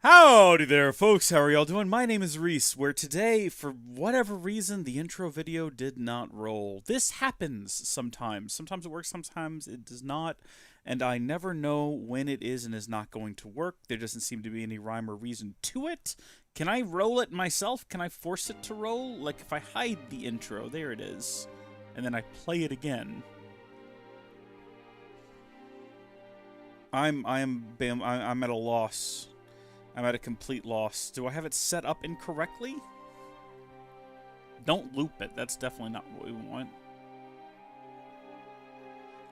Howdy there, folks. How are y'all doing? My name is Reese, where today, for whatever reason, the intro video did not roll. This happens sometimes. Sometimes it works, sometimes it does not, and I never know when it is and is not going to work. There doesn't seem to be any rhyme or reason to it. Can I roll it myself? Can I force it to roll? Like, if I hide the intro, there it is, and then I play it again. I'm at a loss. I'm at a complete loss. Do I have it set up incorrectly? Don't loop it. That's definitely not what we want.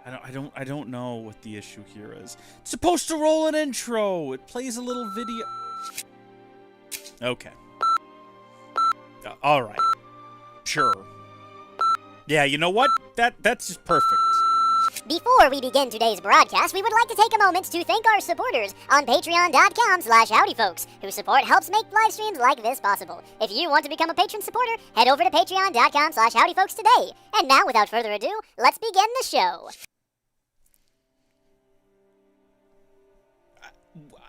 I don't know what the issue here is. It's supposed to roll an intro. It plays a little video. Okay. All right. Sure. Yeah, you know what? That's just perfect. Before we begin today's broadcast, we would like to take a moment to thank our supporters on patreon.com/howdyfolks, whose support helps make live streams like this possible. If you want to become a patron supporter, head over to patreon.com/howdyfolks today. And now, without further ado, let's begin the show.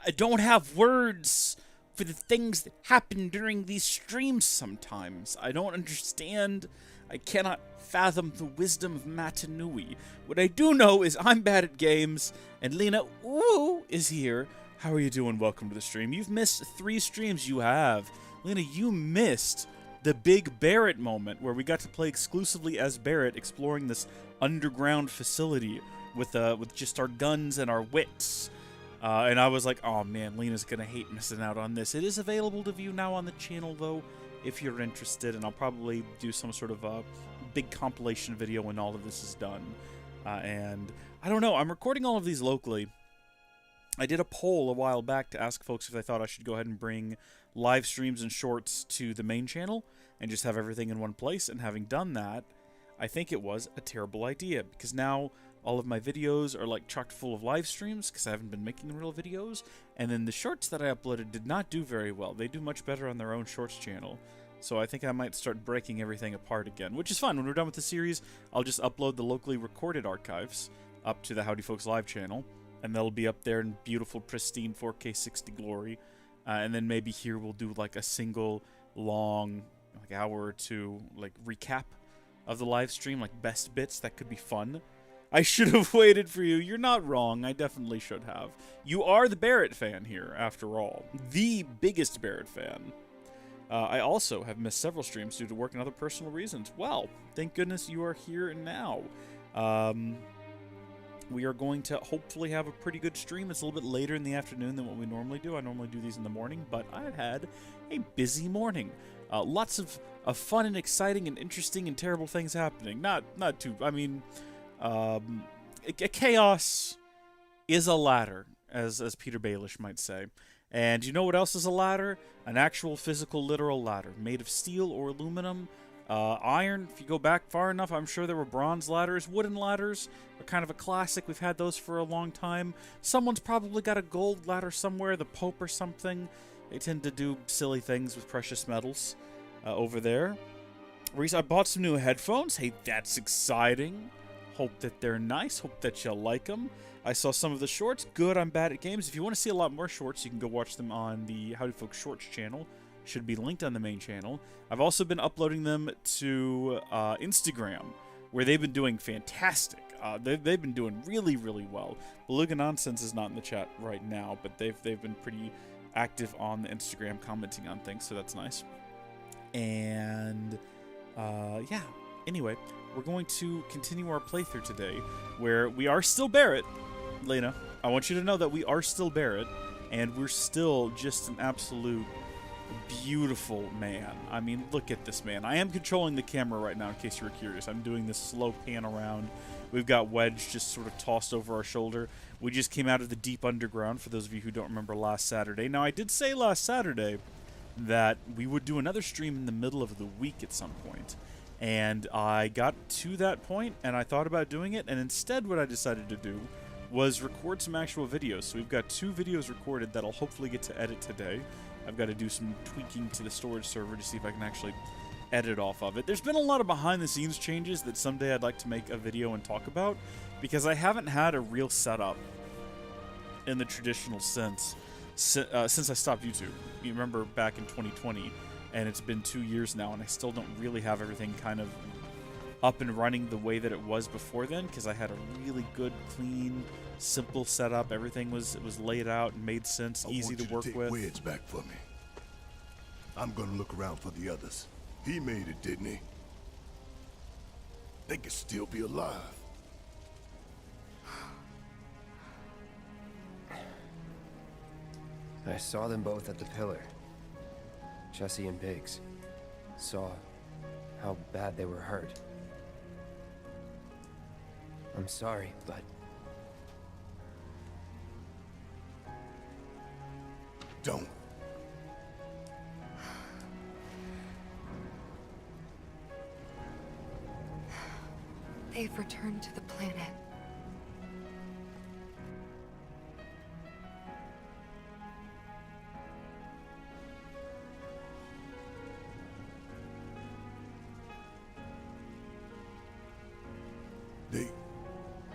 I don't have words for the things that happen during these streams sometimes. I don't understand. I cannot fathom the wisdom of Matanui. What I do know is I'm bad at games, and Lena, ooh, is here. How are you doing? Welcome to the stream. You've missed 3 streams. You have. Lena, you missed the big Barrett moment where we got to play exclusively as Barrett, exploring this underground facility with just our guns and our wits. And I was like, oh man, Lena's gonna hate missing out on this. It is available to view now on the channel, though, if you're interested, and I'll probably do some sort of a big compilation video when all of this is done. And I don't know, I'm recording all of these locally. I did a poll a while back to ask folks if they thought I should go ahead and bring live streams and shorts to the main channel and just have everything in one place, and having done that, I think it was a terrible idea, because now all of my videos are like chock full of live streams because I haven't been making real videos, and then the shorts that I uploaded did not do very well. They do much better on their own shorts channel. So I think I might start breaking everything apart again, which is fun. When we're done with the series, I'll just upload the locally recorded archives up to the Howdy Folks live channel, and they'll be up there in beautiful, pristine 4K 60 glory. And then maybe here we'll do like a single long, like hour or two, like recap of the live stream, like best bits. That could be fun. I should have waited for you. You're not wrong. I definitely should have. You are the Barrett fan here, after all. The biggest Barrett fan. I also have missed several streams due to work and other personal reasons. Well, thank goodness you are here and now. We are going to hopefully have a pretty good stream. It's a little bit later in the afternoon than what we normally do. I normally do these in the morning, but I've had a busy morning. Lots of fun and exciting and interesting and terrible things happening. Not too, I mean, chaos is a ladder, as Peter Baelish might say. And you know what else is a ladder? An actual physical, literal ladder, made of steel or aluminum. Iron, if you go back far enough, I'm sure there were bronze ladders. Wooden ladders are kind of a classic. We've had those for a long time. Someone's probably got a gold ladder somewhere, the Pope or something. They tend to do silly things with precious metals over there. Reese, I bought some new headphones. Hey, that's exciting. Hope that they're nice. Hope that you'll like them. I saw some of the shorts. Good, I'm bad at games. If you want to see a lot more shorts, you can go watch them on the Howdy Folks Shorts channel. Should be linked on the main channel. I've also been uploading them to Instagram, where they've been doing fantastic. They've been doing really, really well. Beluga Nonsense is not in the chat right now, but they've been pretty active on the Instagram, commenting on things, so that's nice. And yeah, anyway, we're going to continue our playthrough today, where we are still Barrett. Lena, I want you to know that we are still Barrett, and we're still just an absolute beautiful man. I mean, look at this man. I am controlling the camera right now, in case you were curious. I'm doing this slow pan around. We've got Wedge just sort of tossed over our shoulder. We just came out of the deep underground, for those of you who don't remember last Saturday. Now, I did say last Saturday that we would do another stream in the middle of the week at some point. And I got to that point, and I thought about doing it, and instead what I decided to do was record some actual videos. So we've got 2 videos recorded that I'll hopefully get to edit today. I've got to do some tweaking to the storage server to see if I can actually edit off of it. There's been a lot of behind-the-scenes changes that someday I'd like to make a video and talk about, because I haven't had a real setup in the traditional sense since I stopped YouTube. You remember back in 2020, and it's been 2 years now, and I still don't really have everything kind of up and running the way that it was before then, because I had a really good, clean, simple setup. Everything was laid out and made sense, easy to work with. Wedge back for me. I'm gonna look around for the others. He made it, didn't he? They could still be alive. I saw them both at the pillar. Jesse and Biggs. Saw how bad they were hurt. I'm sorry, but... Don't. They've returned to the planet.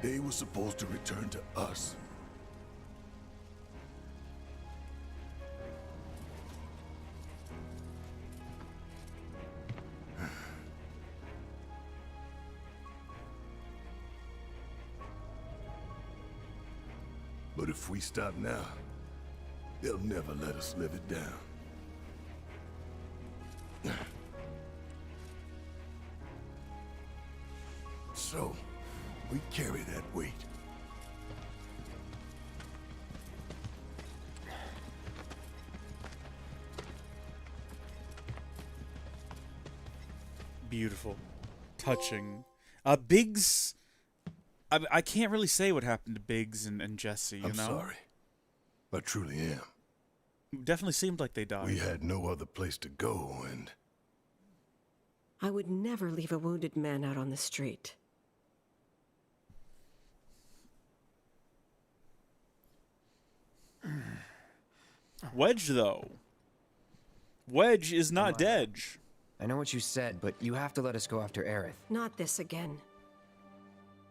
They were supposed to return to us. But if we stop now, they'll never let us live it down. So, we carry that weight. Beautiful. Touching. Biggs... I can't really say what happened to Biggs and Jesse, you know? I'm sorry. I truly am. Definitely seemed like they died. We had no other place to go, and... I would never leave a wounded man out on the street. Wedge, though. Wedge is not dead. I know what you said, but you have to let us go after Aerith. Not this again.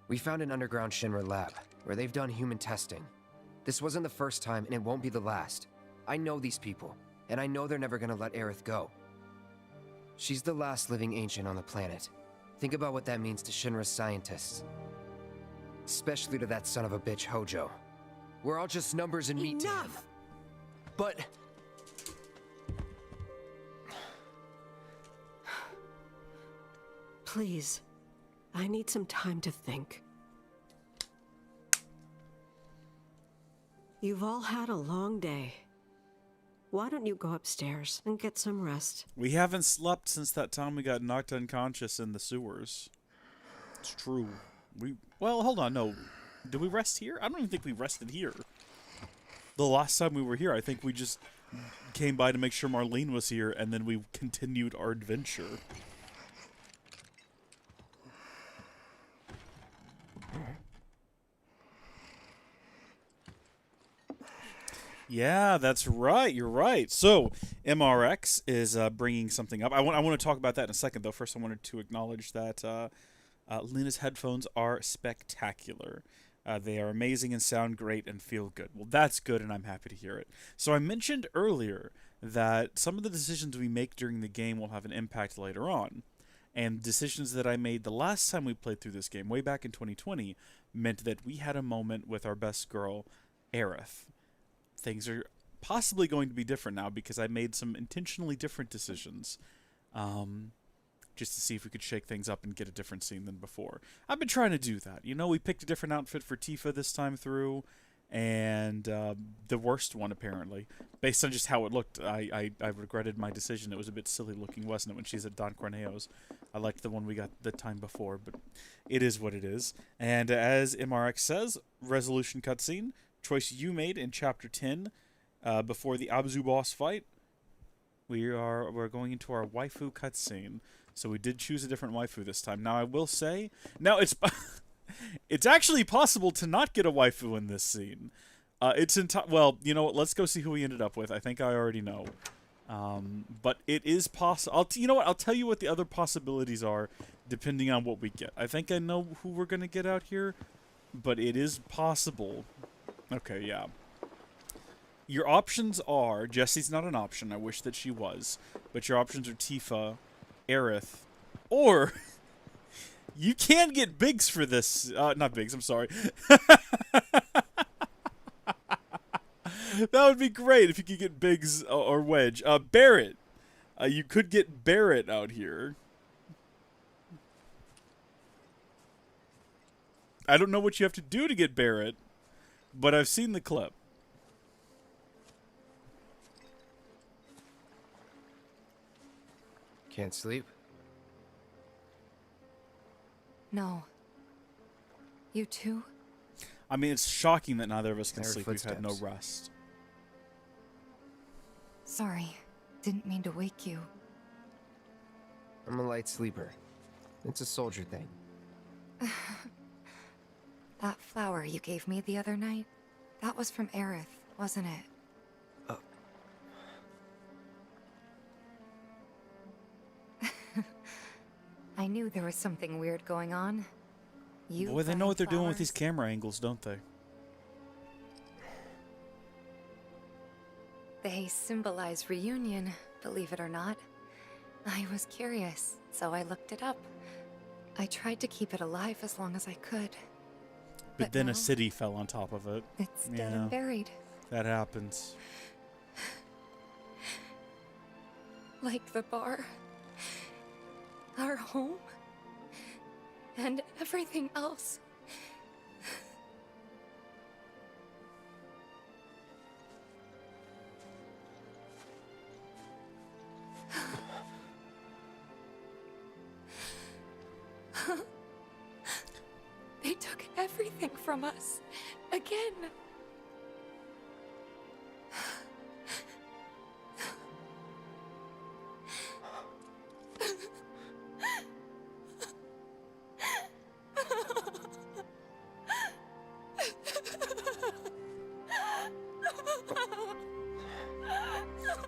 We found an underground Shinra lab, where they've done human testing. This wasn't the first time, and it won't be the last. I know these people, and I know they're never gonna let Aerith go. She's the last living ancient on the planet. Think about what that means to Shinra's scientists. Especially to that son of a bitch, Hojo. We're all just numbers and meat to him. Enough! But... Please, I need some time to think. You've all had a long day. Why don't you go upstairs and get some rest? We haven't slept since that time we got knocked unconscious in the sewers. It's true. Well, hold on, no. Did we rest here? I don't even think we rested here. The last time we were here, I think we just came by to make sure Marlene was here, and then we continued our adventure. Yeah, that's right. You're right. So, MRX is bringing something up. I want to talk about that in a second, though. First, I wanted to acknowledge that Luna's headphones are spectacular. They are amazing and sound great and feel good. Well, that's good, and I'm happy to hear it. So, I mentioned earlier that some of the decisions we make during the game will have an impact later on. And decisions that I made the last time we played through this game, way back in 2020, meant that we had a moment with our best girl, Aerith. Things are possibly going to be different now because I made some intentionally different decisions just to see if we could shake things up and get a different scene than before. I've been trying to do that. You know, we picked a different outfit for Tifa this time through, and the worst one, apparently. Based on just how it looked, I regretted my decision. It was a bit silly looking, wasn't it, when she's at Don Corneo's? I liked the one we got the time before, but it is what it is. And as MRX says, resolution cutscene. Choice you made in Chapter 10 before the Abzu boss fight. We're going into our waifu cutscene. So we did choose a different waifu this time. Now I will say, now it's it's actually possible to not get a waifu in this scene. Well, you know what? Let's go see who we ended up with. I think I already know. But it is possible. You know what? I'll tell you what the other possibilities are, depending on what we get. I think I know who we're gonna get out here, but it is possible. Okay, yeah. Your options are... Jessie's not an option. I wish that she was. But your options are Tifa, Aerith, or... You can get Biggs for this. Not Biggs, I'm sorry. That would be great if you could get Biggs or Wedge. Barrett. You could get Barrett out here. I don't know what you have to do to get Barrett, but I've seen the clip. Can't sleep? No. You too? I mean, it's shocking that neither of us can There are sleep. We've had no footsteps. rest. Sorry. Didn't mean to wake you. I'm a light sleeper. It's a soldier thing. That flower you gave me the other night, that was from Aerith, wasn't it? I knew there was something weird going on. You Boy, they know buying what they're doing with these flowers? camera angles, don't they? They symbolize reunion, believe it or not. I was curious, so I looked it up. I tried to keep it alive as long as I could. But then now, a city fell on top of it. It's dead Yeah. and buried. That happens. Like the bar. Our home. And everything else. They took everything from us. Again.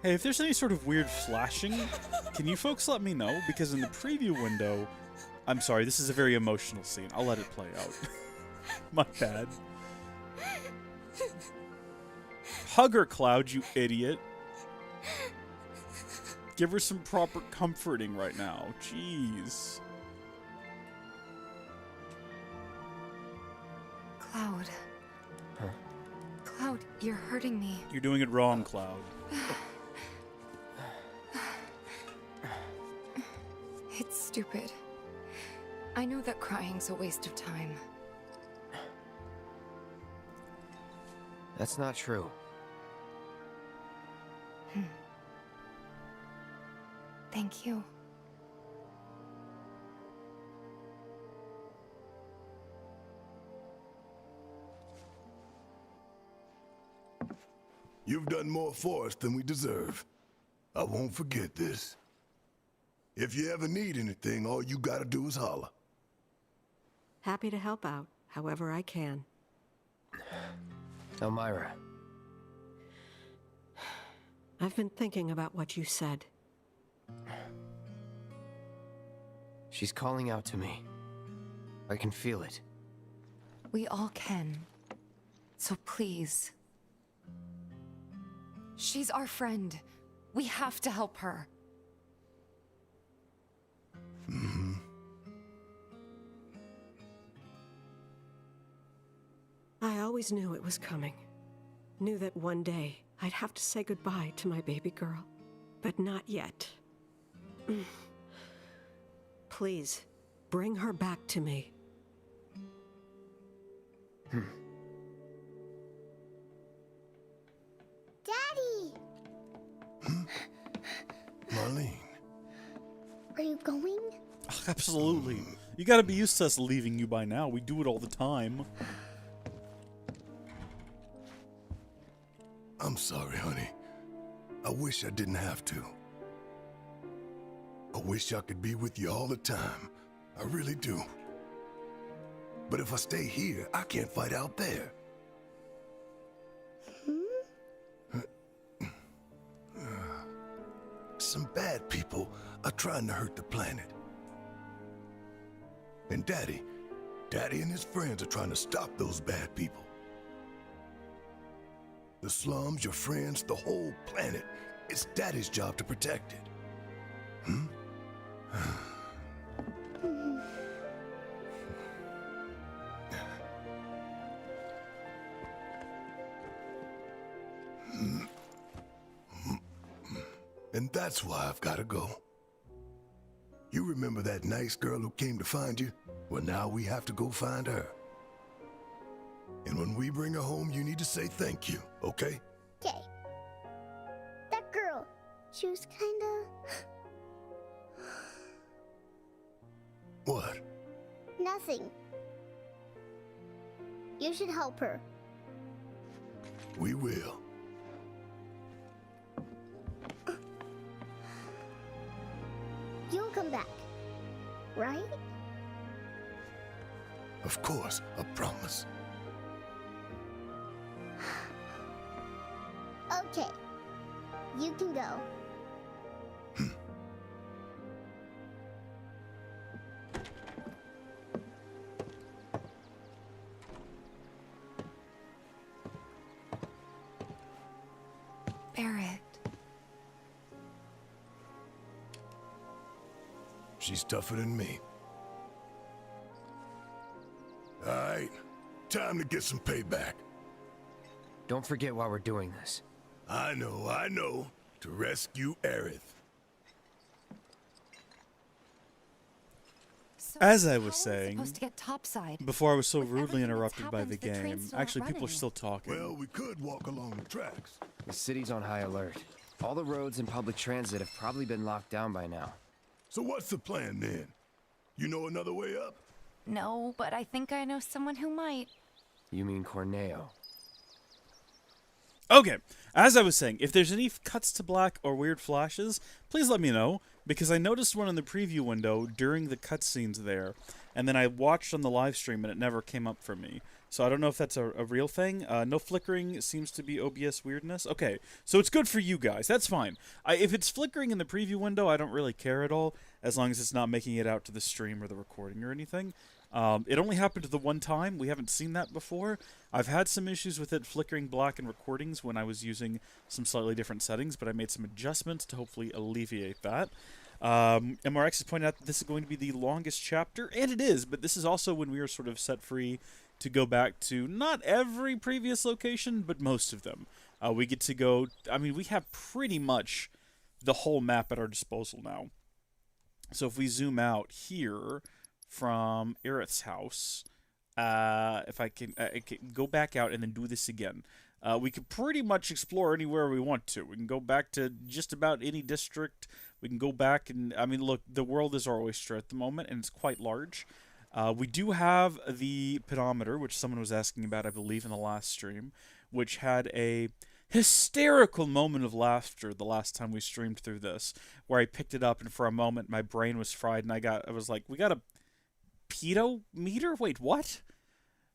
Hey, if there's any sort of weird flashing, can you folks let me know? Because in the preview window... I'm sorry, this is a very emotional scene. I'll let it play out. My bad. Hug her, Cloud, you idiot. Give her some proper comforting right now. Jeez. Cloud. Huh? Cloud, you're hurting me. You're doing it wrong, Cloud. It's stupid. I know that crying's a waste of time. That's not true. Thank you. You've done more for us than we deserve. I won't forget this. If you ever need anything, all you gotta do is holler. Happy to help out, however I can. Elmira, I've been thinking about what you said. she's calling out to me. I can feel it. We all can. So please. She's our friend. We have to help her. I always knew it was coming. Knew that one day I'd have to say goodbye to my baby girl. But not yet. Please, bring her back to me. Daddy! Marlene. Are you going? Absolutely. You gotta be used to us leaving you by now. We do it all the time. I'm sorry, honey. I wish I didn't have to. I wish I could be with you all the time. I really do. But if I stay here, I can't fight out there. Some bad people are trying to hurt the planet. And Daddy and his friends are trying to stop those bad people. The slums, your friends, the whole planet. It's Daddy's job to protect it. Hmm? And that's why I've got to go. You remember that nice girl who came to find you? Well, now we have to go find her. And when we bring her home, you need to say thank you, okay? Okay. That girl, she was kinda... What? nothing. You should help her. We will. You'll come back, right? Of course, I promise. Okay. You can go. Barrett. She's tougher than me. All right, time to get some payback. Don't forget why we're doing this. I know. To rescue Aerith. As I How was are we saying, supposed to get topside? before I was so With rudely everything that's interrupted by the happened, the game, train's still not actually people are running. still talking. Well, we could walk along the tracks. The city's on high alert. All the roads and public transit have probably been locked down by now. So what's the plan then? You know another way up? No, but I think I know someone who might. You mean Corneo? Okay, as I was saying, if there's any cuts to black or weird flashes, please let me know, because I noticed one in the preview window during the cutscenes there, and then I watched on the live stream and it never came up for me. So I don't know if that's a real thing. No flickering seems to be OBS weirdness. Okay, so it's good for you guys. That's fine. If it's flickering in the preview window, I don't really care at all, as long as it's not making it out to the stream or the recording or anything. It only happened the one time. We haven't seen that before. I've had some issues with it flickering black in recordings when I was using some slightly different settings, but I made some adjustments to hopefully alleviate that. MRX has pointed out that this is going to be the longest chapter, and it is, but this is also when we are sort of set free to go back to not every previous location, but most of them. We get to go, I mean, we have pretty much the whole map at our disposal now. So if we zoom out here from Aerith's house, if I can go back out and then do this again, we can pretty much explore anywhere we want to. We can go back to just about any district. We can go back and, I mean, look, the world is our oyster at the moment, and it's quite large. We do have the pedometer, which someone was asking about, I believe, in the last stream, which had a hysterical moment of laughter the last time we streamed through this, where I picked it up, and for a moment my brain was fried, and I was like, we got a pedometer? Wait, what?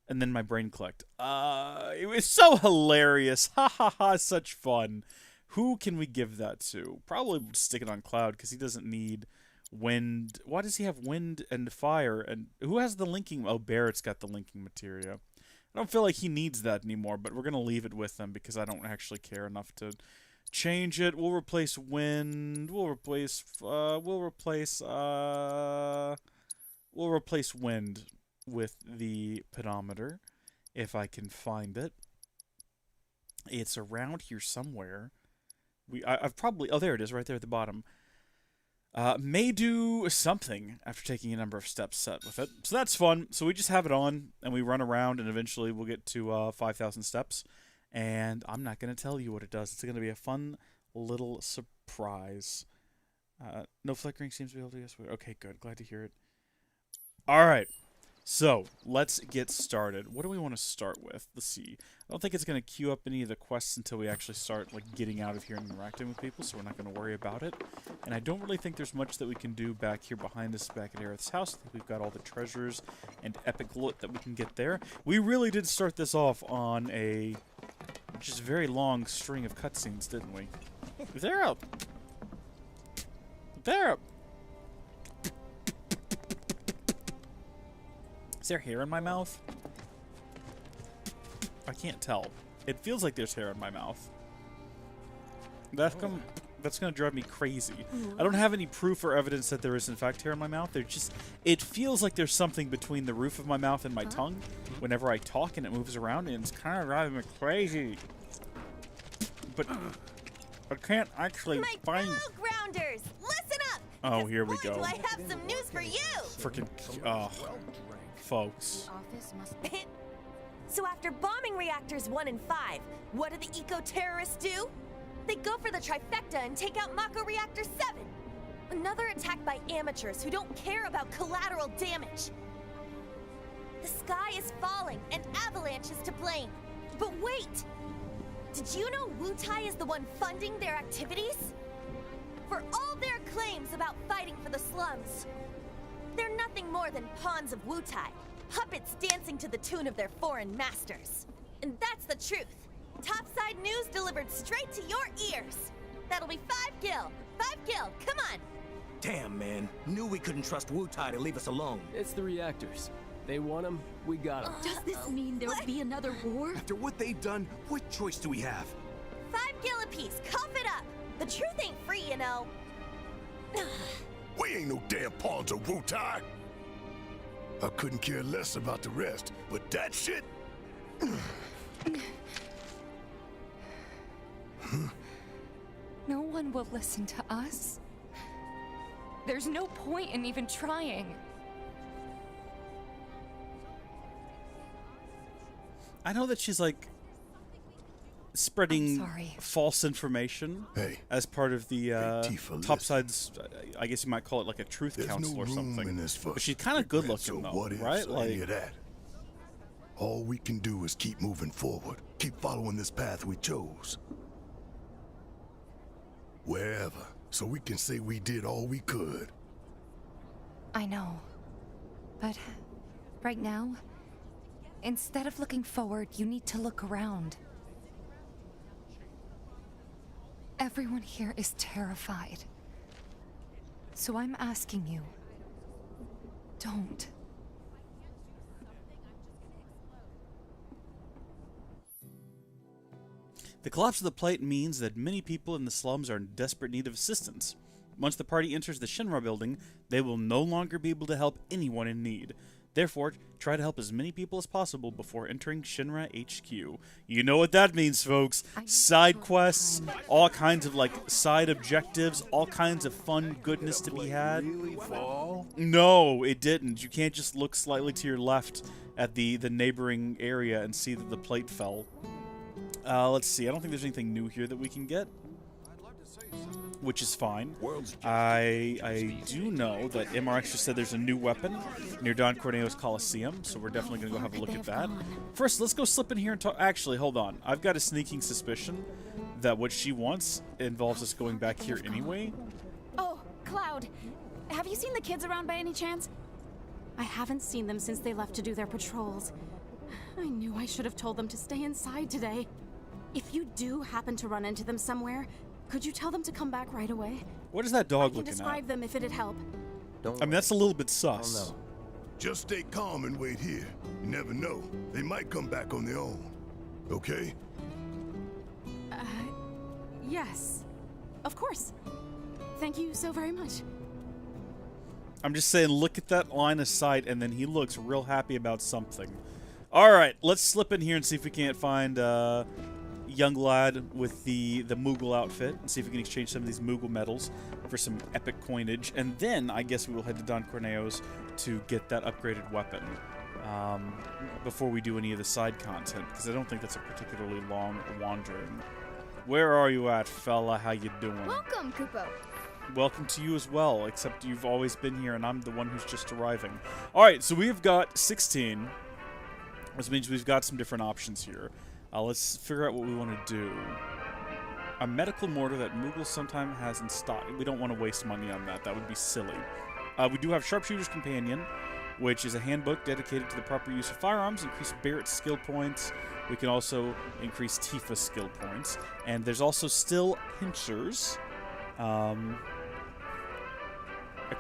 And then my brain clicked. It was so hilarious. Ha ha ha, such fun. Who can we give that to? Probably stick it on Cloud, because he doesn't need wind. Why does he have wind and fire? And who has the linking? Oh, Barrett's got the linking materia. I don't feel like he needs that anymore, but we're going to leave it with them because I don't actually care enough to change it. We'll replace wind. We'll replace wind with the pedometer, if I can find it. It's around here somewhere. I've probably... Oh, there it is, right there at the bottom. May do something after taking a number of steps set with it. So that's fun. So we just have it on, and we run around, and eventually we'll get to 5,000 steps. And I'm not going to tell you what it does. It's going to be a fun little surprise. No flickering seems to be able to guess. Okay, good. Glad to hear it. All right. So, let's get started. What do we want to start with? Let's see. I don't think it's going to queue up any of the quests until we actually start like getting out of here and interacting with people, so we're not going to worry about it. And I don't really think there's much that we can do back here behind us, back at Aerith's house. I think we've got all the treasures and epic loot that we can get there. We really did start this off on a just very long string of cutscenes, didn't we? There! Is there hair in my mouth? I can't tell. It feels like there's hair in my mouth. That's gonna drive me crazy. I don't have any proof or evidence that there is in fact hair in my mouth. It feels like there's something between the roof of my mouth and my tongue whenever I talk, and it moves around, and it's kind of driving me crazy. But I can't actually find. My fellow grounders, listen up. Oh, here we Boy, go. do I have some news for you. Freaking folks. So after bombing reactors 1 and 5, what do the eco-terrorists do? They go for the trifecta and take out Mako Reactor 7. Another attack by amateurs who don't care about collateral damage. The sky is falling and Avalanche is to blame. But wait! Did you know Wutai is the one funding their activities? For all their claims about fighting for the slums, they're nothing more than pawns of Wutai, puppets dancing to the tune of their foreign masters. And that's the truth. Topside news delivered straight to your ears. That'll be 5 gil. 5 gil, come on. Damn, man. Knew we couldn't trust Wutai to leave us alone. It's the reactors. They want them, we got them. Does this mean there'll be another war? After what they've done, what choice do we have? 5 gil apiece, cough it up. The truth ain't free, you know. We ain't no damn pawns of Wutai. I couldn't care less about the rest, but that shit... No one will listen to us. There's no point in even trying. I know that she's like spreading false information as part of the Topside's, I guess you might call it like a truth council or something. But she's kind of good looking though, right? Like that. All we can do is keep moving forward, keep following this path we chose. Wherever, so we can say we did all we could. I know. But right now, instead of looking forward, you need to look around. Everyone here is terrified. So I'm asking you, don't. The collapse of the plate means that many people in the slums are in desperate need of assistance. Once the party enters the Shinra building, they will no longer be able to help anyone in need. Therefore, try to help as many people as possible before entering Shinra HQ. You know what that means, folks. Side quests, all kinds of, like, side objectives, all kinds of fun goodness to be had. No, it didn't. You can't just look slightly to your left at the neighboring area and see that the plate fell. Let's see. I don't think there's anything new here that we can get, which is fine. I do know that MRX just said there's a new weapon near Don Corneo's Coliseum, so we're definitely going to go have a look at that. First, let's go slip in here and talk. Actually, hold on. I've got a sneaking suspicion that what she wants involves us going back here anyway. Oh, Cloud. Have you seen the kids around by any chance? I haven't seen them since they left to do their patrols. I knew I should have told them to stay inside today. If you do happen to run into them somewhere, could you tell them to come back right away? What is that dog looking at? I can describe them if it'd help. I mean, that's a little bit sus. Just stay calm and wait here. You never know. They might come back on their own. Okay? Yes. Of course. Thank you so very much. I'm just saying, look at that line of sight, and then he looks real happy about something. All right, let's slip in here and see if we can't find young lad with the Moogle outfit and see if we can exchange some of these Moogle medals for some epic coinage. And then I guess we will head to Don Corneo's to get that upgraded weapon before we do any of the side content, because I don't think that's a particularly long wandering. Where are you at, fella? How you doing? Welcome, Kupo. Welcome to you as well, except you've always been here and I'm the one who's just arriving. Alright, so we've got 16, which means we've got some different options here. Let's figure out what we want to do. A medical mortar that Moogle sometimes has in stock. We don't want to waste money on that. That would be silly. We do have Sharpshooter's Companion, which is a handbook dedicated to the proper use of firearms, increase Barrett's skill points. We can also increase Tifa's skill points. And there's also still Pincers, a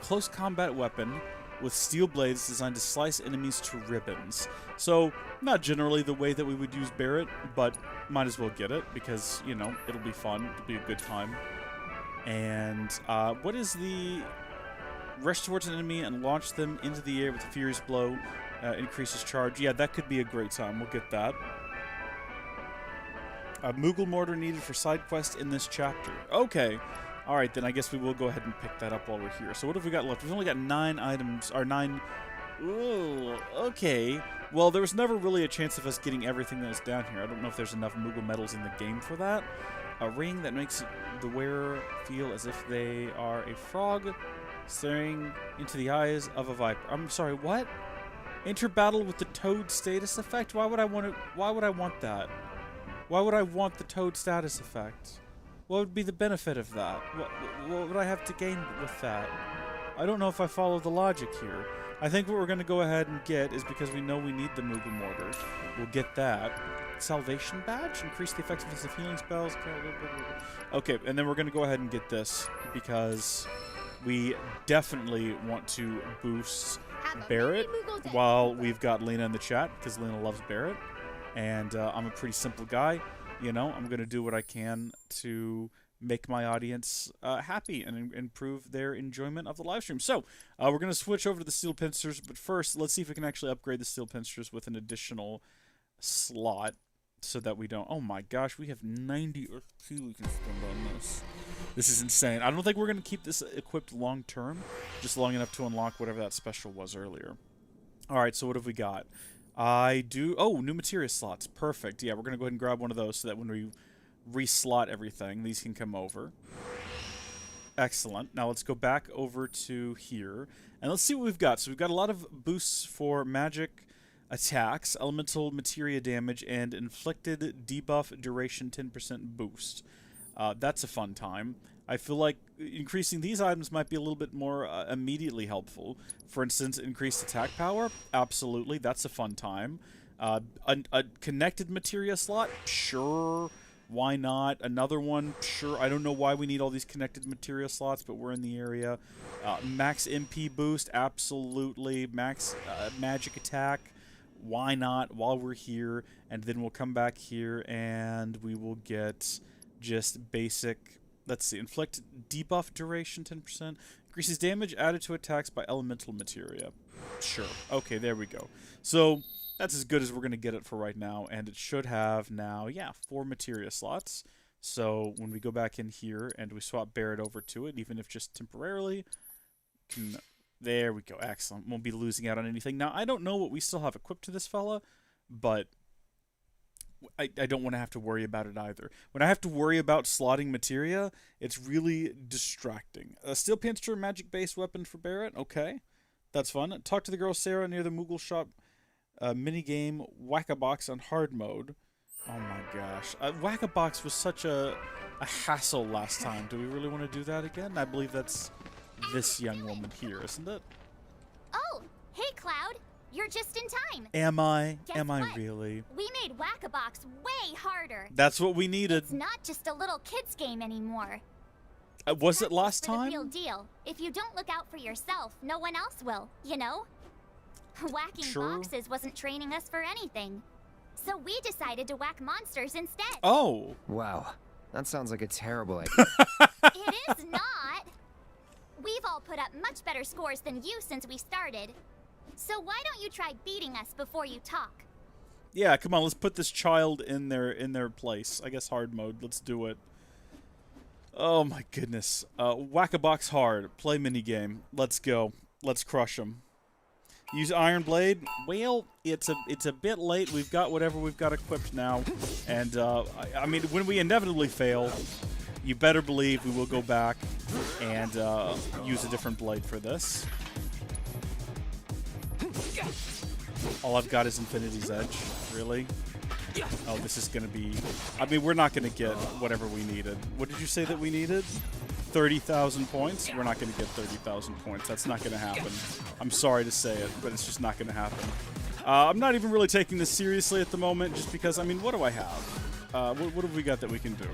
close combat weapon with steel blades designed to slice enemies to ribbons. So, not generally the way that we would use Barret, but might as well get it because, you know, it'll be fun. It'll be a good time. And what is the rush towards an enemy and launch them into the air with a furious blow, increases charge. Yeah, that could be a great time. We'll get that. A Moogle mortar needed for side quest in this chapter. Okay. Alright, then I guess we will go ahead and pick that up while we're here. So what have we got left? We've only got 9 items, or 9... Ooh, okay. Well, there was never really a chance of us getting everything that was down here. I don't know if there's enough Moogle medals in the game for that. A ring that makes the wearer feel as if they are a frog staring into the eyes of a viper. I'm sorry, what? Enter battle with the toad status effect? Why would I want it? Why would I want that? Why would I want the toad status effect? What would be the benefit of that? What would I have to gain with that? I don't know if I follow the logic here. I think what we're going to go ahead and get is because we know we need the Moogle mortar. We'll get that. Salvation badge? Increase the effectiveness of healing spells. Okay, and then we're going to go ahead and get this because we definitely want to boost Barret while we've got Lena in the chat because Lena loves Barret. And I'm a pretty simple guy. You know, I'm going to do what I can to make my audience happy and improve their enjoyment of the live stream. So, we're going to switch over to the steel pincers, but first, let's see if we can actually upgrade the steel pincers with an additional slot so that we don't... Oh my gosh, we have 90 or 2 we can spend on this. This is insane. I don't think we're going to keep this equipped long term, just long enough to unlock whatever that special was earlier. Alright, so what have we got? Oh, new materia slots. Perfect. Yeah, we're going to go ahead and grab one of those so that when we reslot everything, these can come over. Excellent. Now let's go back over to here, and let's see what we've got. So we've got a lot of boosts for magic attacks, elemental materia damage, and inflicted debuff duration 10% boost. That's a fun time. I feel like increasing these items might be a little bit more immediately helpful. For instance, increased attack power? Absolutely, that's a fun time. A connected materia slot? Sure, why not? Another one? Sure. I don't know why we need all these connected materia slots, but we're in the area. Max MP boost? Absolutely. Max magic attack? Why not? While we're here, and then we'll come back here and we will get just basic... Let's see, inflict debuff duration 10%. Increases damage added to attacks by elemental materia. Sure. Okay, there we go. So, that's as good as we're going to get it for right now. And it should have now, yeah, 4 materia slots. So, when we go back in here and we swap Barret over to it, even if just temporarily, there we go. Excellent. Won't be losing out on anything. Now, I don't know what we still have equipped to this fella, but... I don't want to have to worry about it either. When I have to worry about slotting materia, it's really distracting. A steel pincer magic-based weapon for Barret? Okay. That's fun. Talk to the girl Sarah near the Moogle shop minigame Whack-a-Box on hard mode. Oh my gosh. Whack-a-Box was such a hassle last time. Do we really want to do that again? I believe that's this young woman here, isn't it? Oh, hey Cloud. You're just in time. Am I? Guess Am I what? really? We made Whack-a-Box way harder. That's what we needed. It's not just a little kid's game anymore. Was it last That's time? the real deal. If you don't look out for yourself, no one else will, you know? Whacking boxes wasn't training us for anything. So we decided to whack monsters instead. Oh. Wow. That sounds like a terrible idea. It is not. We've all put up much better scores than you since we started. So why don't you try beating us before you talk? Yeah, come on, let's put this child in their place. I guess hard mode. Let's do it. Oh my goodness. Whack-a-Box hard. Play minigame. Let's go. Let's crush them. Use Iron Blade. Well, it's a bit late. We've got whatever we've got equipped now. And, I mean, when we inevitably fail, you better believe we will go back and use a different blade for this. All I've got is Infinity's Edge. Really? Oh, this is going to be... I mean, we're not going to get whatever we needed. What did you say that we needed? 30,000 points? We're not going to get 30,000 points. That's not going to happen. I'm sorry to say it, but it's just not going to happen. I'm not even really taking this seriously at the moment, just because, I mean, what do I have? What have we got that we can do?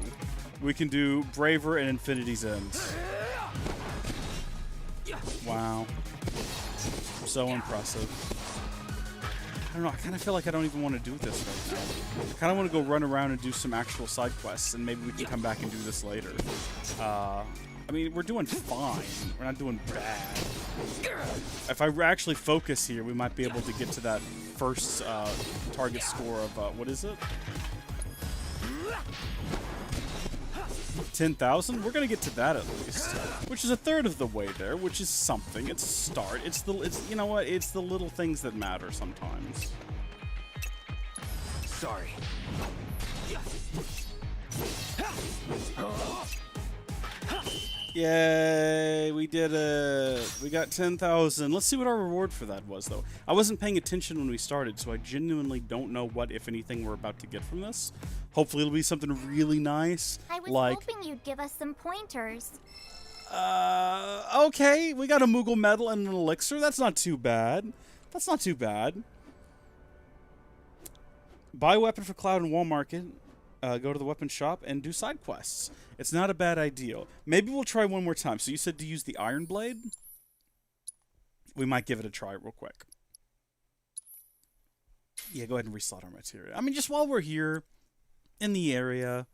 We can do Braver and Infinity's End. Wow. So impressive. I don't know, I kind of feel like I don't even want to do this right now. I kind of want to go run around and do some actual side quests, and maybe we can come back and do this later. I mean, we're doing fine. We're not doing bad. If I actually focus here, we might be able to get to that first target score of, what is it? 10,000? We're gonna get to that at least, which is a third of the way there, which is something. It's a start. It's you know what? It's the little things that matter sometimes. Sorry. Yay, we did it. We got 10,000. Let's see what our reward for that was, though. I wasn't paying attention when we started, so I genuinely don't know what, if anything, we're about to get from this. Hopefully it'll be something really nice. I was like, hoping you'd give us some pointers. Okay. We got a Moogle medal and an elixir. That's not too bad. That's not too bad. Buy a weapon for Cloud and Wall Market. Go to the weapon shop and do side quests. It's not a bad idea. Maybe we'll try one more time. So you said to use the Iron Blade? We might give it a try real quick. Yeah, go ahead and reslot our materia. I mean, just while we're here in the area,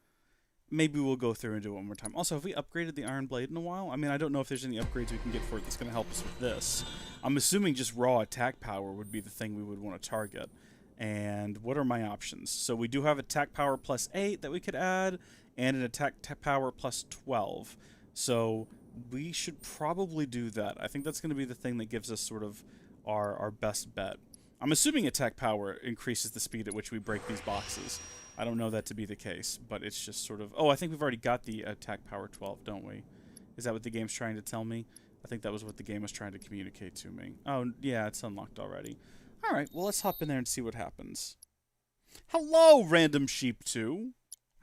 maybe we'll go through and do it one more time. Also, have we upgraded the Iron Blade in a while? I mean, I don't know if there's any upgrades we can get for it that's going to help us with this. I'm assuming just raw attack power would be the thing we would want to target. And what are my options? So we do have attack power plus 8 that we could add, and an attack power plus 12. So we should probably do that. I think that's going to be the thing that gives us sort of our best bet. I'm assuming attack power increases the speed at which we break these boxes. I don't know that to be the case, but it's just sort of... Oh, I think we've already got the attack power 12, don't we? Is that what the game's trying to tell me? I think that was what the game was trying to communicate to me. Oh, yeah, it's unlocked already. Alright, well, let's hop in there and see what happens. Hello, Random Sheep 2.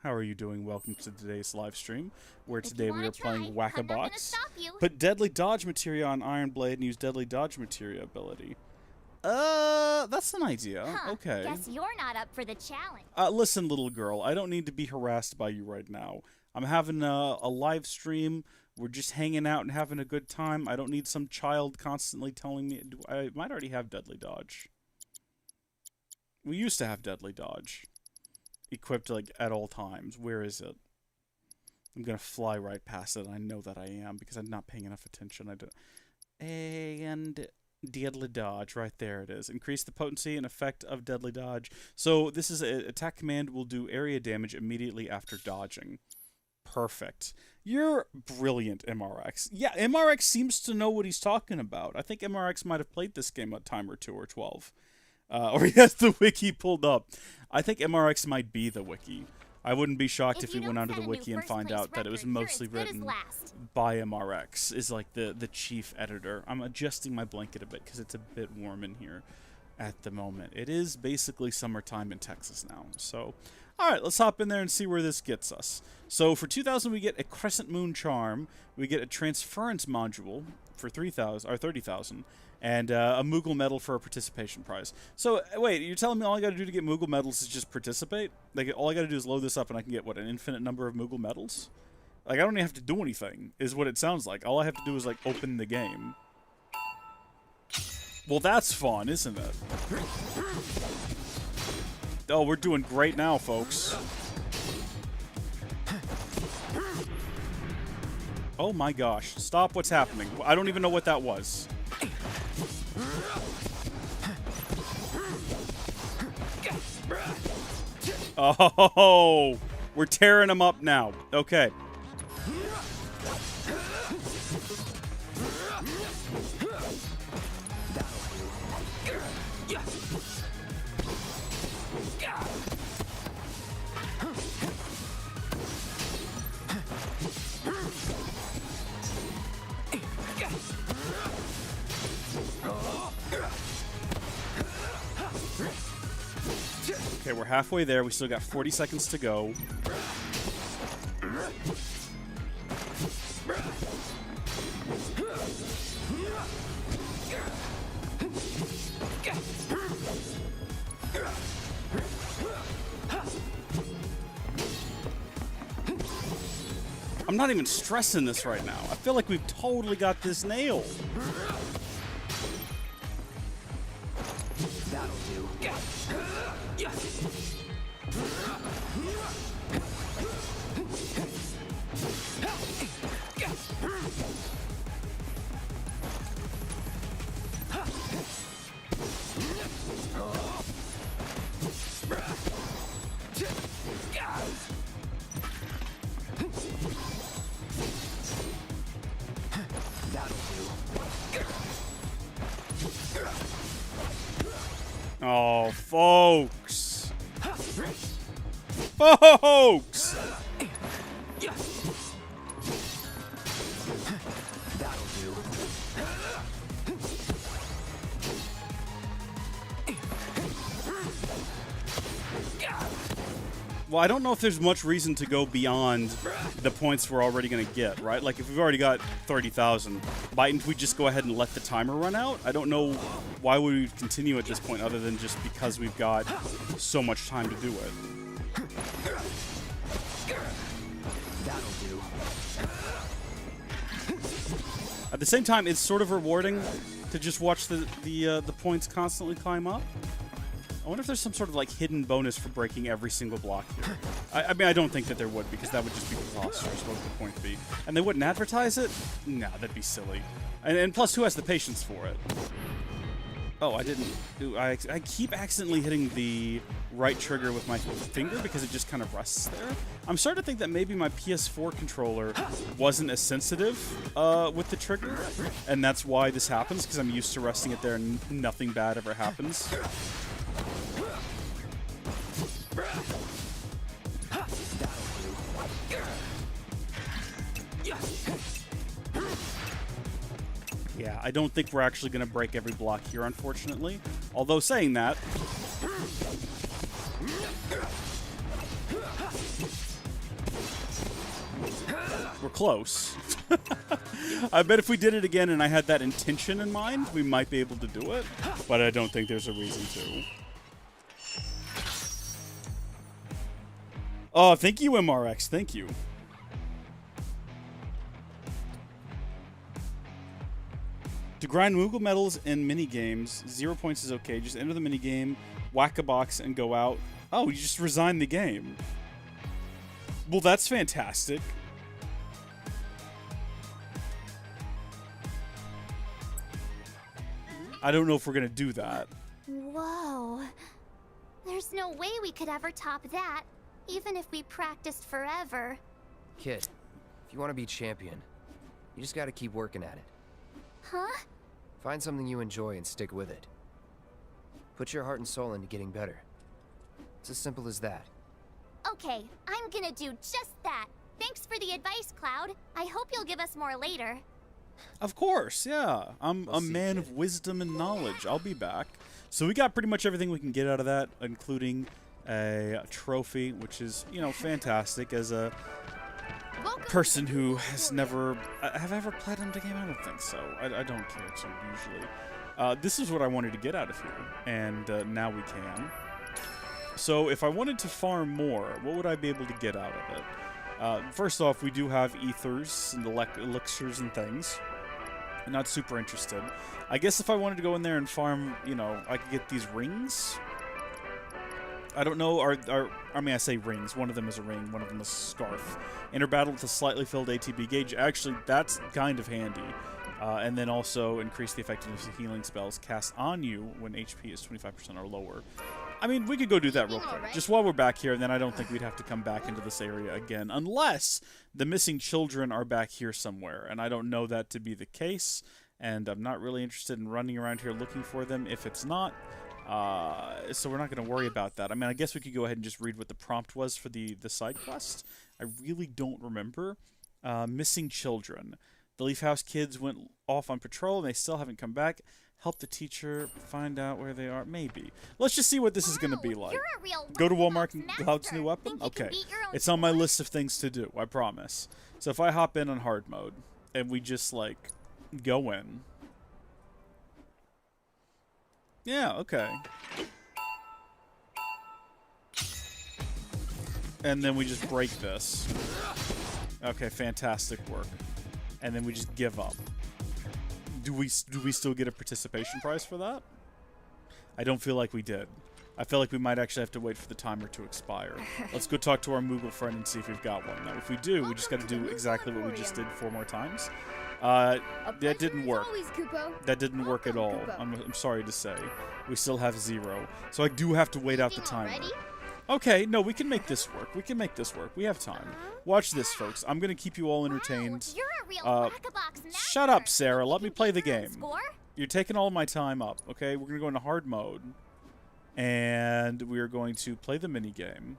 How are you doing? Welcome to today's live stream, where today we are playing Whack-A-Box. Put Deadly Dodge Materia on Iron Blade and use Deadly Dodge Materia ability. That's an idea. Huh, okay. Guess you're not up for the challenge. Listen, little girl, I don't need to be harassed by you right now. I'm having a live stream. We're just hanging out and having a good time. I don't need some child constantly telling me... I might already have Deadly Dodge. We used to have Deadly Dodge. Equipped, like, at all times. Where is it? I'm gonna fly right past it. I know that I am, because I'm not paying enough attention. I don't... And... Deadly Dodge, right there it is. Increase the potency and effect of Deadly Dodge. So, this is an attack command will do area damage immediately after dodging. Perfect. You're brilliant, MRX. Yeah, MRX seems to know what he's talking about. I think MRX might have played this game a time or 2 or 12. Or he has the wiki pulled up. I think MRX might be the wiki. I wouldn't be shocked if we went onto the wiki and find out that it was mostly written by MRX, is like the chief editor. I'm adjusting my blanket a bit because it's a bit warm in here at the moment. It is basically summertime in Texas now, so... Alright, let's hop in there and see where this gets us. So for 2,000 we get a Crescent Moon Charm, we get a Transference Module for 3,000 or 30,000, and a Moogle Medal for a participation prize. So wait, you're telling me all I gotta do to get Moogle Medals is just participate? Like all I gotta do is load this up and I can get, what, an infinite number of Moogle Medals? Like I don't even have to do anything, is what it sounds like. All I have to do is like open the game. Well, that's fun, isn't it? Oh, we're doing great now, folks. Oh my gosh. Stop what's happening. I don't even know what that was. Oh, we're tearing them up now. Okay. Okay, we're halfway there. We still got 40 seconds to go. I'm not even stressing this right now. I feel like we've totally got this nailed. That'll do. Oh, folks. Folks! That'll do. Well, I don't know if there's much reason to go beyond the points we're already going to get, right? Like, if we've already got 30,000, mightn't we just go ahead and let the timer run out? I don't know why would we continue at this point other than just because we've got so much time to do it. That'll do. At the same time, it's sort of rewarding to just watch the points constantly climb up. I wonder if there's some sort of like hidden bonus for breaking every single block here. I mean, I don't think that there would, because that would just be preposterous. What would the point be? And they wouldn't advertise it? Nah, that'd be silly. And plus, who has the patience for it? Oh, I didn't. I keep accidentally hitting the right trigger with my finger because it just kind of rests there. I'm starting to think that maybe my PS4 controller wasn't as sensitive with the trigger, and that's why this happens, because I'm used to resting it there and nothing bad ever happens. Yeah, I don't think we're actually going to break every block here, unfortunately. Although, saying that, we're close. I bet if we did it again and I had that intention in mind, we might be able to do it. But I don't think there's a reason to. Oh, thank you, MRX. Thank you. To grind Moogle medals in minigames, 0 points is okay. Just enter the minigame, whack a box, and go out. Oh, you just resign the game. Well, that's fantastic. I don't know if we're going to do that. Whoa. There's no way we could ever top that, even if we practiced forever. Kid, if you want to be champion, you just gotta keep working at it. Huh? Find something you enjoy and stick with it. Put your heart and soul into getting better. It's as simple as that. Okay, I'm gonna do just that. Thanks for the advice, Cloud. I hope you'll give us more later. Of course, yeah. I'm a man of wisdom and knowledge. I'll be back. So we got pretty much everything we can get out of that, including a trophy, which is, you know, fantastic as a person who has never... Have I ever platinumed the game? I don't think so. I don't care so usually. This is what I wanted to get out of here, and now we can. So if I wanted to farm more, what would I be able to get out of it? First off, we do have ethers and elixirs and things. I'm not super interested. I guess if I wanted to go in there and farm, you know, I could get these rings. I don't know, I mean, I say rings. One of them is a ring, one of them is a scarf. Enter battle with a slightly filled ATB gauge. Actually, that's kind of handy. And then also increase the effectiveness of healing spells cast on you when HP is 25% or lower. I mean, we could go do that real quick, just while we're back here, and then I don't think we'd have to come back into this area again, unless the missing children are back here somewhere, and I don't know that to be the case, and I'm not really interested in running around here looking for them if it's not. So we're not going to worry about that. I mean, I guess we could go ahead and just read what the prompt was for the side quest. I really don't remember. Missing children. The Leaf House kids went off on patrol and they still haven't come back. Help the teacher find out where they are. Maybe. Let's just see what this is going to be like. Go to Walmart and Cloud's new weapon? Okay. It's on my list of things to do, I promise. So if I hop in on hard mode and we just, like, go in. Yeah, okay. And then we just break this. Okay, fantastic work. And then we just give up. Do we still get a participation prize for that? I don't feel like we did. I feel like we might actually have to wait for the timer to expire. Let's go talk to our Moogle friend and see if we've got one. Now, if we do, we just got to do exactly what we just did 4 more times. That didn't work. That didn't work at all. I'm sorry to say. We still have 0. So I do have to wait out the timer. Okay, no, we can make this work. We can make this work. We have time. Watch this, folks. I'm going to keep you all entertained. You're a real Shut up, Sarah. Let me play the game. You're taking all my time up, okay? We're going to go into hard mode. And we're going to play the mini game.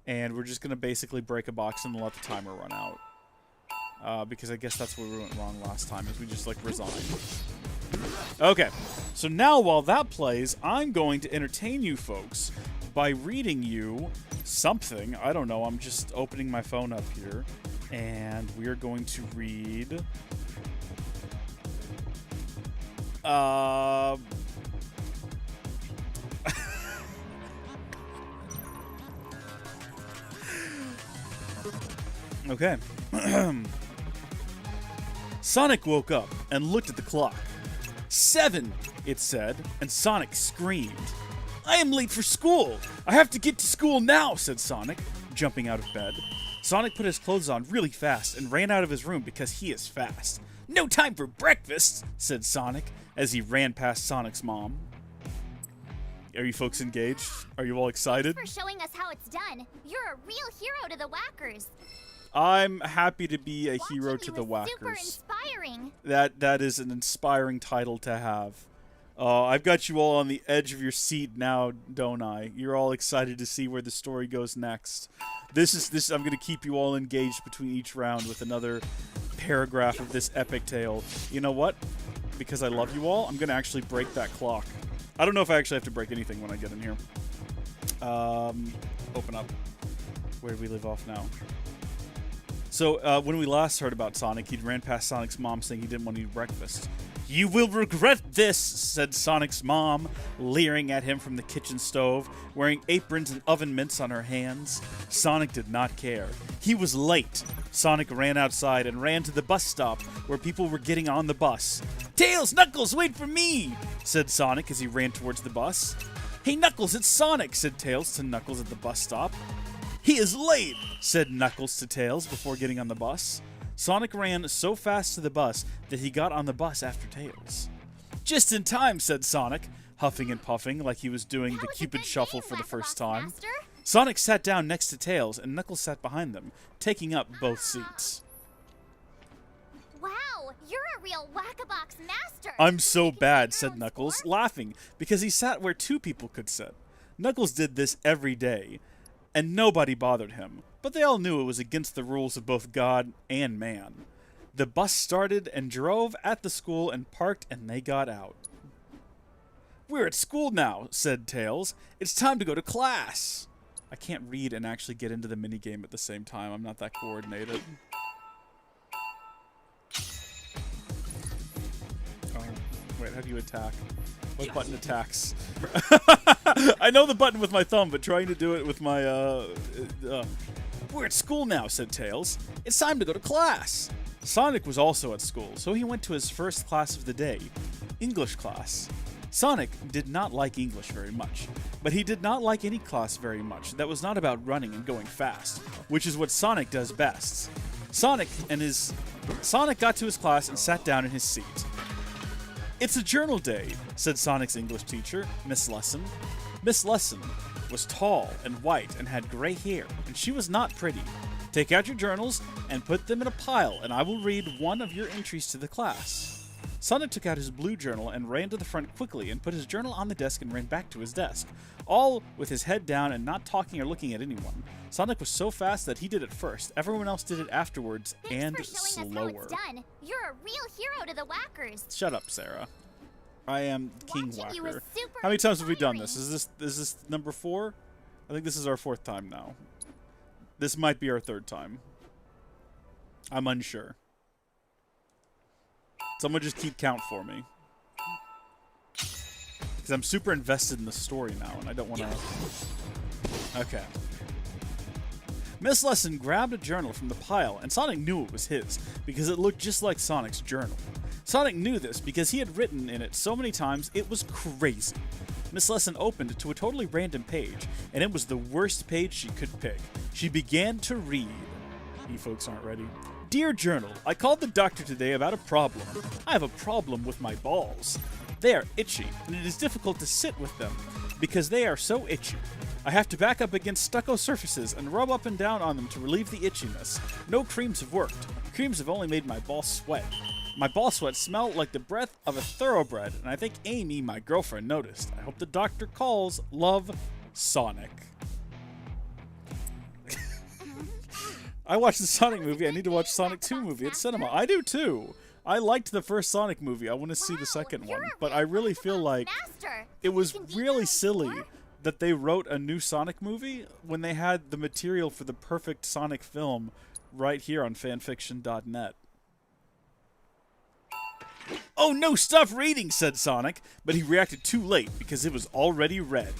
And we're just going to basically break a box and let the timer run out. Because I guess that's where we went wrong last time, is we just, like, resigned. Okay, so now while that plays, I'm going to entertain you folks by reading you something. I don't know, I'm just opening my phone up here. And we are going to read... Okay. Sonic woke up and looked at the clock. 7, it said, and Sonic screamed. I am late for school! I have to get to school now, said Sonic, jumping out of bed. Sonic put his clothes on really fast and ran out of his room because he is fast. No time for breakfast, said Sonic as he ran past Sonic's mom. Are you folks engaged? Are you all excited? Thanks for showing us how it's done. You're a real hero to the Whackers. I'm happy to be a hero to the Whackers. Super inspiring. That is an inspiring title to have. I've got you all on the edge of your seat now, don't I? You're all excited to see where the story goes next. I'm going to keep you all engaged between each round with another paragraph of this epic tale. You know what? Because I love you all, I'm going to actually break that clock. I don't know if I actually have to break anything when I get in here. Open up. Where do we leave off now? So, when we last heard about Sonic, he'd ran past Sonic's mom saying he didn't want to eat breakfast. You will regret this, said Sonic's mom, leering at him from the kitchen stove, wearing aprons and oven mitts on her hands. Sonic did not care. He was late. Sonic ran outside and ran to the bus stop where people were getting on the bus. Tails, Knuckles, wait for me, said Sonic as he ran towards the bus. Hey, Knuckles, it's Sonic, said Tails to Knuckles at the bus stop. He is late, said Knuckles to Tails before getting on the bus. Sonic ran so fast to the bus that he got on the bus after Tails. Just in time, said Sonic, huffing and puffing like he was doing the Cupid Shuffle for the first time. Master. Sonic sat down next to Tails, and Knuckles sat behind them, taking up both seats. Wow, you're a real whack-a-box master. I'm so bad, said Knuckles, laughing, because he sat where 2 people could sit. Knuckles did this every day, and nobody bothered him, but they all knew it was against the rules of both God and man. The bus started and drove at the school and parked, and they got out. We're at school now, said Tails. It's time to go to class. I can't read and actually get into the minigame at the same time. I'm not that coordinated. Oh, wait, how do you attack? What button attacks? I know the button with my thumb, but trying to do it with my, We're at school now, said Tails. It's time to go to class. Sonic was also at school, so he went to his first class of the day, English class. Sonic did not like English very much, but he did not like any class very much that was not about running and going fast, which is what Sonic does best. Sonic got to his class and sat down in his seat. It's a journal day, said Sonic's English teacher, Miss Lesson. Miss Lesson was tall and white and had gray hair, and she was not pretty. Take out your journals and put them in a pile, and I will read one of your entries to the class. Sonic took out his blue journal and ran to the front quickly and put his journal on the desk and ran back to his desk, all with his head down and not talking or looking at anyone. Sonic was so fast that he did it first. Everyone else did it afterwards and slower. Us how it's done. You're a real hero to the Whackers. Shut up, Sarah. I am King Whacker. How many times have we done this? Is this number 4? I think this is our 4th time now. This might be our 3rd time. I'm unsure. Someone just keep count for me. Because I'm super invested in the story now, and I don't want to... Okay. Miss Lesson grabbed a journal from the pile, and Sonic knew it was his, because it looked just like Sonic's journal. Sonic knew this because he had written in it so many times it was crazy. Miss Lesson opened to a totally random page, and it was the worst page she could pick. She began to read. You folks aren't ready. Dear Journal, I called the doctor today about a problem. I have a problem with my balls. They are itchy, and it is difficult to sit with them because they are so itchy. I have to back up against stucco surfaces and rub up and down on them to relieve the itchiness. No creams have worked. Creams have only made my balls sweat. My ball sweat smelled like the breath of a thoroughbred, and I think Amy, my girlfriend, noticed. I hope the doctor calls. Love, Sonic. I watched the Sonic movie. I need to watch Sonic 2 movie at cinema. I do too. I liked the first Sonic movie. I want to see the second one. But I really feel like it was really silly that they wrote a new Sonic movie when they had the material for the perfect Sonic film right here on fanfiction.net. Oh no, stop reading, said Sonic, but he reacted too late because it was already read.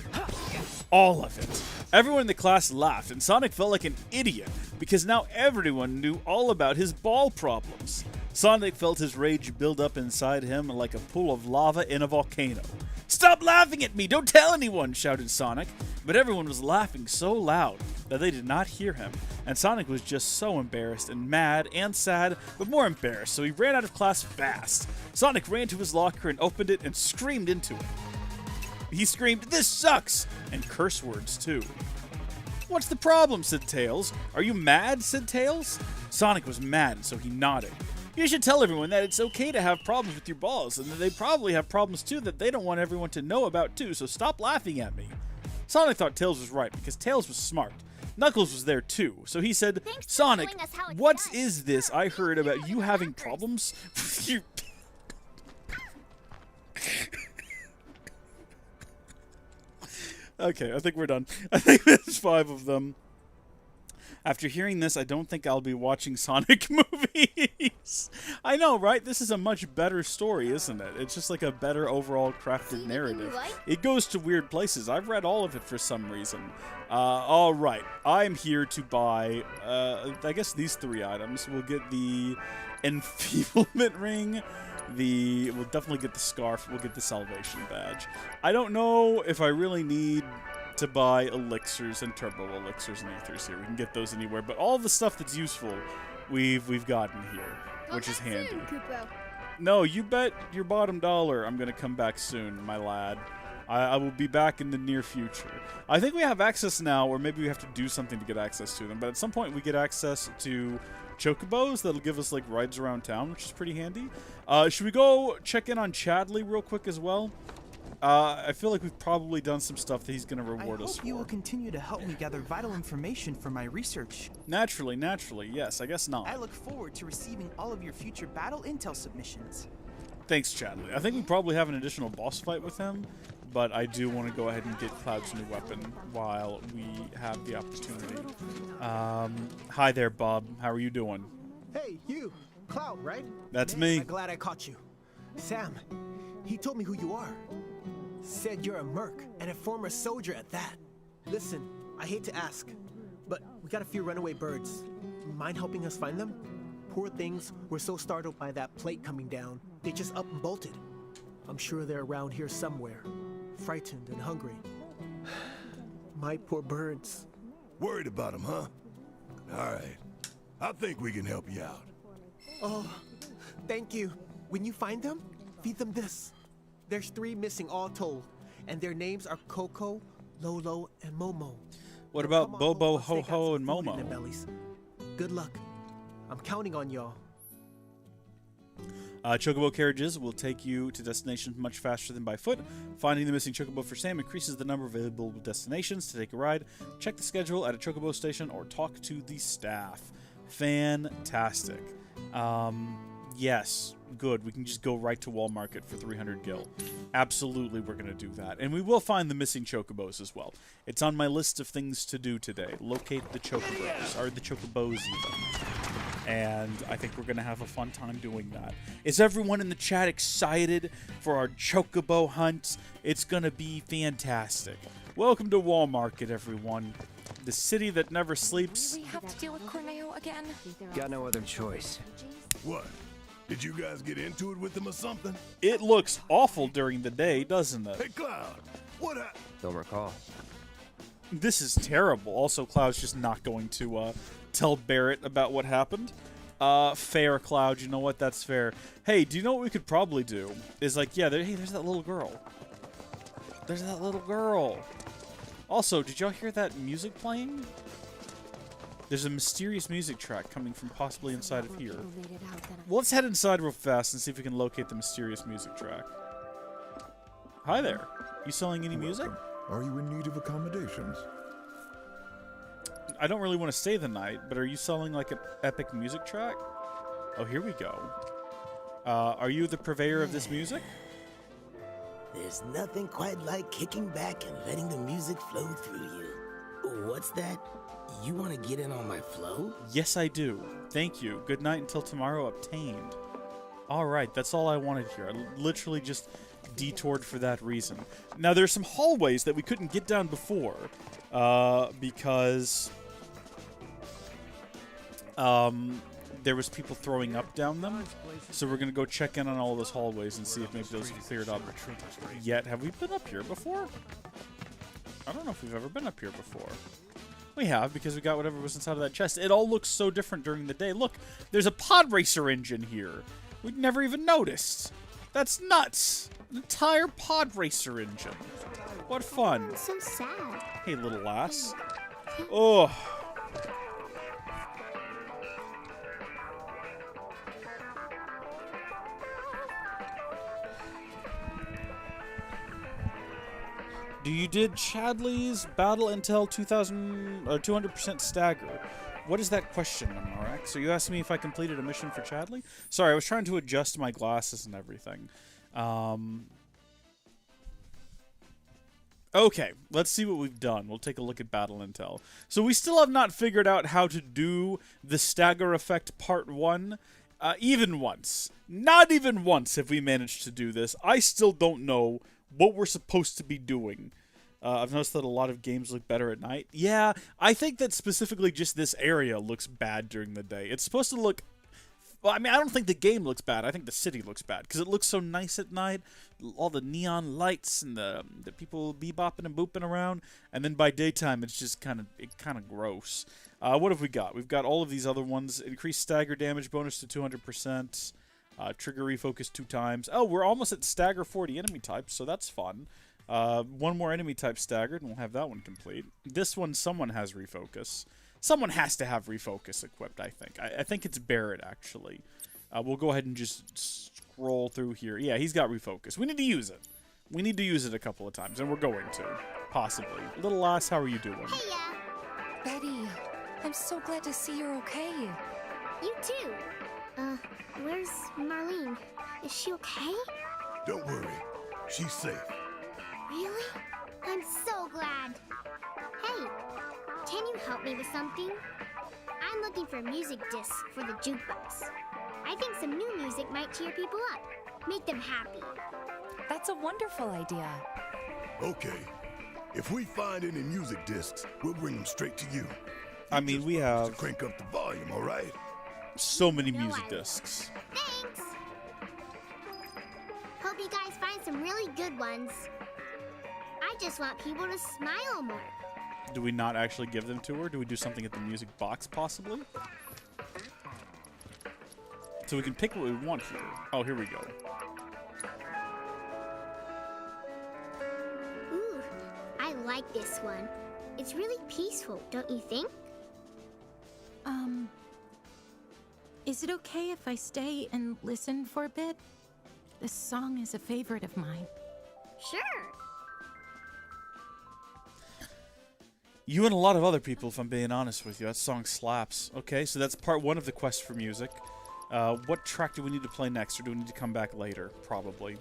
All of it. Everyone in the class laughed, and Sonic felt like an idiot because now everyone knew all about his ball problems. Sonic felt his rage build up inside him like a pool of lava in a volcano. Stop laughing at me! Don't tell anyone! Shouted Sonic. But everyone was laughing so loud that they did not hear him, and Sonic was just so embarrassed and mad and sad, but more embarrassed, so he ran out of class fast. Sonic ran to his locker and opened it and screamed into it. He screamed, "This sucks!" and curse words too. What's the problem? Said Tails. Are you mad? Said Tails. Sonic was mad, and so he nodded. You should tell everyone that it's okay to have problems with your balls, and that they probably have problems too that they don't want everyone to know about too, so stop laughing at me. Sonic thought Tails was right, because Tails was smart. Knuckles was there too, so he said, Sonic, what is this I heard about you having problems with your... Okay, I think we're done. I think there's 5 of them. After hearing this, I don't think I'll be watching Sonic movies. I know, right? This is a much better story, isn't it? It's just like a better overall crafted narrative. It goes to weird places. I've read all of it for some reason. All right. I'm here to buy, I guess these 3 items. We'll get the enfeeblement ring. We'll definitely get the scarf. We'll get the salvation badge. I don't know if I really need to buy elixirs and turbo elixirs and ethers here. We can get those anywhere, but all the stuff that's useful we've gotten here, which is handy. No, you bet your bottom dollar I'm gonna come back soon, my lad. I will be back in the near future. I think we have access now, or maybe we have to do something to get access to them, but at some point we get access to chocobos that'll give us like rides around town, which is pretty handy. Should we go check in on Chadley real quick as well? I feel like we've probably done some stuff that he's going to reward us for. I hope you will continue to help me gather vital information for my research. Naturally, yes, I guess not. I look forward to receiving all of your future battle intel submissions. Thanks, Chadley. I think we probably have an additional boss fight with him, but I do want to go ahead and get Cloud's new weapon while we have the opportunity. Hi there, Bob. How are you doing? Hey, you. Cloud, right? That's Man, me. I'm glad I caught you. Sam, he told me who you are. Said you're a merc, and a former soldier at that. Listen, I hate to ask, but we got a few runaway birds. Mind helping us find them? Poor things were so startled by that plate coming down, they just up and bolted. I'm sure they're around here somewhere, frightened and hungry. My poor birds. Worried about them, huh? All right. I think we can help you out. Oh, thank you. When you find them, feed them this. There's 3 missing all told, and their names are Coco, Lolo, and Momo. What about Bobo, Ho-Ho, and Momo? Good luck. I'm counting on y'all. Chocobo carriages will take you to destinations much faster than by foot. Finding the missing Chocobo for Sam increases the number of available destinations to take a ride. Check the schedule at a Chocobo station or talk to the staff. Fantastic. Yes, good. We can just go right to Wall Market for 300 gil. Absolutely, we're going to do that. And we will find the missing Chocobos as well. It's on my list of things to do today. Locate the Chocobos, or the Chocobos even. And I think we're going to have a fun time doing that. Is everyone in the chat excited for our Chocobo hunt? It's going to be fantastic. Welcome to Wall Market, everyone. The city that never sleeps. We have to deal with Corneo again. Got no other choice. What? Did you guys get into it with him or something? It looks awful during the day, doesn't it? Hey, Cloud, what happened? Don't recall. This is terrible. Also, Cloud's just not going to tell Barrett about what happened. Fair, Cloud. You know what? That's fair. Hey, do you know what we could probably do? Is like, yeah, hey, there's that little girl. There's that little girl. Also, did y'all hear that music playing? There's a mysterious music track coming from possibly inside of here. Well, let's head inside real fast and see if we can locate the mysterious music track. Hi there. You selling any music? Are you in need of accommodations? I don't really want to stay the night, but are you selling like an epic music track? Oh, here we go. Are you the purveyor of this music? There's nothing quite like kicking back and letting the music flow through you. What's that? You want to get in on my flow? Yes, I do. Thank you. Good night until tomorrow obtained. Alright, that's all I wanted here. I literally just detoured for that reason. Now, there's some hallways that we couldn't get down before, because there was people throwing up down them. So we're going to go check in on all those hallways and see if maybe those have cleared up yet. Have we been up here before? I don't know if we've ever been up here before. We have, because we got whatever was inside of that chest. It all looks so different during the day. Look, there's a pod racer engine here. We'd never even noticed. That's nuts. An entire pod racer engine. What fun. I'm so sad. Hey, little lass. Oh. Do you did Chadley's Battle Intel 200% stagger? What is that question, Morak? So you asked me if I completed a mission for Chadley? Sorry, I was trying to adjust my glasses and everything. Okay, let's see what we've done. We'll take a look at Battle Intel. So we still have not figured out how to do the stagger effect part 1. Even once. Not even once have we managed to do this. I still don't know what we're supposed to be doing. I've noticed that a lot of games look better at night. Yeah, I think that specifically just this area looks bad during the day. It's supposed to look... Well, I mean, I don't think the game looks bad. I think the city looks bad, because it looks so nice at night. All the neon lights and the people bebopping and booping around. And then by daytime, it's just kind of gross. What have we got? We've got all of these other ones. Increased stagger damage bonus to 200%. Trigger refocus 2 times. Oh, we're almost at stagger 40 enemy types, so that's fun. One more enemy type staggered, and we'll have that one complete. This one, someone has refocus. Someone has to have refocus equipped, I think. I think it's Barrett, actually. We'll go ahead and just scroll through here. Yeah, he's got refocus. We need to use it. We need to use it a couple of times, and we're going to. Possibly. Little lass, how are you doing? Hey, Betty, I'm so glad to see you're okay. You too. Where's Marlene? Is she okay? Don't worry. She's safe. Really? I'm so glad. Hey, can you help me with something? I'm looking for music discs for the jukebox. I think some new music might cheer people up, make them happy. That's a wonderful idea. Okay. If we find any music discs, we'll bring them straight to you. I mean, we have... to crank up the volume, all right? So many music discs. Thanks! Hope you guys find some really good ones. I just want people to smile more. Do we not actually give them to her? Do we do something at the music box, possibly? So we can pick what we want here. Oh, here we go. Ooh, I like this one. It's really peaceful, don't you think? Is it okay if I stay and listen for a bit? This song is a favorite of mine. Sure. You and a lot of other people, if I'm being honest with you. That song slaps. Okay, so that's part 1 of the quest for music. What track do we need to play next, or do we need to come back later? Probably.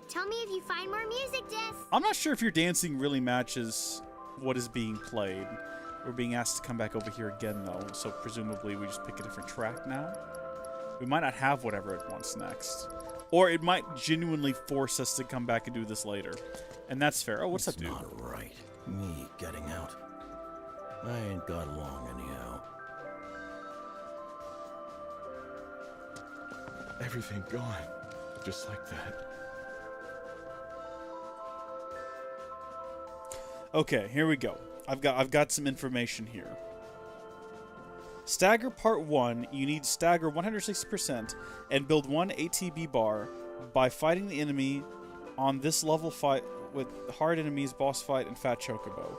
Tell me if you find more music discs. I'm not sure if your dancing really matches what is being played. We're being asked to come back over here again, though, so presumably we just pick a different track now. We might not have whatever it wants next. Or it might genuinely force us to come back and do this later. And that's fair. Oh, what's that dude? It's not right. Me getting out. I ain't got long anyhow. Everything gone. Just like that. Okay, here we go. I've got some information here. Stagger Part 1, you need stagger 160% and build 1 ATB bar by fighting the enemy on this level fight with hard enemies, boss fight, and Fat Chocobo.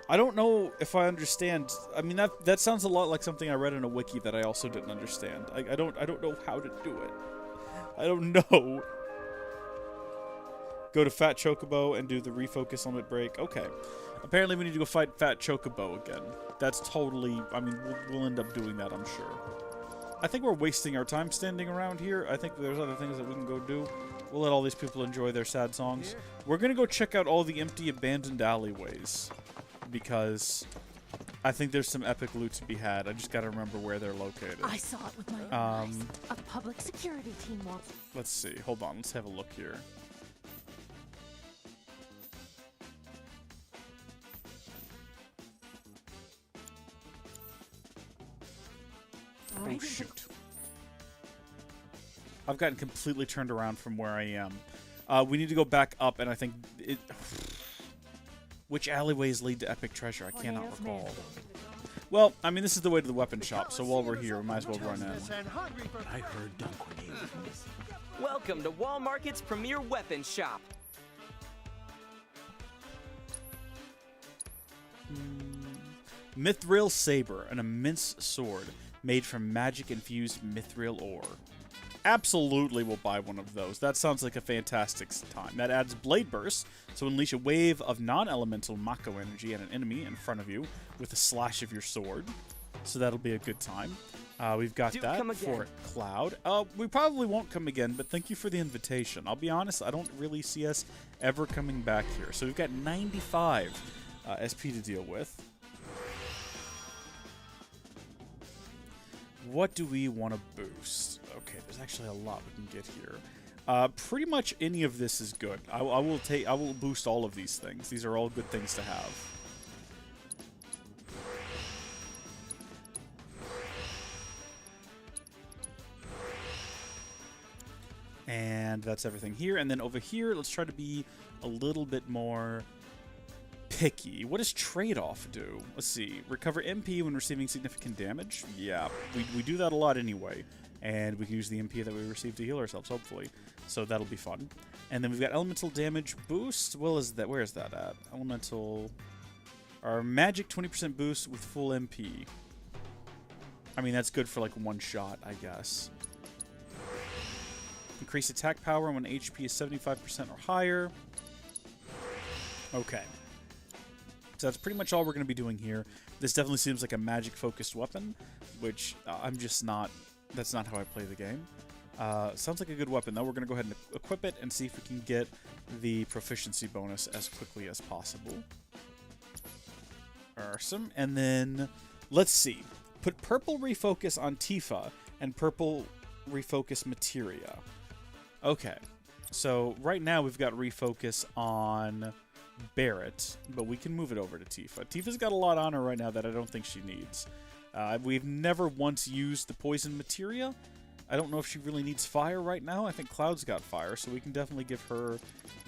I don't know if I understand. I mean, that sounds a lot like something I read in a wiki that I also didn't understand. I don't know how to do it. I don't know. Go to Fat Chocobo and do the refocus limit break. Okay. Apparently we need to go fight Fat Chocobo again. That's totally... I mean, we'll end up doing that, I'm sure. I think we're wasting our time standing around here. I think there's other things that we can go do. We'll let all these people enjoy their sad songs. We're going to go check out all the empty, abandoned alleyways. Because I think there's some epic loot to be had. I just got to remember where they're located. I saw it with my own eyes. A public security team wants... Let's see. Hold on. Let's have a look here. Oh, shoot. I've gotten completely turned around from where I am. We need to go back up, and I think it... Which alleyways lead to epic treasure? I cannot recall. Well, I mean, this is the way to the weapon shop, so while we're here, we might as well run in. I heard Don Cornelius was missing. Welcome to Wall Market's premier weapon shop. Mithril Saber, an immense sword made from magic-infused mithril ore. Absolutely will buy one of those. That sounds like a fantastic time. That adds Blade Burst, so unleash a wave of non-elemental Mako energy at an enemy in front of you with a slash of your sword. So that'll be a good time. We've got that for Cloud. We probably won't come again, but thank you for the invitation. I'll be honest, I don't really see us ever coming back here. So we've got 95 SP to deal with. What do we want to boost? Okay, there's actually a lot we can get here. Pretty much any of this is good. I will boost all of these things. These are all good things to have. And that's everything here. And then over here, let's try to be a little bit more picky. What does trade-off do? Let's see. Recover MP when receiving significant damage. Yeah, we do that a lot anyway. And we can use the MP that we receive to heal ourselves, hopefully. So that'll be fun. And then we've got elemental damage boost. Well, is that? Where is that at? Elemental... Our magic 20% boost with full MP. I mean, that's good for like one shot, I guess. Increase attack power when HP is 75% or higher. Okay. So that's pretty much all we're going to be doing here. This definitely seems like a magic-focused weapon, which I'm just not... That's not how I play the game. Sounds like a good weapon, though. We're going to go ahead and equip it and see if we can get the proficiency bonus as quickly as possible. Awesome. And then, let's see. Put purple refocus on Tifa and purple refocus materia. Okay. So, right now we've got refocus on Barrett, but we can move it over to Tifa. Tifa's got a lot on her right now that I don't think she needs. We've never once used the poison materia. I don't know if she really needs fire right now. I think Cloud's got fire, so we can definitely give her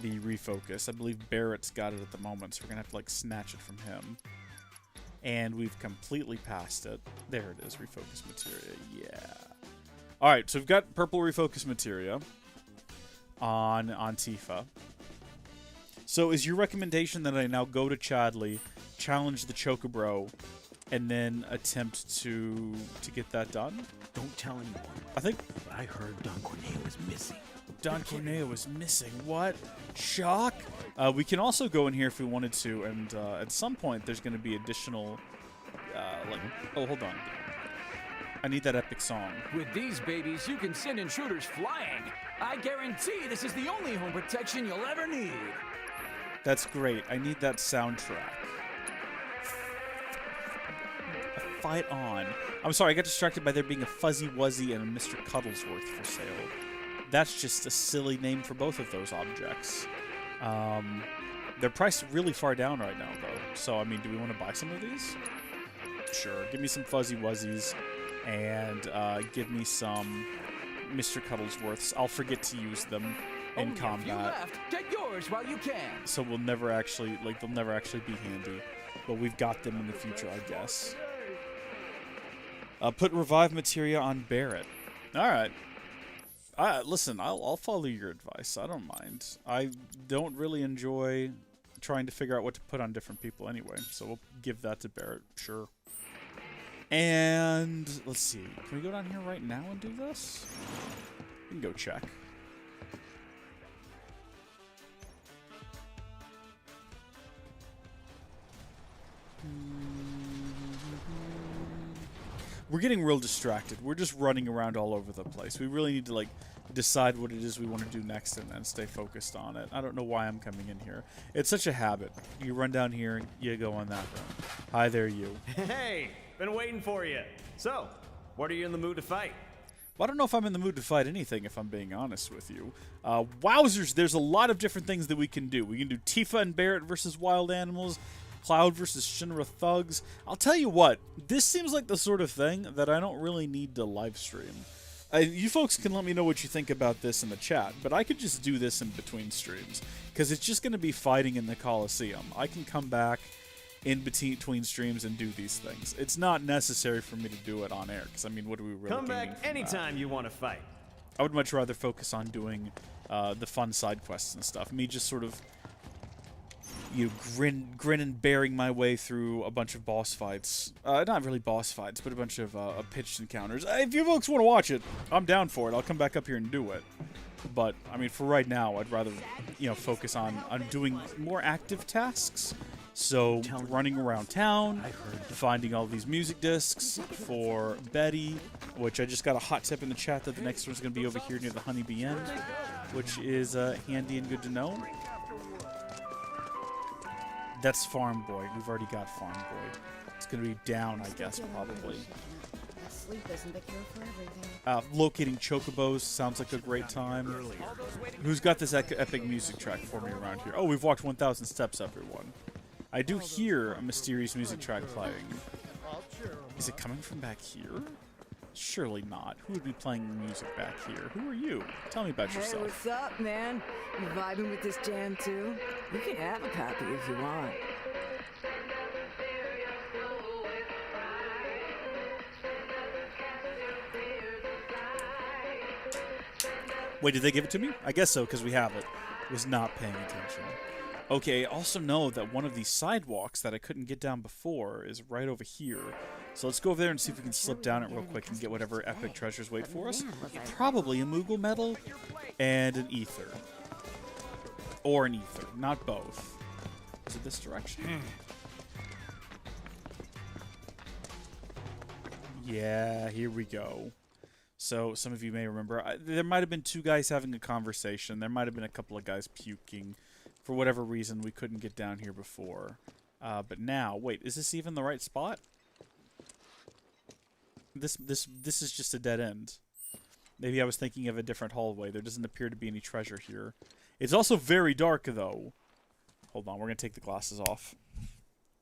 the refocus. I believe Barrett's got it at the moment, so we're going to have to, like, snatch it from him. And we've completely passed it. There it is, refocus materia. Yeah. Alright, so we've got purple refocus materia on Tifa. So is your recommendation that I now go to Chadley, challenge the Chocobro, and then attempt to get that done? Don't tell anyone. I think... But I heard Don Cornelius was missing. Don Cornelius was missing. What? Shock? We can also go in here if we wanted to, and at some point there's going to be additional... like... Oh, hold on. I need that epic song. With these babies, you can send intruders flying. I guarantee this is the only home protection you'll ever need. That's great. I need that soundtrack. Fight on. I'm sorry, I got distracted by there being a Fuzzy Wuzzy and a Mr. Cuddlesworth for sale. That's just a silly name for both of those objects. They're priced really far down right now, though. So, I mean, do we want to buy some of these? Sure. Give me some Fuzzy Wuzzies. And give me some Mr. Cuddlesworths. I'll forget to use them in Only combat. a few left. Get yours while you can. So we'll never actually, like, they'll never actually be handy. But we've got them in the future, I guess. Put revive materia on Barrett. Alright. Listen, I'll follow your advice. I don't mind. I don't really enjoy trying to figure out what to put on different people anyway. So we'll give that to Barrett, sure. And let's see. Can we go down here right now and do this? We can go check. We're getting real distracted. We're just running around all over the place. We really need to, like, decide what it is we want to do next and then stay focused on it. I don't know why I'm coming in here. It's such a habit. You run down here, you go on that run. Hi there, you. Hey, been waiting for you. So, what are you in the mood to fight? Well, I don't know if I'm in the mood to fight anything, if I'm being honest with you. Wowzers, there's a lot of different things that we can do. We can do Tifa and Barrett versus wild animals, Cloud versus Shinra thugs. I'll tell you what, this seems like the sort of thing that I don't really need to live stream. You folks can let me know what you think about this in the chat, but I could just do this in between streams, because it's just going to be fighting in the Coliseum. I can come back in between streams and do these things. It's not necessary for me to do it on air, because, I mean, what do we really Come back anytime you want to fight. I would much rather focus on doing the fun side quests and stuff. Me just sort of, you grin and bearing my way through a bunch of boss fights. Not really boss fights, but a bunch of pitched encounters. If you folks want to watch it, I'm down for it. I'll come back up here and do it. But, I mean, for right now, I'd rather, you know, focus on doing more active tasks. So, running around town, finding all these music discs for Betty, which I just got a hot tip in the chat that the next one's going to be over here near the Honeybee End, which is handy and good to know. That's Farm Boy. We've already got Farm Boy. It's going to be down, I guess, probably. Sleep isn't the cure for everything. Locating chocobos sounds like a great time. Who's got this epic music track for me around here? Oh, we've walked 1,000 steps, everyone. I do hear a mysterious music track playing. Is it coming from back here? Surely not. Who would be playing music back here? Who are you? Tell me about yourself. Hey, what's up, man? You vibing with this jam, too? You can have a copy if you want. Wait, did they give it to me? I guess so, because we have it. Was not paying attention. Okay, also know that one of these sidewalks that I couldn't get down before is right over here. So let's go over there and see if we can slip down it real quick and get whatever epic treasures wait for us. Probably a Moogle Medal and an Ether. Or an Ether, not both. Is it this direction? Yeah, here we go. So, some of you may remember, there might have been two guys having a conversation. There might have been a couple of guys puking. For whatever reason, we couldn't get down here before. But now, wait, is this even the right spot? This is just a dead end. Maybe I was thinking of a different hallway. There doesn't appear to be any treasure here. It's also very dark, though. Hold on, we're going to take the glasses off.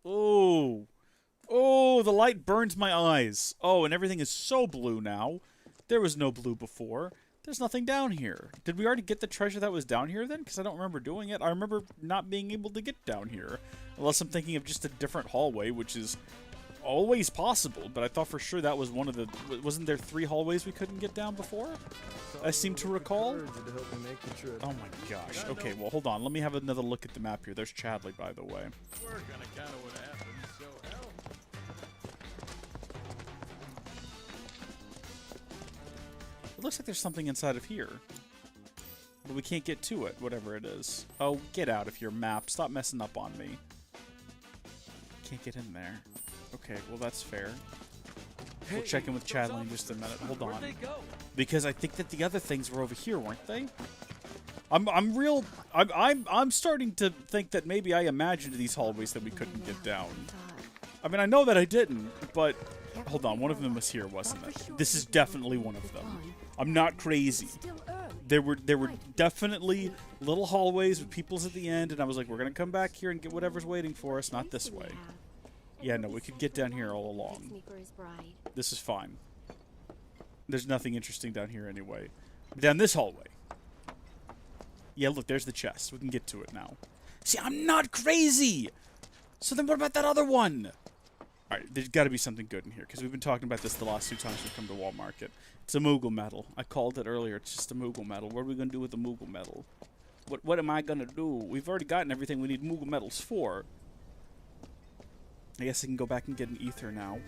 Oh! Oh, the light burns my eyes. Oh, and everything is so blue now. There was no blue before. There's nothing down here. Did we already get the treasure that was down here then? Because I don't remember doing it. I remember not being able to get down here. Unless I'm thinking of just a different hallway, which is always possible. But I thought for sure that was one of the... Wasn't there 3 hallways we couldn't get down before? I seem to recall. Oh my gosh. Okay, well, hold on. Let me have another look at the map here. There's Chadley, by the way. It looks like there's something inside of here. But we can't get to it, whatever it is. Oh, get out of here, map. Stop messing up on me. Can't get in there. Okay, well that's fair. We'll check in with Chadley in just a minute. Hold on. Because I think that the other things were over here, weren't they? I'm starting to think that maybe I imagined these hallways that we couldn't get down. I mean, I know that I didn't, but hold on, one of them was here, wasn't it? This is definitely one of them. I'm not crazy. There were definitely little hallways with peoples at the end, and I was like, we're gonna come back here and get whatever's waiting for us, not this way. Yeah, no, we could get down here all along. This is fine. There's nothing interesting down here anyway. Down this hallway. Yeah, look, there's the chest. We can get to it now. See, I'm not crazy! So then what about that other one? Alright, there's got to be something good in here, because we've been talking about this the last 2 times we've come to Wall Market. It's a Moogle medal. I called it earlier. It's just a Moogle medal. What are we going to do with the Moogle medal? What am I going to do? We've already gotten everything we need Moogle medals for. I guess I can go back and get an ether now.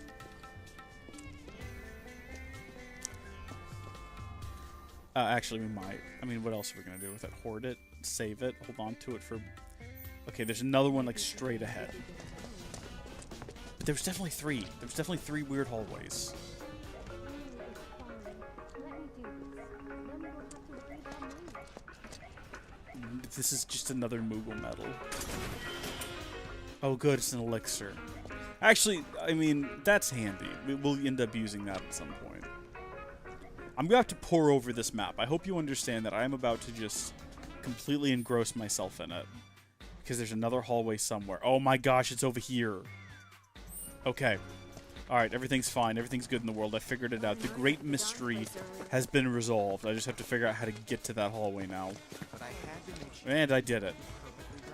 Actually, we might. I mean, what else are we going to do with it? Hoard it? Save it? Hold on to it for... Okay, there's another one, like, straight ahead. But there was definitely 3. There was definitely 3 weird hallways. This is just another Moogle medal. Oh, good, it's an elixir. Actually, I mean, that's handy. We'll end up using that at some point. I'm going to have to pore over this map. I hope you understand that I am about to just completely engross myself in it. Because there's another hallway somewhere. Oh my gosh, it's over here. Okay. Alright, everything's fine. Everything's good in the world. I figured it out. The great mystery has been resolved. I just have to figure out how to get to that hallway now. And I did it.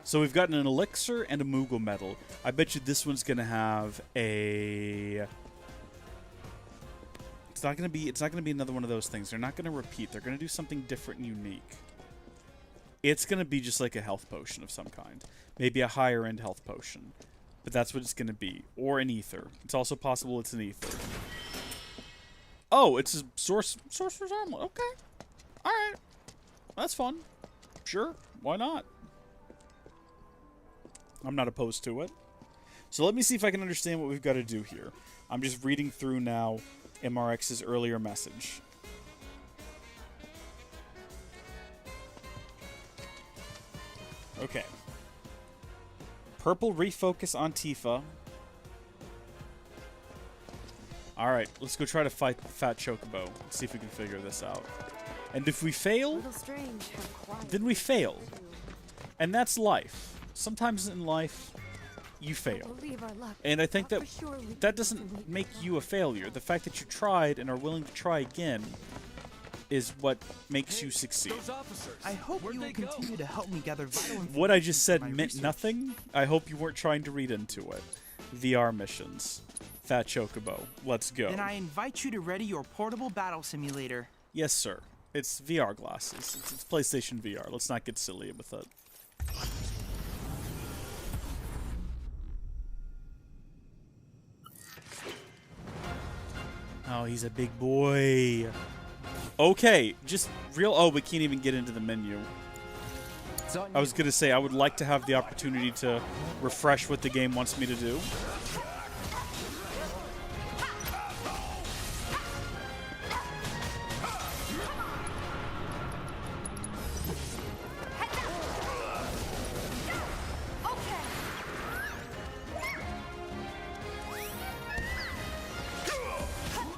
So we've gotten an elixir and a Moogle medal. I bet you this one's gonna have a... It's not gonna be another one of those things. They're not gonna repeat. They're gonna do something different and unique. It's gonna be just like a health potion of some kind. Maybe a higher end health potion. But that's what it's gonna be. Or an ether. It's also possible it's an ether. Oh, it's a sorcerer's armlet. Okay. Alright. That's fun. Sure. Why not? I'm not opposed to it. So let me see if I can understand what we've got to do here. I'm just reading through now MRX's earlier message. Okay. Purple refocus on Tifa. Alright, let's go try to fight Fat Chocobo. Let's see if we can figure this out. And if we fail, then we fail. And that's life. Sometimes in life, you fail. And I think that that doesn't make you a failure. The fact that you tried and are willing to try again is what makes you succeed. I hope you will continue to help me gather vital information. What I just said meant nothing. I hope you weren't trying to read into it. VR missions. Fat Chocobo. Let's go. Then I invite you to ready your portable battle simulator. Yes, sir. It's VR glasses. It's PlayStation VR. Let's not get silly with it. Oh, he's a big boy. Okay, just real... Oh, we can't even get into the menu. I was going to say, I would like to have the opportunity to refresh what the game wants me to do.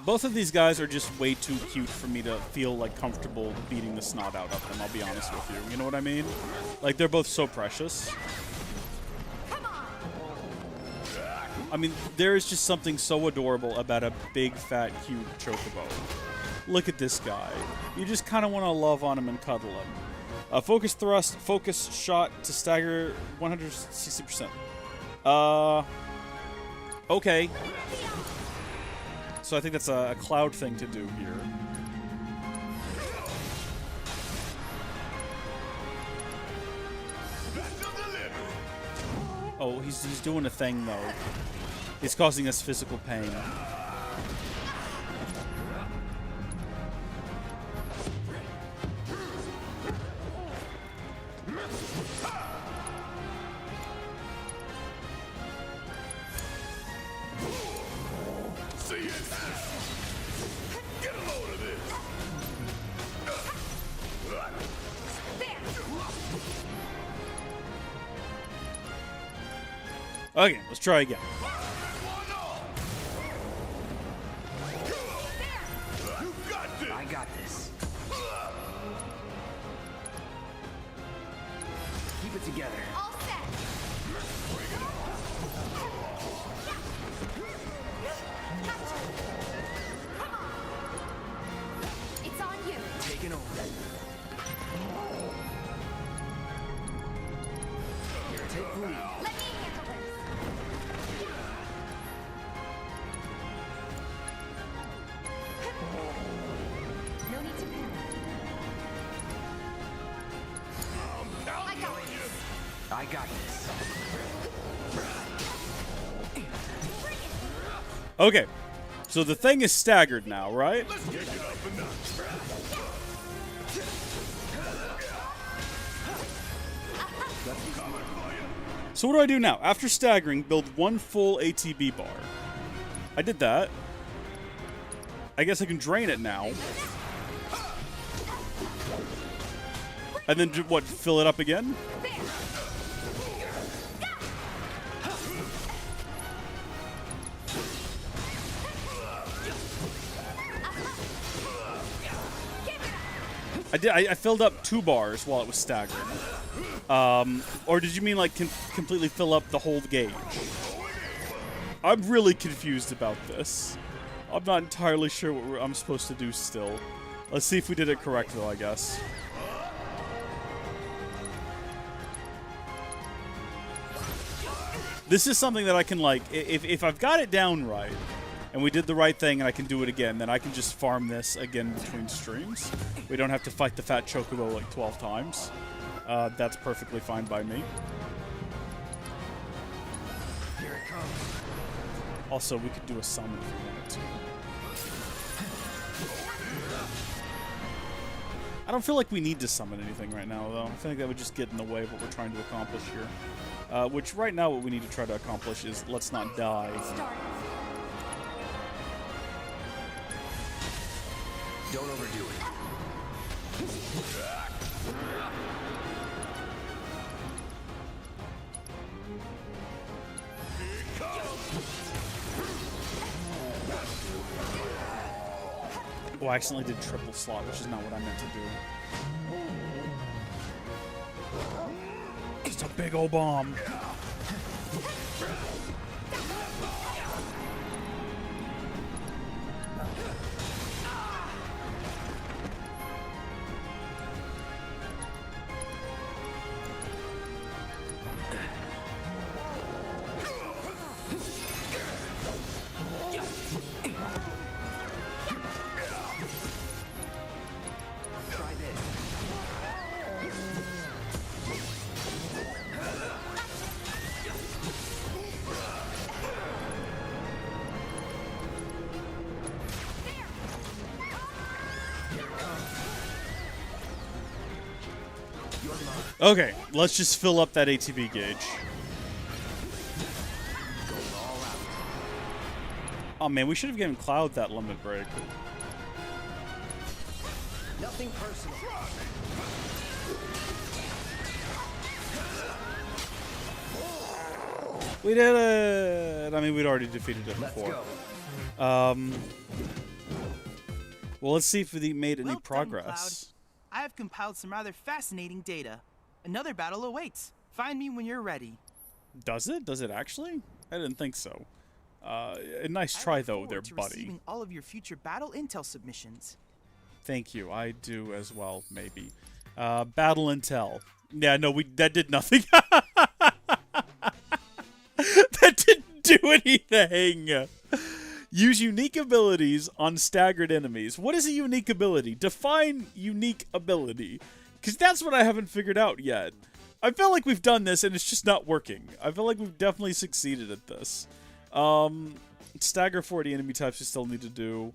Both of these guys are just way too cute for me to feel like comfortable beating the snot out of them, I'll be honest with you. You know what I mean? Like, they're both so precious. I mean, there is just something so adorable about a big, fat, cute chocobo. Look at this guy. You just kind of want to love on him and cuddle him. Focus thrust, focus shot to stagger 160%. Okay. So I think that's a Cloud thing to do here. Oh, he's doing a thing though. He's causing us physical pain. Okay, let's try again. I got this. Keep it together. All set. I got this. Okay, so the thing is staggered now, right? So what do I do now? After staggering, build one full ATB bar. I did that. I guess I can drain it now. And then, what, fill it up again? I filled up 2 bars while it was staggered. Or did you mean like completely fill up the whole gauge? I'm really confused about this. I'm not entirely sure what I'm supposed to do still. Let's see if we did it correct though, I guess. This is something that I can like, if I've got it down right, and we did the right thing and I can do it again, then I can just farm this again between streams. We don't have to fight the fat chocobo like 12 times. That's perfectly fine by me. Here it comes. Also, we could do a summon if we wanted to. I don't feel like we need to summon anything right now, though. I think that would just get in the way of what we're trying to accomplish here. Which, right now, what we need to try to accomplish is let's not die. Don't overdo it. Oh, I accidentally did triple slot, which is not what I meant to do. Just a big old bomb. Okay, let's just fill up that ATB gauge. Oh man, we should have given Cloud that limit break. Nothing personal. We did it! I mean, we'd already defeated it before. Well, let's see if we made any progress. Cloud. I have compiled some rather fascinating data. Another battle awaits. Find me when you're ready. Does it? Does it actually? I didn't think so. A nice try, though, there, buddy. Receiving all of your future battle intel submissions. Thank you. I do as well, maybe. Battle intel. Yeah, no, that did nothing. That didn't do anything. Use unique abilities on staggered enemies. What is a unique ability? Define unique ability. Because that's what I haven't figured out yet. I feel like we've done this and it's just not working. I feel like we've definitely succeeded at this. Stagger 40 enemy types we still need to do.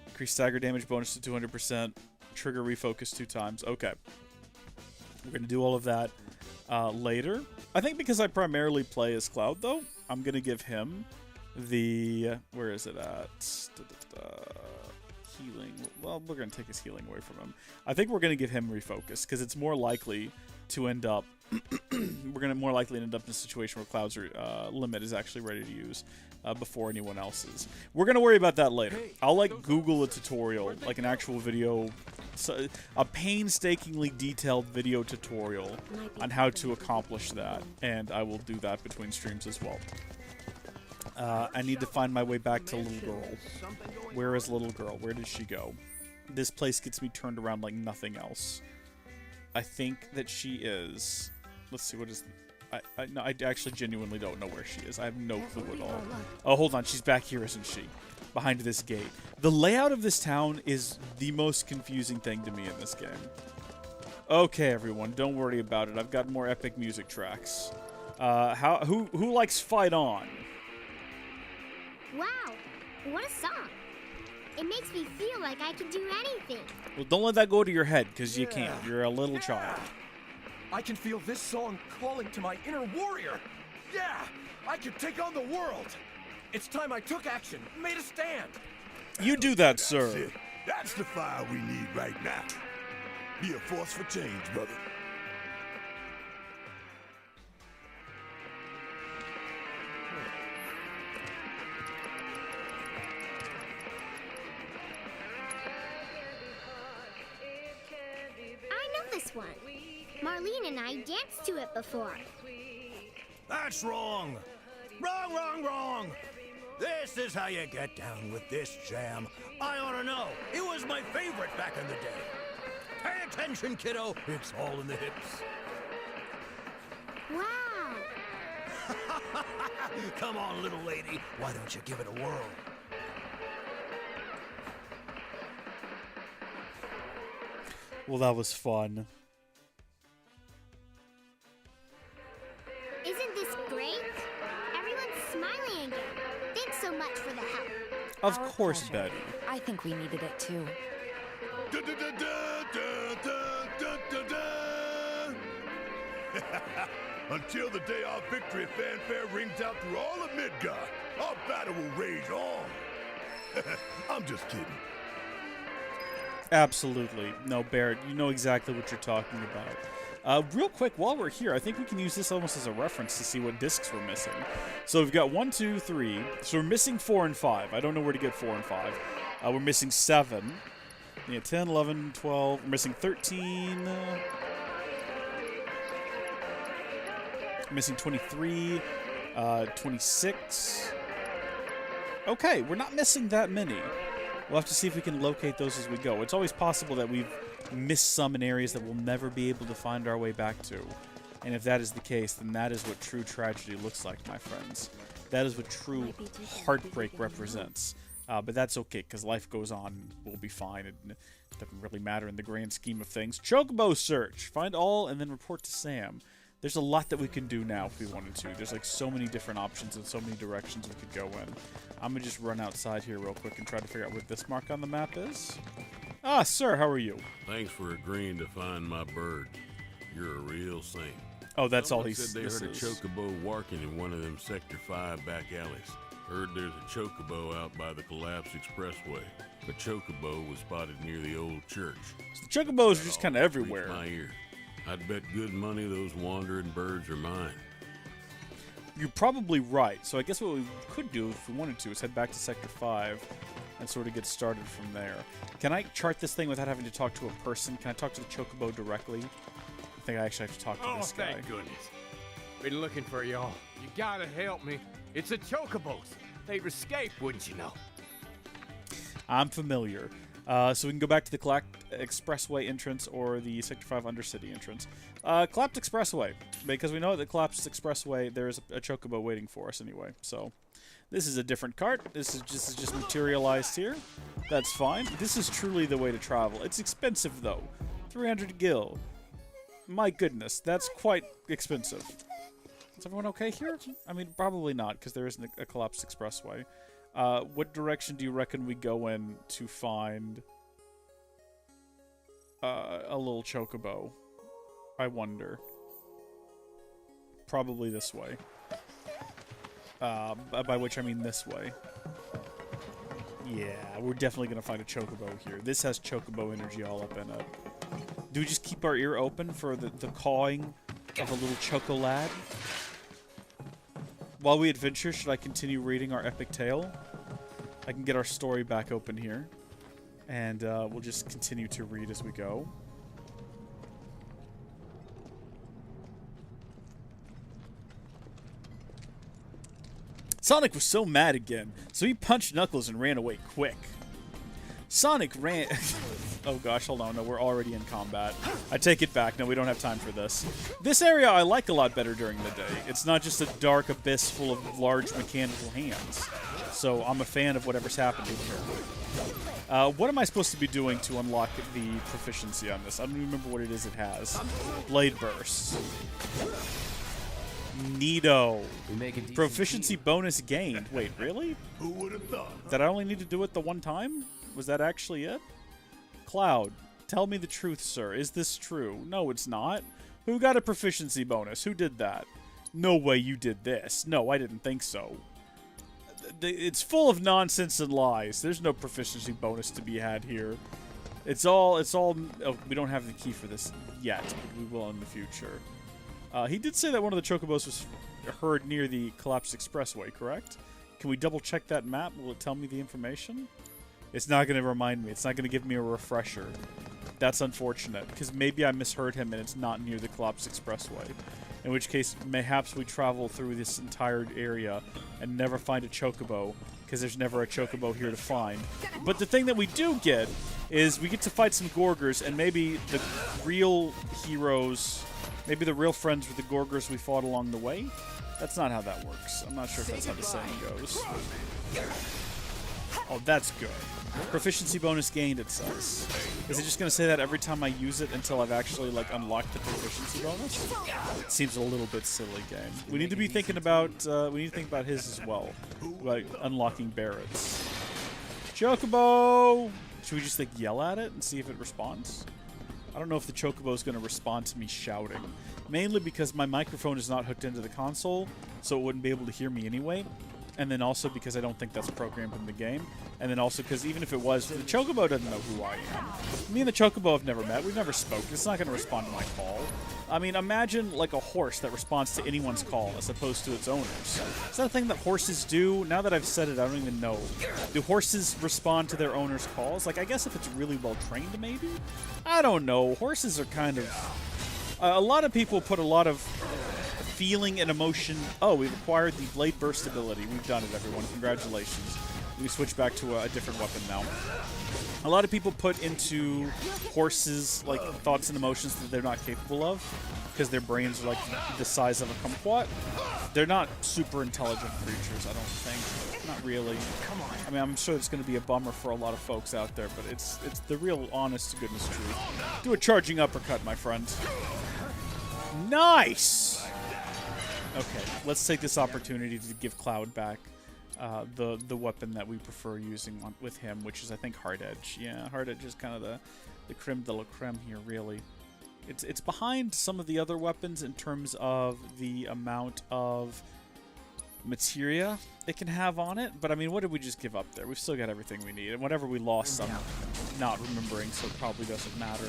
Increase stagger damage bonus to 200%. Trigger refocus 2 times. Okay. We're going to do all of that later. I think because I primarily play as Cloud, though, I'm going to give him the... where is it at? Healing. Well, we're going to take his healing away from him. I think we're going to give him refocus, because it's more likely to end up... we're going to more likely end up in a situation where Cloud's limit is actually ready to use before anyone else's. We're going to worry about that later. I'll, like, Google a tutorial, like an actual video... a painstakingly detailed video tutorial on how to accomplish that, and I will do that between streams as well. I need to find my way back to Little Girl. Where is Little Girl? Where did she go? This place gets me turned around like nothing else. I think that she is... Let's see, what is... No, I actually genuinely don't know where she is. I have no clue at all. Oh, hold on. She's back here, isn't she? Behind this gate. The layout of this town is the most confusing thing to me in this game. Okay, everyone, don't worry about it. I've got more epic music tracks. Who likes Fight On? Wow, what a song. It makes me feel like I can do anything. Well, don't let that go to your head, because you can't. You're a little child. I can feel this song calling to my inner warrior. Yeah, I can take on the world. It's time I took action, made a stand. You do that, sir. That's it. That's the fire we need right now. Be a force for change, brother. I know this one. Marlene and I danced to it before. That's wrong. Wrong, wrong, wrong. This is how you get down with this jam. I ought to know. It was my favorite back in the day. Pay attention, kiddo. It's all in the hips. Wow. Come on, little lady. Why don't you give it a whirl? Well, that was fun. Isn't this great? Everyone's smiling again. Thanks so much for the help. Of course, Betty. I think we needed it too. Until the day our victory fanfare rings out through all of Midgar, our battle will rage on. I'm just kidding. Absolutely. No, Barrett, you know exactly what you're talking about. Real quick, while we're here, I think we can use this almost as a reference to see what discs we're missing. So we've got 1, 2, 3. So we're missing 4 and 5. I don't know where to get 4 and 5. We're missing 7. Yeah, 10, 11, 12. We're missing 13. Missing 23. 26. Okay, we're not missing that many. We'll have to see if we can locate those as we go. It's always possible that we've missed some in areas that we'll never be able to find our way back to. And if that is the case, then that is what true tragedy looks like, my friends. That is what true heartbreak represents. But that's okay, because life goes on. We'll be fine. It doesn't really matter in the grand scheme of things. Chocobo search. Find all and then report to Sam. There's a lot that we can do now if we wanted to. There's like so many different options and so many directions we could go in. I'm going to just run outside here real quick and try to figure out what this mark on the map is. Ah, sir, how are you? Thanks for agreeing to find my bird. You're a real saint. Oh, that's Someone all he's... said they heard a chocobo barking in one of them Sector 5 back alleys. Heard there's a chocobo out by the Collapse Expressway. A chocobo was spotted near the old church. So the chocobos are just kind of everywhere. My ear. I'd bet good money those wandering birds are mine. You're probably right. So I guess what we could do if we wanted to is head back to Sector 5 and sort of get started from there. Can I chart this thing without having to talk to a person? Can I talk to the chocobo directly? I think I actually have to talk to this guy. Oh, thank goodness. Been looking for y'all. You gotta help me. It's the chocobos. They'd escape, wouldn't you know? I'm familiar. So we can go back to the Collapse Expressway entrance or the Sector 5 Undercity entrance. Collapse Expressway, because we know at the Collapse Expressway there's a chocobo waiting for us anyway. So this is a different cart. This is just materialized here. That's fine. This is truly the way to travel. It's expensive though. 300 gil. My goodness, that's quite expensive. Is everyone okay here? I mean, probably not, because there isn't a Collapse Expressway. What direction do you reckon we go in to find a little chocobo? I wonder. Probably this way. By which I mean this way. Yeah, we're definitely going to find a chocobo here. This has chocobo energy all up in it. Do we just keep our ear open for the cawing of a little chocolad? While we adventure, should I continue reading our epic tale? I can get our story back open here. And we'll just continue to read as we go. Sonic was so mad again, so he punched Knuckles and ran away quick. Sonic ran... Oh gosh, hold on. No, we're already in combat. I take it back. No, we don't have time for this. This area I like a lot better during the day. It's not just a dark abyss full of large mechanical hands. So I'm a fan of whatever's happening here. What am I supposed to be doing to unlock the proficiency on this? I don't even remember what it is it has. Blade Burst. Neato. Proficiency bonus gained. Wait, really? Who would have thought? Did I only need to do it the one time? Was that actually it? Cloud, tell me the truth, sir. Is this true? No, it's not. Who got a proficiency bonus? Who did that? No way you did this. No, I didn't think so. It's full of nonsense and lies. There's no proficiency bonus to be had here. It's all... Oh, we don't have the key for this yet, but we will in the future. He did say that one of the chocobos was heard near the collapsed expressway, correct? Can we double check that map? Will it tell me the information? It's not going to remind me. It's not going to give me a refresher. That's unfortunate, because maybe I misheard him and it's not near the collapsed expressway. In which case, mayhaps we travel through this entire area and never find a chocobo, because there's never a chocobo here to find. But the thing that we do get is we get to fight some Gorgers, and maybe the real heroes... Maybe the real friends were the Gorgers we fought along the way? That's not how that works. I'm not sure if that's how the saying goes. Oh, that's good. Proficiency bonus gained, it says. Is it just going to say that every time I use it until I've actually, like, unlocked the proficiency bonus? It seems a little bit silly, game. We need to be thinking about, we need to think about his as well. Like, unlocking Barrett's. Chocobo! Should we just, like, yell at it and see if it responds? I don't know if the chocobo is going to respond to me shouting. Mainly because my microphone is not hooked into the console, so it wouldn't be able to hear me anyway. And then also because I don't think that's programmed in the game. And then also because even if it was, the chocobo doesn't know who I am. Me and the chocobo have never met. We've never spoken. It's not going to respond to my call. I mean, imagine like a horse that responds to anyone's call as opposed to its owners. Is that a thing that horses do? Now that I've said it, I don't even know. Do horses respond to their owners' calls? Like, I guess if it's really well trained, maybe? I don't know. Horses are kind of... a lot of people put a lot of feeling and emotion... Oh, we've acquired the Blade Burst ability. We've done it, everyone. Congratulations. We switch back to a different weapon now. A lot of people put into horses like thoughts and emotions that they're not capable of because their brains are like the size of a kumquat. They're not super intelligent creatures, I don't think. Not really. Come on. I mean, I'm sure it's going to be a bummer for a lot of folks out there, but it's the real honest to goodness truth. Do a charging uppercut, my friend. Nice! Okay, let's take this opportunity to give Cloud back the weapon that we prefer using with him, which is, I think, Hard Edge. Yeah, Hard Edge is kind of the creme de la creme here, really. It's behind some of the other weapons in terms of the amount of materia it can have on it, but I mean, what did we just give up there? We've still got everything we need, and whatever we lost, I'm not remembering, so it probably doesn't matter.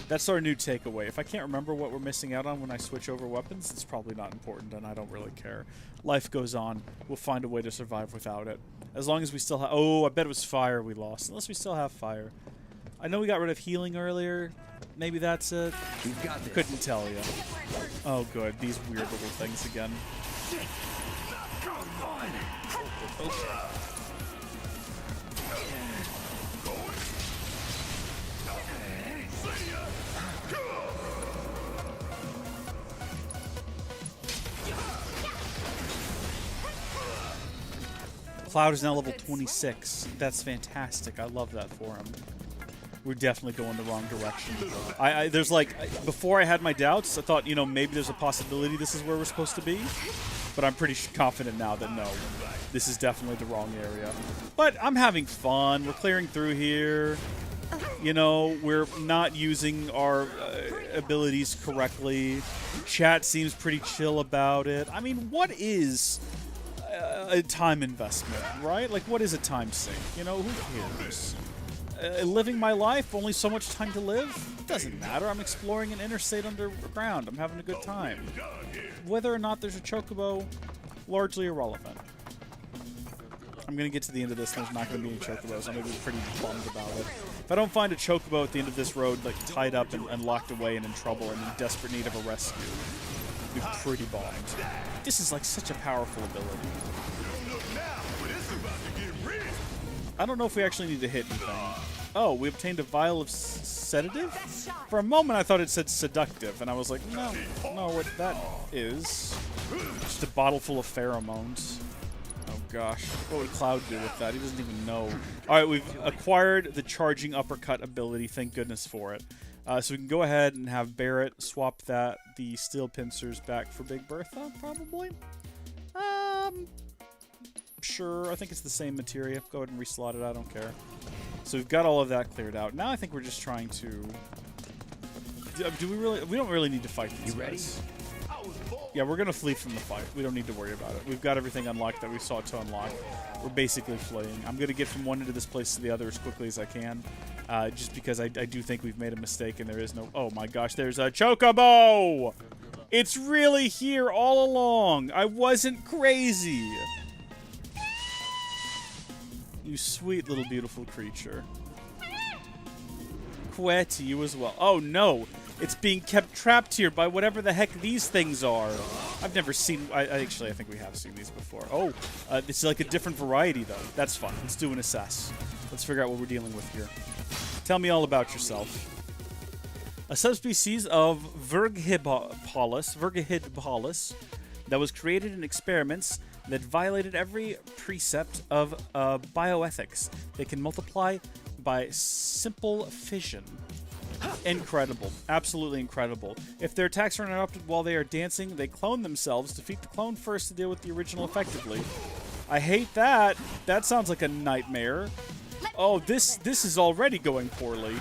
That's our new takeaway. If I can't remember what we're missing out on when I switch over weapons, it's probably not important, and I don't really care. Life goes on. We'll find a way to survive without it. As long as we still have... Oh, I bet it was fire we lost. Unless we still have fire. I know we got rid of healing earlier. Maybe that's it. We've got this. Couldn't tell you. Oh, good. These weird little things again. Cloud is now level 26. That's fantastic. I love that for him. We're definitely going the wrong direction. There's like, before I had my doubts, I thought, you know, maybe there's a possibility this is where we're supposed to be. But I'm pretty confident now that no, this is definitely the wrong area. But I'm having fun. We're clearing through here. You know, we're not using our abilities correctly. Chat seems pretty chill about it. I mean, what is a time investment, right? Like, what is a time sink? You know, who cares? Living my life, only so much time to live? It doesn't matter. I'm exploring an interstate underground. I'm having a good time. Whether or not there's a chocobo, largely irrelevant. I'm going to get to the end of this and there's not going to be any chocobos. I'm going to be pretty bummed about it. If I don't find a chocobo at the end of this road, like tied up and locked away and in trouble and in desperate need of a rescue, I'll be pretty bummed. This is like such a powerful ability. I don't know if we actually need to hit anything. Oh, we obtained a vial of sedative? For a moment, I thought it said seductive, and I was like, no, what that is. Just a bottle full of pheromones. Oh, gosh. What would Cloud do with that? He doesn't even know. All right, we've acquired the charging uppercut ability. Thank goodness for it. So we can go ahead and have Barrett swap the steel pincers back for Big Bertha, probably? Sure. I think it's the same materia. Go ahead and reslot it. I don't care. So we've got all of that cleared out. Now I think we're just trying to... Do we really... We don't really need to fight these guys. Yeah, we're going to flee from the fight. We don't need to worry about it. We've got everything unlocked that we sought to unlock. We're basically fleeing. I'm going to get from one end of this place to the other as quickly as I can. Just because I do think we've made a mistake and there is no... Oh my gosh, there's a chocobo! It's really here all along. I wasn't crazy. You sweet little beautiful creature. Quetty, you as well. Oh no! It's being kept trapped here by whatever the heck these things are. I've never seen... Actually, I think we have seen these before. Oh, this is like a different variety, though. That's fun. Let's do an assess. Let's figure out what we're dealing with here. Tell me all about yourself. A subspecies of Vergihidpolus that was created in experiments that violated every precept of bioethics. They can multiply by simple fission. Incredible. Absolutely incredible. If their attacks are interrupted while they are dancing, they clone themselves. Defeat the clone first to deal with the original effectively. I hate that. That sounds like a nightmare. Oh, this is already going poorly.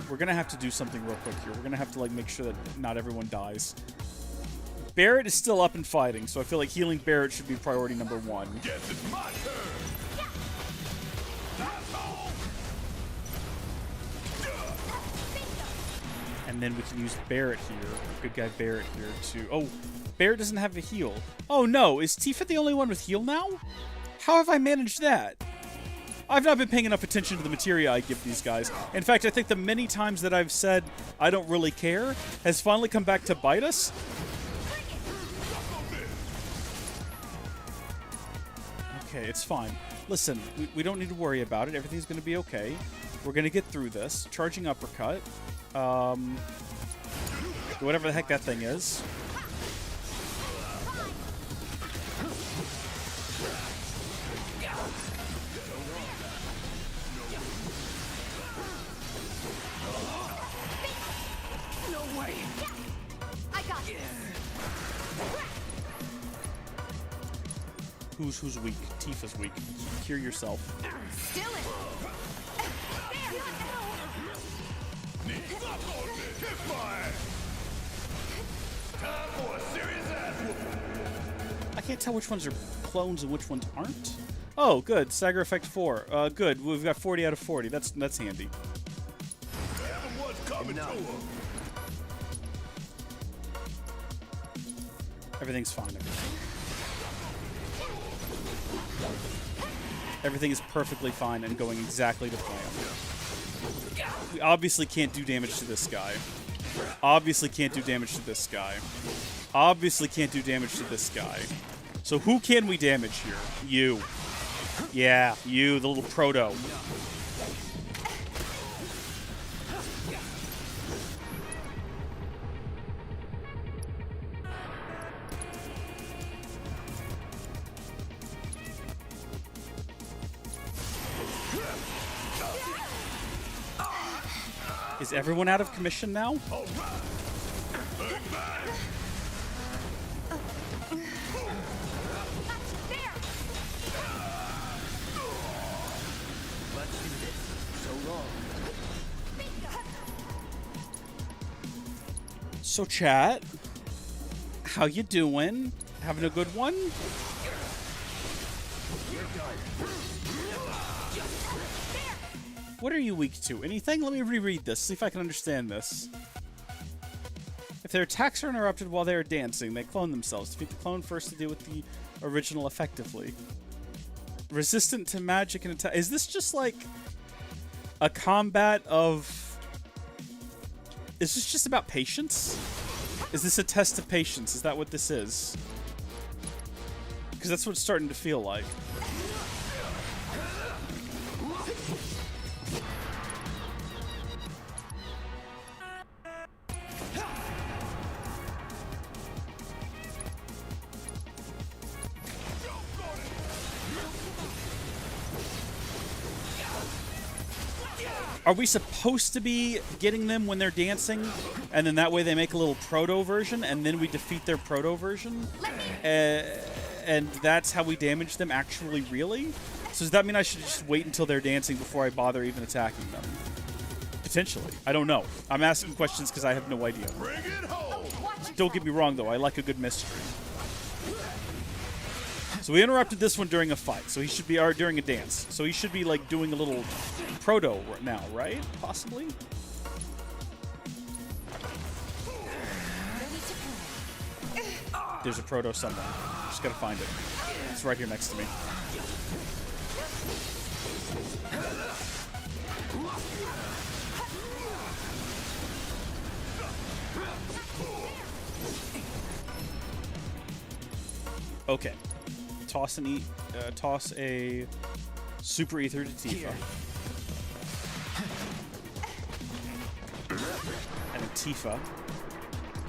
We're going to have to do something real quick here. We're going to have to like make sure that not everyone dies. Barrett is still up and fighting, so I feel like healing Barrett should be priority number one. Guess it's my turn. And then we can use Barrett here, good guy Barrett here to... Oh, Barrett doesn't have a heal. Oh no, is Tifa the only one with heal now? How have I managed that? I've not been paying enough attention to the materia I give these guys. In fact, I think the many times that I've said I don't really care has finally come back to bite us. Okay, it's fine. Listen, we don't need to worry about it. Everything's going to be okay. We're going to get through this. Charging uppercut. Whatever the heck that thing is. No way. I got this. Who's weak? Tifa's weak. Cure yourself. Still it. I can't tell which ones are clones and which ones aren't. Oh, good. Stagger effect 4. Good. We've got 40 out of 40. That's handy. Everything's fine. Everything is perfectly fine and going exactly to plan. We obviously can't do damage to this guy. Obviously can't do damage to this guy. Obviously can't do damage to this guy. So who can we damage here? You. Yeah, you, the little proto. Is everyone out of commission now? So chat, how you doing? Having a good one? What are you weak to? Anything? Let me reread this, see if I can understand this. If their attacks are interrupted while they are dancing, they clone themselves. Defeat the clone first to deal with the original effectively. Resistant to magic and attack. Is this just like a combat of... Is this just about patience? Is this a test of patience? Is that what this is? Because that's what it's starting to feel like. Are we supposed to be getting them when they're dancing, and then that way they make a little proto version, and then we defeat their proto version, and that's how we damage them actually, really? So does that mean I should just wait until they're dancing before I bother even attacking them? Potentially. I don't know. I'm asking questions because I have no idea. Don't get me wrong, though. I like a good mystery. So we interrupted this one during a fight, so he should be, or during a dance. So he should be, like, doing a little proto now, right? Possibly? There's a proto somewhere. Just gotta find it. It's right here next to me. Okay. Toss a super ether to Tifa. And then Tifa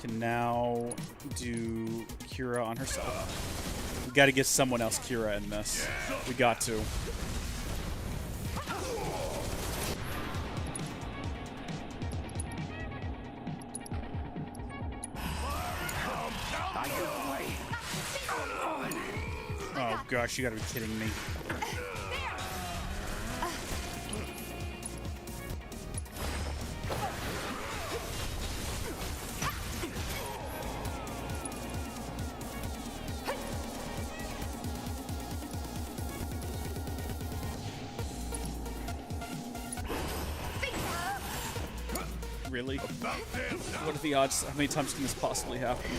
can now do Kira on herself. We gotta get someone else Kira in this. We got to. Oh gosh, you gotta be kidding me. Really? What are the odds? How many times can this possibly happen?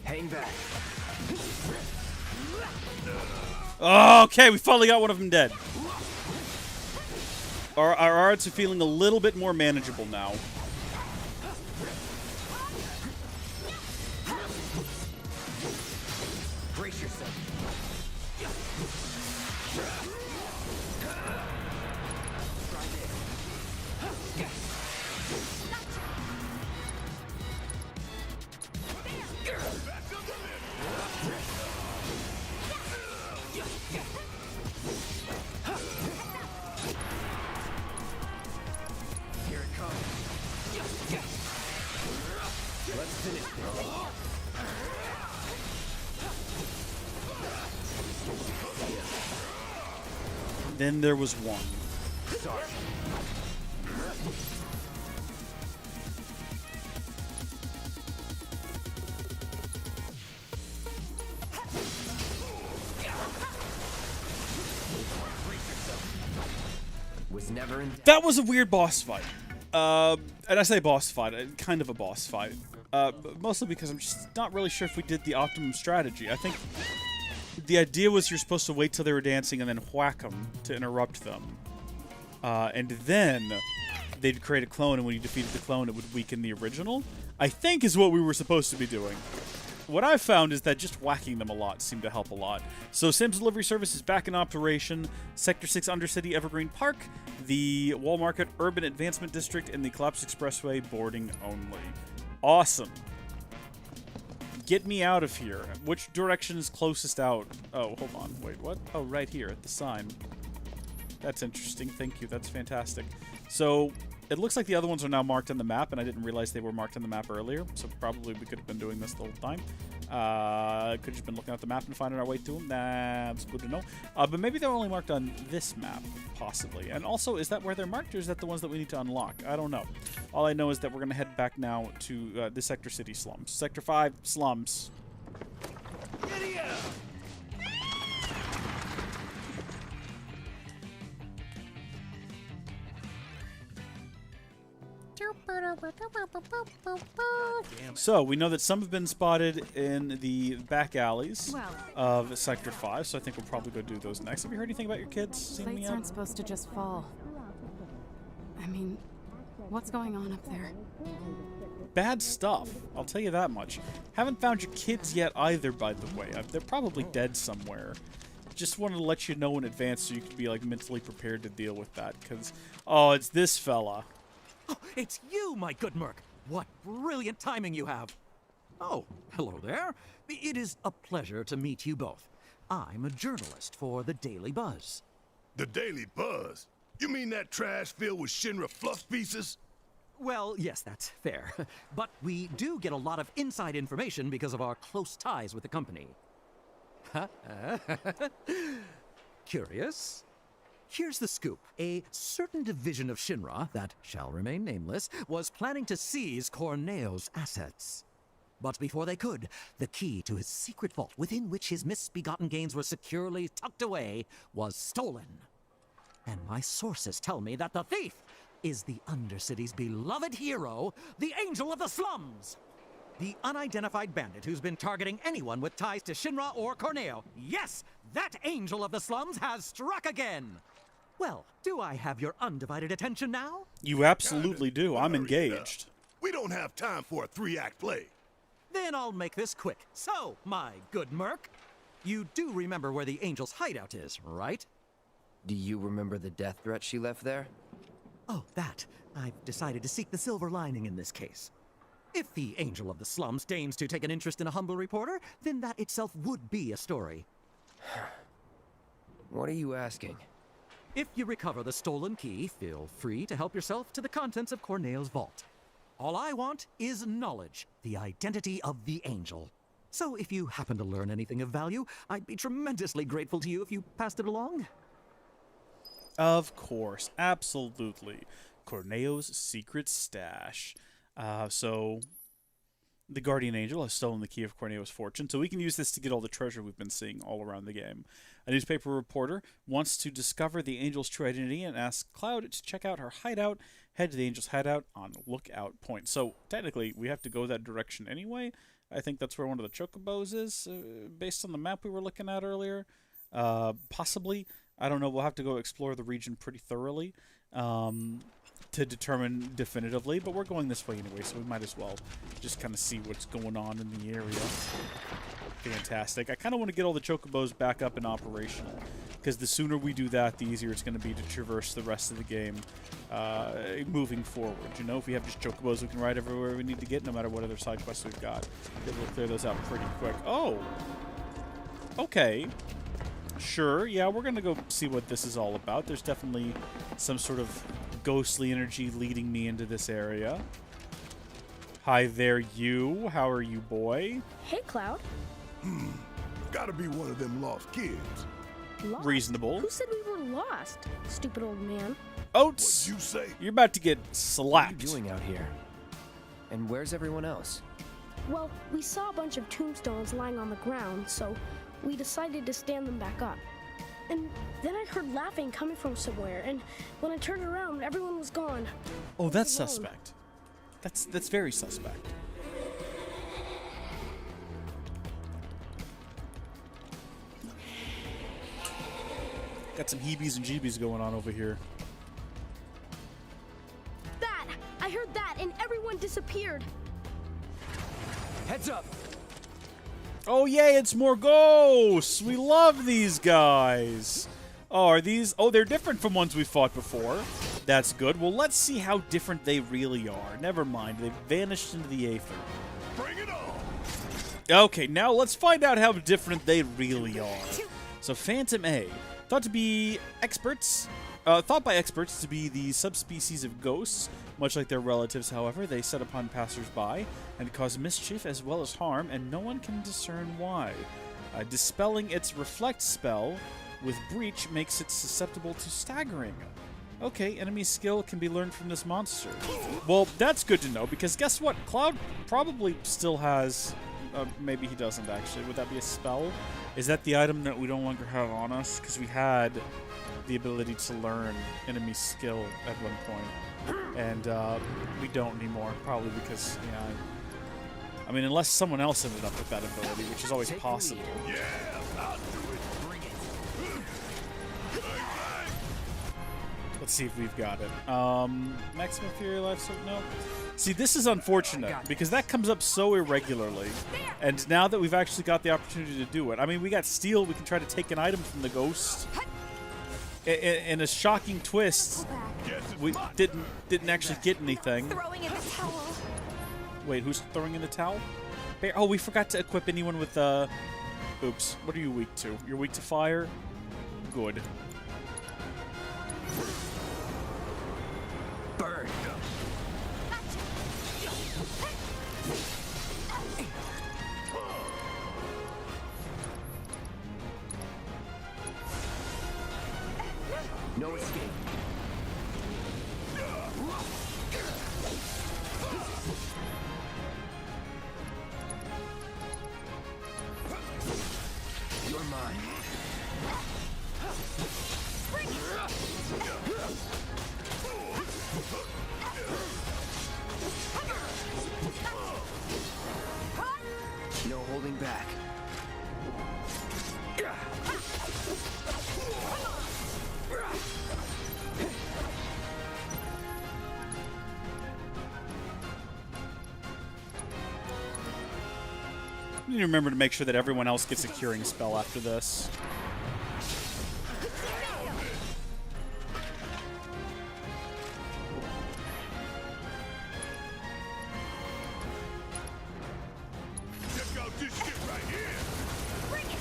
Hang back. Oh, okay, we finally got one of them dead. Our odds are feeling a little bit more manageable now. Brace yourself. Here it comes. Let's finish this. Then there was one. Sorry. Was never in. That was a weird boss fight. And I say boss fight, kind of a boss fight. Mostly because I'm just not really sure if we did the optimum strategy. I think the idea was you're supposed to wait till they were dancing and then whack them to interrupt them. And then they'd create a clone, and when you defeated the clone, it would weaken the original. I think is what we were supposed to be doing. What I've found is that just whacking them a lot seemed to help a lot. So Sam's Delivery Service is back in operation. Sector 6 Undercity Evergreen Park, the Wall Market Urban Advancement District, and the Collapse Expressway boarding only. Awesome. Get me out of here. Which direction is closest out? Oh, hold on. Wait, what? Oh, right here at the sign. That's interesting. Thank you. That's fantastic. So it looks like the other ones are now marked on the map, and I didn't realize they were marked on the map earlier, so probably we could have been doing this the whole time. Could have just been looking at the map and finding our way to them. That's good to know. But maybe they're only marked on this map, possibly. And also, is that where they're marked, or is that the ones that we need to unlock? I don't know. All I know is that we're going to head back now to the Sector City slums. Sector 5 slums. So, we know that some have been spotted in the back alleys of Sector 5, so I think we'll probably go do those next. Have you heard anything about your kids? Seen me Plates yet? aren't supposed to just fall. I mean, what's going on up there? Bad stuff, I'll tell you that much. Haven't found your kids yet either, by the way. They're probably dead somewhere. just wanted to let you know in advance so you could be like mentally prepared to deal with that. Because, oh, it's this fella. Oh, it's you, my good Merc. What brilliant timing you have. Oh, hello there. It is a pleasure to meet you both. I'm a journalist for the Daily Buzz. The Daily Buzz? You mean that trash filled with Shinra fluff pieces? Well, yes, that's fair. But we do get a lot of inside information because of our close ties with the company. Curious? Here's the scoop. A certain division of Shinra, that shall remain nameless, was planning to seize Corneo's assets. But before they could, the key to his secret vault, within which his misbegotten gains were securely tucked away, was stolen. And my sources tell me that the thief is the Undercity's beloved hero, the Angel of the Slums! The unidentified bandit who's been targeting anyone with ties to Shinra or Corneo. Yes, that Angel of the Slums has struck again! Well, do I have your undivided attention now? You absolutely do. I'm engaged. We don't have time for a 3-act play. Then I'll make this quick. So, my good Merc, you do remember where the Angel's hideout is, right? Do you remember the death threat she left there? Oh, that. I've decided to seek the silver lining in this case. If the Angel of the Slums deigns to take an interest in a humble reporter, then that itself would be a story. What are you asking? If you recover the stolen key, feel free to help yourself to the contents of Corneo's vault. All I want is knowledge, the identity of the Angel. So if you happen to learn anything of value, I'd be tremendously grateful to you if you passed it along. Of course, absolutely. Corneo's secret stash. So, the Guardian Angel has stolen the key of Corneo's fortune, so we can use this to get all the treasure we've been seeing all around the game. A newspaper reporter wants to discover the Angel's true identity and asks Cloud to check out her hideout. Head to the Angel's hideout on Lookout Point. So, technically, we have to go that direction anyway. I think that's where one of the Chocobos is, based on the map we were looking at earlier. Possibly. I don't know. We'll have to go explore the region pretty thoroughly to determine definitively, but we're going this way anyway, so we might as well just kind of see what's going on in the area. Fantastic. I kind of want to get all the Chocobos back up and operational, because the sooner we do that, the easier it's going to be to traverse the rest of the game moving forward. You know, if we have just Chocobos, we can ride everywhere we need to get, no matter what other side quests we've got. We'll clear those out pretty quick. Oh! Okay. Sure, yeah, we're gonna go see what this is all about. There's definitely some sort of ghostly energy leading me into this area. Hi there, you. How are you, boy? Hey, Cloud. Gotta be one of them lost kids. Lost? Reasonable. Who said we were lost, stupid old man? Oats! What'd you say? You're about to get slapped. What are you doing out here? And where's everyone else? Well, we saw a bunch of tombstones lying on the ground, so we decided to stand them back up. And then I heard laughing coming from somewhere, and when I turned around, everyone was gone. Oh, that's suspect. That's very suspect. Got some heebies and jeebies going on over here. That! I heard that, and everyone disappeared. Heads up! Oh, yay, it's more ghosts! We love these guys! Oh, are these... Oh, they're different from ones we fought before. That's good. Well, let's see how different they really are. Never mind, they've vanished into the aether. Bring it on! Okay, now let's find out how different they really are. So, Phantom A, thought by experts to be the subspecies of ghosts. Much like their relatives, however, they set upon passers-by and cause mischief as well as harm, and no one can discern why. Dispelling its Reflect spell with Breach makes it susceptible to staggering. Okay, enemy skill can be learned from this monster. Well, that's good to know, because guess what? Cloud probably still has... maybe he doesn't, actually. Would that be a spell? Is that the item that we no longer have on us? Because we had the ability to learn enemy skill at one point. And we don't anymore, probably because, yeah, I mean, unless someone else ended up with that ability, which is always possible. Yeah, I'll do it. Bring it. Let's see if we've got it. Maximum Fury Life, so no. See, this is unfortunate because that comes up so irregularly. And now that we've actually got the opportunity to do it, I mean, we got Steel. We can try to take an item from the ghost. In a shocking twist, we didn't actually get anything. Throwing in the towel. Wait, who's throwing in the towel? Oh, we forgot to equip anyone with oops. What are you weak to? You're weak to fire? Good. Burn. No escape. You're mine. No holding back. I need to remember to make sure that everyone else gets a curing spell after this. Check out this shit right here. Bring it.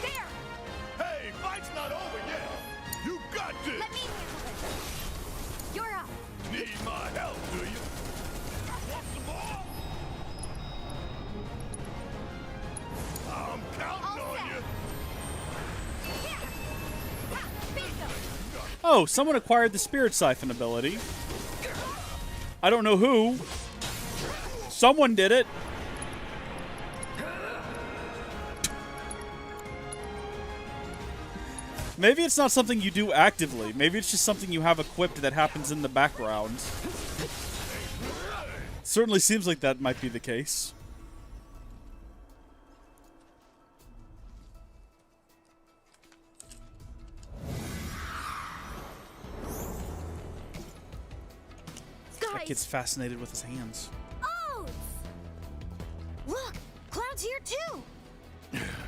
There. Hey, fight's not over yet. You got this. Let me handle this. You're up. Need my help, do you? Want some more? I'm counting on you. Oh, someone acquired the Spirit Siphon ability. I don't know who. Someone did it. Maybe it's not something you do actively. Maybe it's just something you have equipped that happens in the background. Certainly seems like that might be the case. That kid's fascinated with his hands. Oh! Look! Cloud's here too!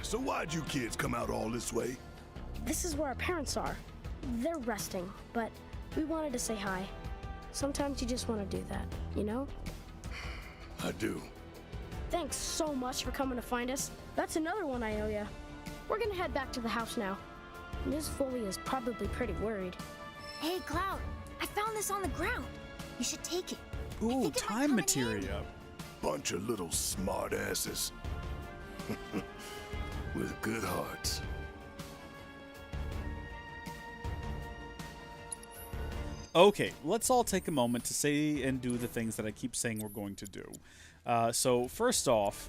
So why'd you kids come out all this way? This is where our parents are. They're resting, but we wanted to say hi. Sometimes you just want to do that, you know? I do. Thanks so much for coming to find us. That's another one I owe ya. We're gonna head back to the house now. Ms. Foley is probably pretty worried. Hey, Cloud, I found this on the ground. You should take it. Ooh, time materia. Bunch of little smartasses. With good hearts. Okay, let's all take a moment to say and do the things that I keep saying we're going to do. So first off,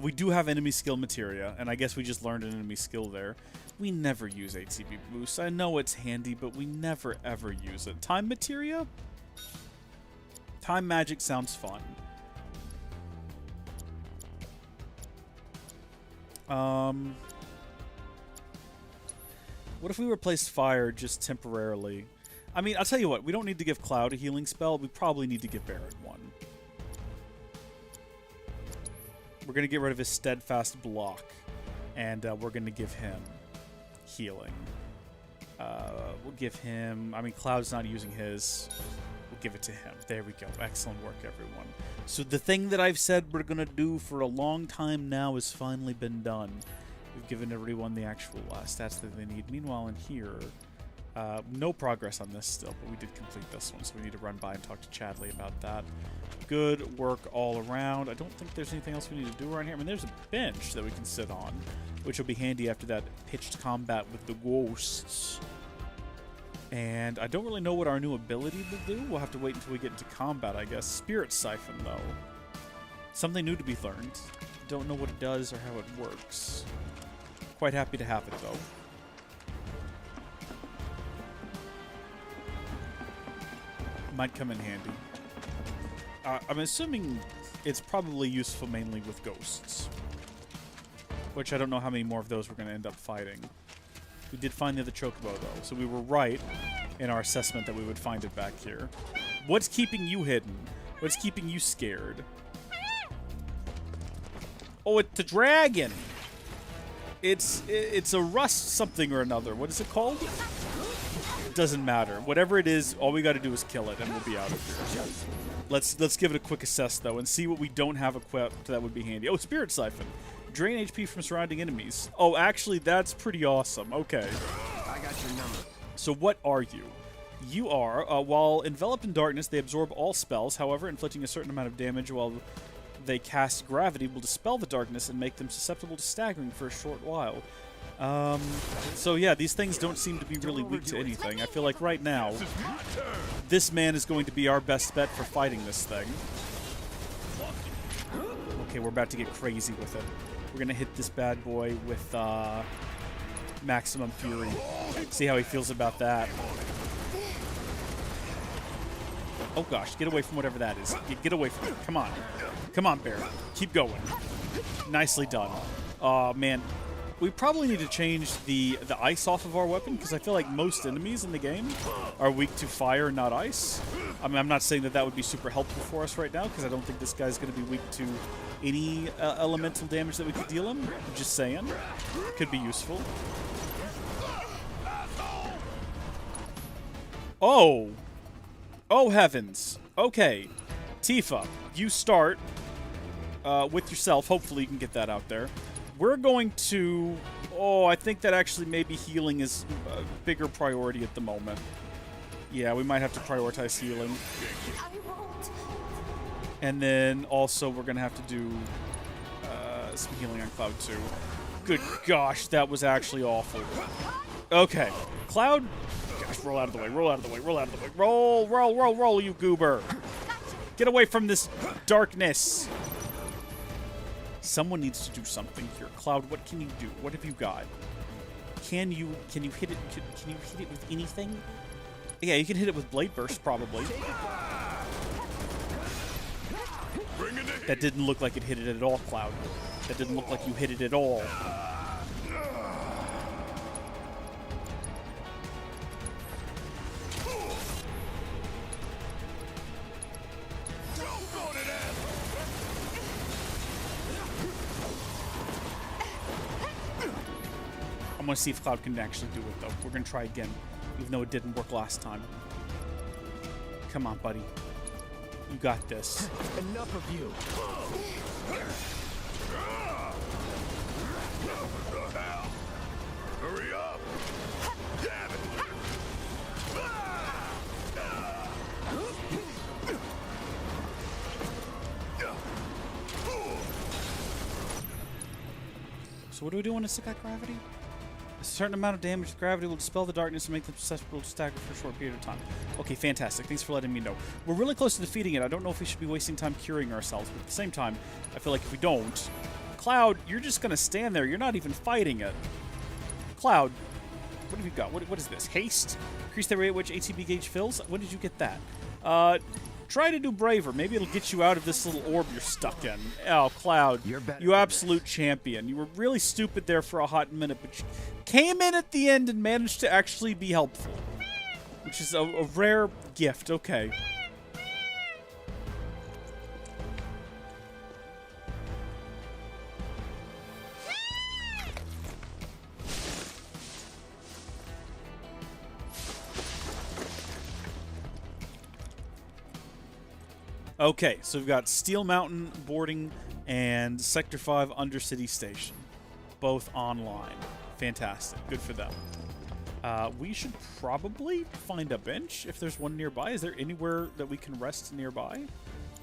we do have enemy skill materia, and I guess we just learned an enemy skill there. We never use ATB boost. I know it's handy, but we never ever use it. Time materia? Time magic sounds fun. What if we replaced fire just temporarily? I mean, I'll tell you what, we don't need to give Cloud a healing spell. We probably need to give Barret one. We're going to get rid of his steadfast block, and we're going to give him healing. We'll give him... I mean, Cloud's not using his. We'll give it to him. There we go. Excellent work, everyone. So the thing that I've said we're going to do for a long time now has finally been done. We've given everyone the actual stats that they need. Meanwhile, in here... no progress on this still, but we did complete this one, so we need to run by and talk to Chadley about that. Good work all around. I don't think there's anything else we need to do around here. I mean, there's a bench that we can sit on, which will be handy after that pitched combat with the ghosts. And I don't really know what our new ability will do. We'll have to wait until we get into combat, I guess. Spirit Siphon, though. Something new to be learned. Don't know what it does or how it works. Quite happy to have it, though. Might come in handy. I'm assuming it's probably useful mainly with ghosts. Which I don't know how many more of those we're going to end up fighting. We did find the other chocobo, though, so we were right in our assessment that we would find it back here. What's keeping you hidden? What's keeping you scared? Oh, it's a dragon! It's a rust something or another. What is it called? It doesn't matter. Whatever it is, all we got to do is kill it, and we'll be out of here. Let's give it a quick assess, though, and see what we don't have equipped that would be handy. Oh, Spirit Siphon. Drain HP from surrounding enemies. Oh, actually, that's pretty awesome. Okay. I got your number. So what are you? You are, while enveloped in darkness, they absorb all spells. However, inflicting a certain amount of damage while they cast gravity will dispel the darkness and make them susceptible to staggering for a short while. So yeah, these things don't seem to be really weak to anything. I feel like right now, this man is going to be our best bet for fighting this thing. Okay, we're about to get crazy with it. We're gonna hit this bad boy with Maximum Fury. See how he feels about that. Oh gosh, get away from whatever that is. Get away from it. Come on. Come on, Bear. Keep going. Nicely done. Oh man. We probably need to change the ice off of our weapon, because I feel like most enemies in the game are weak to fire, not ice. I mean, I'm not saying that that would be super helpful for us right now, because I don't think this guy's going to be weak to any elemental damage that we could deal him. I'm just saying. Could be useful. Oh! Oh, heavens. Okay. Tifa, you start with yourself. Hopefully you can get that out there. We're going to... Oh, I think that actually maybe healing is a bigger priority at the moment. Yeah, we might have to prioritize healing. And then also we're going to have to do some healing on Cloud too. Good gosh, that was actually awful. Okay. Cloud... Gosh, roll out of the way, roll out of the way, roll out of the way. Roll, roll, roll, roll, you goober. Get away from this darkness. Someone needs to do something here. Cloud, what can you do? What have you got? Can you hit it? Can you hit it with anything? Yeah, you can hit it with Blade Burst, probably. That didn't look like it hit it at all, Cloud. That didn't look like you hit it at all. I want to see if Cloud can actually do it, though. We're going to try again, even though it didn't work last time. Come on, buddy. You got this. Enough of you. Hurry up! Damn it! So what do we do when it's got gravity? A certain amount of damage with gravity will dispel the darkness and make them susceptible to stagger for a short period of time. Okay, fantastic. Thanks for letting me know. We're really close to defeating it. I don't know if we should be wasting time curing ourselves, but at the same time, I feel like if we don't... Cloud, you're just going to stand there. You're not even fighting it. Cloud, what have you got? What is this? Haste? Increase the rate at which ATB gauge fills? When did you get that? Try to do braver. Maybe it'll get you out of this little orb you're stuck in. Oh, Cloud, you absolute champion. You were really stupid there for a hot minute, but you came in at the end and managed to actually be helpful, which is a rare gift. Okay. Okay, so we've got Steel Mountain boarding and Sector 5 Undercity Station. Both online. Fantastic. Good for them. We should probably find a bench if there's one nearby. Is there anywhere that we can rest nearby?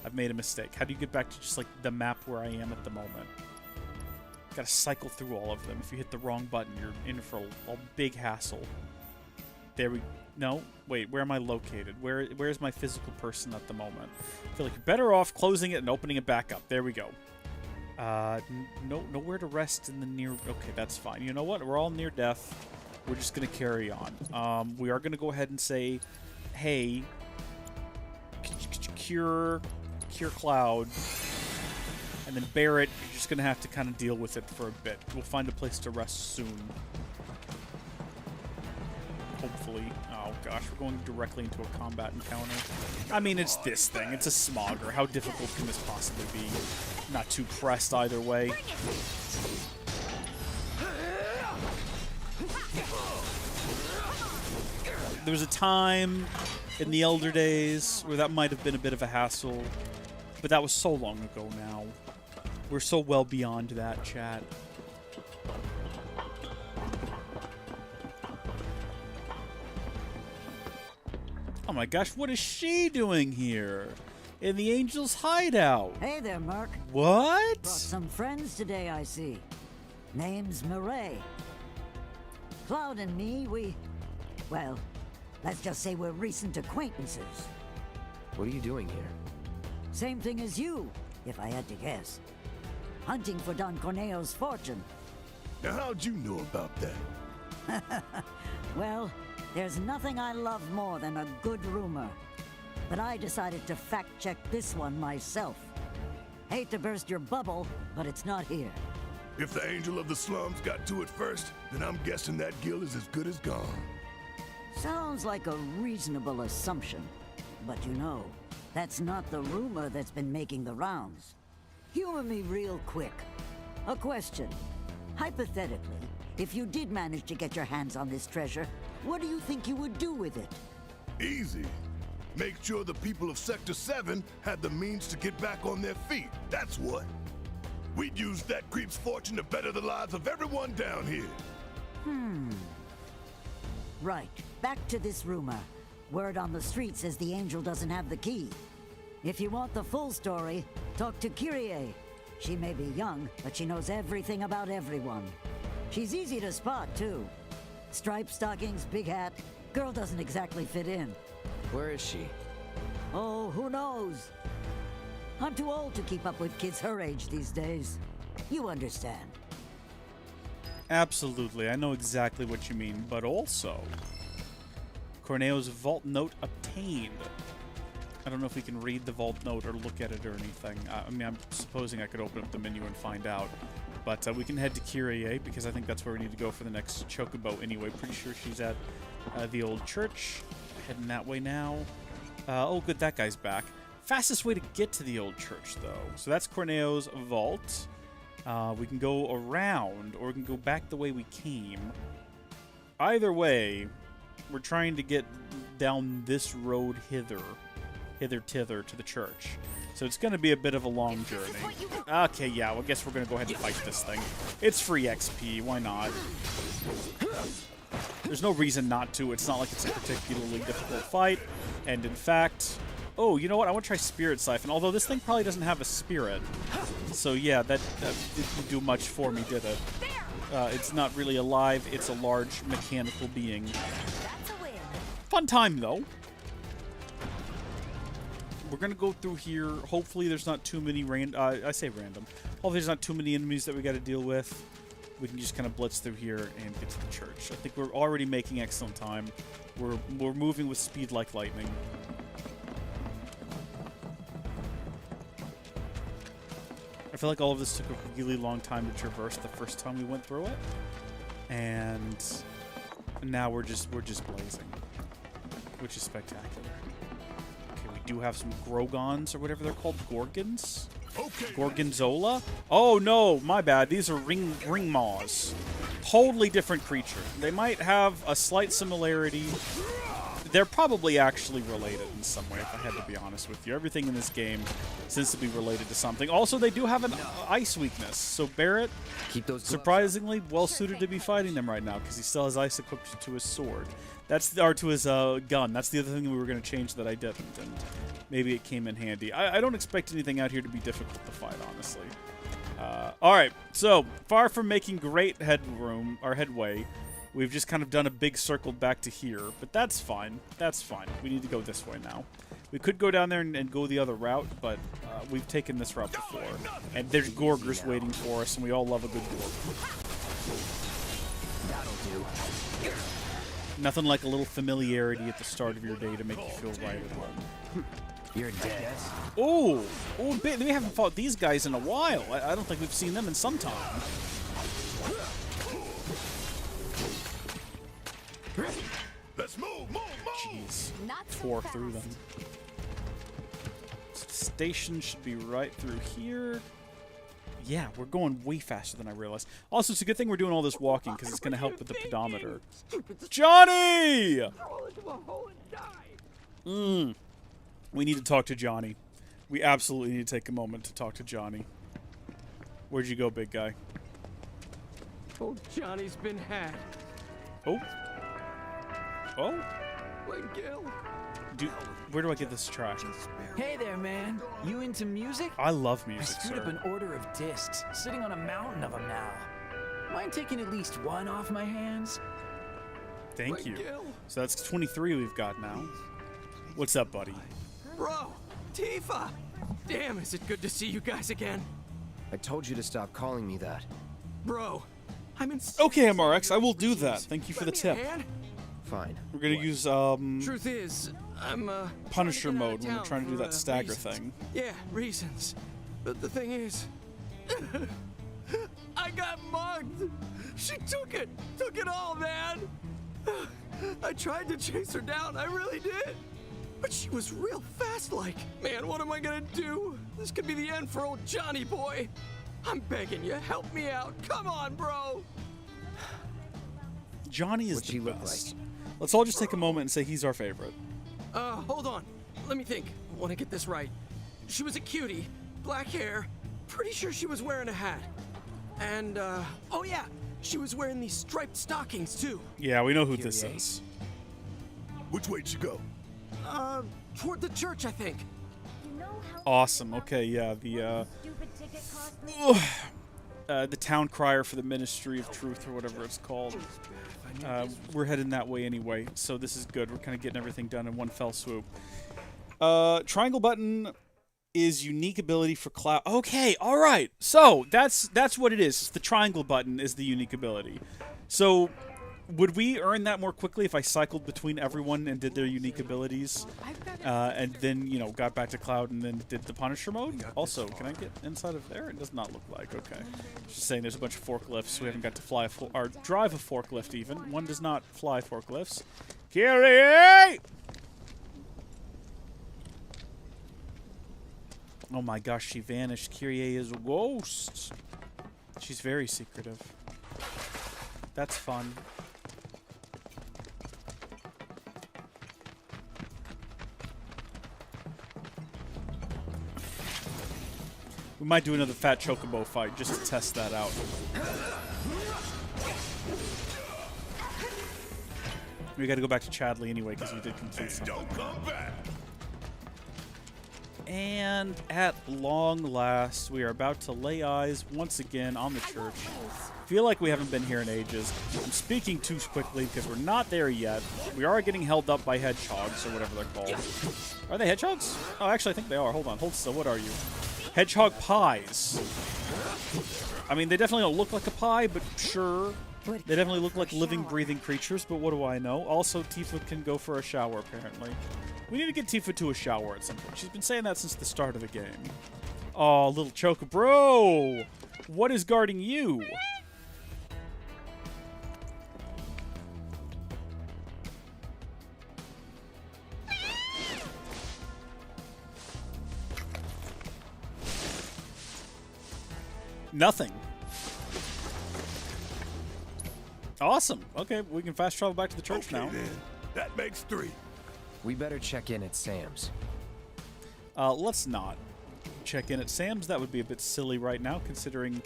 I've made a mistake. How do you get back to just like the map where I am at the moment? Gotta cycle through all of them. If you hit the wrong button, you're in for a big hassle. There we... No, wait, where am I located? Where's my physical person at the moment? I feel like you're better off closing it and opening it back up. There we go. Nowhere to rest in the near... Okay, that's fine. You know what? We're all near death. We're just going to carry on. We are going to go ahead and say, hey, cure Cloud. And then Barrett, you're just going to have to kind of deal with it for a bit. We'll find a place to rest soon. Hopefully. Oh gosh, we're going directly into a combat encounter. I mean, it's this thing. It's a smogger. How difficult can this possibly be? Not too pressed either way. There was a time in the Elder Days where that might have been a bit of a hassle, but that was so long ago now. We're so well beyond that, chat. Oh my gosh, what is she doing here? In the Angel's hideout? Hey there, Merc. What? Brought some friends today, I see. Name's Murray. Cloud and me, well, let's just say we're recent acquaintances. What are you doing here? Same thing as you, if I had to guess. Hunting for Don Corneo's fortune. Now, how'd you know about that? Well, there's nothing I love more than a good rumor. But I decided to fact-check this one myself. Hate to burst your bubble, but it's not here. If the Angel of the Slums got to it first, then I'm guessing that guild is as good as gone. Sounds like a reasonable assumption. But you know, that's not the rumor that's been making the rounds. Humor me real quick. A question. Hypothetically, if you did manage to get your hands on this treasure, what do you think you would do with it? Easy. Make sure the people of Sector 7 had the means to get back on their feet. That's what. We'd use that creep's fortune to better the lives of everyone down here. Right. Back to this rumor. Word on the street says the Angel doesn't have the key. If you want the full story, talk to Kyrie. She may be young, but she knows everything about everyone. She's easy to spot, too. Striped stockings, big hat. Girl doesn't exactly fit in. Where is she? Oh, who knows? I'm too old to keep up with kids her age these days. You understand. Absolutely, I know exactly what you mean, but also... Corneo's vault note obtained. I don't know if we can read the vault note or look at it or anything. I mean, I'm supposing I could open up the menu and find out. But we can head to Kyrie, because I think that's where we need to go for the next Chocobo anyway. Pretty sure she's at the old church. Heading that way now. Oh, good, that guy's back. Fastest way to get to the old church, though. So that's Corneo's vault. We can go around, or we can go back the way we came. Either way, we're trying to get down this road hither-tither to the church. So it's going to be a bit of a long journey. Okay, yeah, well, I guess we're going to go ahead and fight this thing. It's free XP, why not? There's no reason not to. It's not like it's a particularly difficult fight. And in fact... Oh, you know what? I want to try Spirit Siphon, although this thing probably doesn't have a spirit. So yeah, that didn't do much for me, did it? It's not really alive. It's a large mechanical being. Fun time, though. We're going to go through here. Hopefully there's not too many I say random. Hopefully there's not too many enemies that we got to deal with. We can just kind of blitz through here and get to the church. I think we're already making excellent time. We're moving with speed like lightning. I feel like all of this took a really long time to traverse the first time we went through it. And now we're just blazing. Which is spectacular. Okay, we do have some Grogons, or whatever they're called. Gorgons? Okay. Gorgonzola? Oh no, my bad. These are ring maws. Totally different creature. They might have a slight similarity. They're probably actually related in some way, if I had to be honest with you. Everything in this game seems to be related to something. Also, they do have an ice weakness. So Barrett, surprisingly well-suited to be fighting them right now, because he still has ice equipped to his sword. Or to his gun. That's the other thing we were going to change that I didn't, and maybe it came in handy. I don't expect anything out here to be difficult to fight, honestly. Alright, so, far from making great headway, we've just kind of done a big circle back to here, but that's fine. That's fine. We need to go this way now. We could go down there and go the other route, but we've taken this route before. And there's Gorgers waiting for us, and we all love a good Gorg. That'll do. Nothing like a little familiarity at the start of your day to make you feel right at home. You're dead. Oh, we haven't fought these guys in a while. I don't think we've seen them in some time. Let's move. Jeez, tore through them. Station should be right through here. Yeah, we're going way faster than I realized. Also, it's a good thing we're doing all this walking because it's going to help with the pedometer. Johnny! We need to talk to Johnny. We absolutely need to take a moment to talk to Johnny. Where'd you go, big guy? Oh, Johnny's been had. Oh. Oh? Gil. Where do I get this track? Hey there, man. You into music? I love music, I screwed up an order of discs, sitting on a mountain of them now. Mind taking at least one off my hands? Thank you. So that's 23 we've got now. What's up, buddy? Bro, Tifa! Damn, is it good to see you guys again? I told you to stop calling me that. Bro, I'm in. Okay, MRX, I will do that. Thank you for the tip. Fine. We're gonna use Truth is, I'm Punisher mode when we're trying to do that stagger thing. Yeah, reasons. But the thing is, I got mugged. She took it all, man. I tried to chase her down, I really did. But she was real fast like. Man, what am I gonna do? This could be the end for old Johnny boy. I'm begging you, help me out. Come on, bro. Johnny is the best. Let's all just take a moment and say he's our favorite. Hold on. Let me think. I want to get this right. She was a cutie, black hair. Pretty sure she was wearing a hat. And, oh yeah, she was wearing these striped stockings too. Yeah, we know who this is. Which way'd she go? Toward the church, I think. Awesome. Okay, yeah, the town crier for the Ministry of Truth or whatever it's called. We're heading that way anyway, so this is good. We're kind of getting everything done in one fell swoop. Triangle button is unique ability for Cloud. Okay, all right. So that's what it is. The triangle button is the unique ability. So would we earn that more quickly if I cycled between everyone and did their unique abilities, and then got back to Cloud and then did the Punisher mode? Also, can I get inside of there? It does not look like. Okay, just saying. There's a bunch of forklifts. We haven't got to fly or drive a forklift even. One does not fly forklifts. Kyrie! Oh my gosh, she vanished. Kyrie is a ghost. She's very secretive. That's fun. We might do another fat chocobo fight just to test that out. We got to go back to Chadley anyway because we did complete something. Don't come back. And at long last, we are about to lay eyes once again on the church. Feel like we haven't been here in ages. I'm speaking too quickly because we're not there yet. We are getting held up by hedgehogs or whatever they're called. Are they hedgehogs? Oh, actually, I think they are. Hold on. Hold still. What are you? Hedgehog pies. I mean, they definitely don't look like a pie, but sure. They definitely look like living, breathing creatures, but what do I know? Also, Tifa can go for a shower, apparently. We need to get Tifa to a shower at some point. She's been saying that since the start of the game. Oh, little Choco. Bro! What is guarding you? Nothing. Awesome. Okay, we can fast travel back to the church now. Then. That makes 3. We better check in at Sam's. Let's not check in at Sam's. That would be a bit silly right now, considering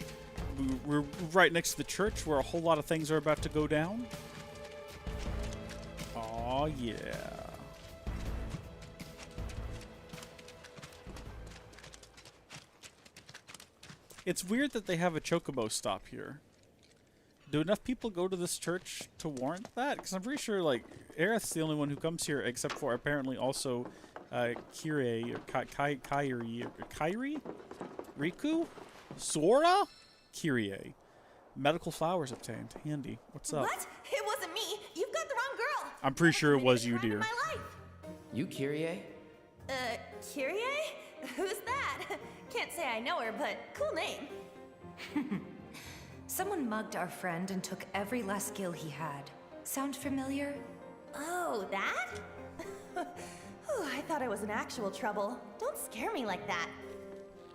we're right next to the church where a whole lot of things are about to go down. Aw, yeah. It's weird that they have a chocobo stop here. Do enough people go to this church to warrant that? Because I'm pretty sure, like, Aerith's the only one who comes here, except for apparently also Kyrie, or Kyrie? Riku? Sora? Kyrie. Medical flowers obtained. Handy. What's up? What? It wasn't me. You've got the wrong girl. I'm pretty sure it was you, dear. You Kyrie? Kyrie? Who's that? Can't say I know her, but cool name. Someone mugged our friend and took every last gil he had. Sound familiar? Oh, that? Ooh, I thought I was in actual trouble. Don't scare me like that.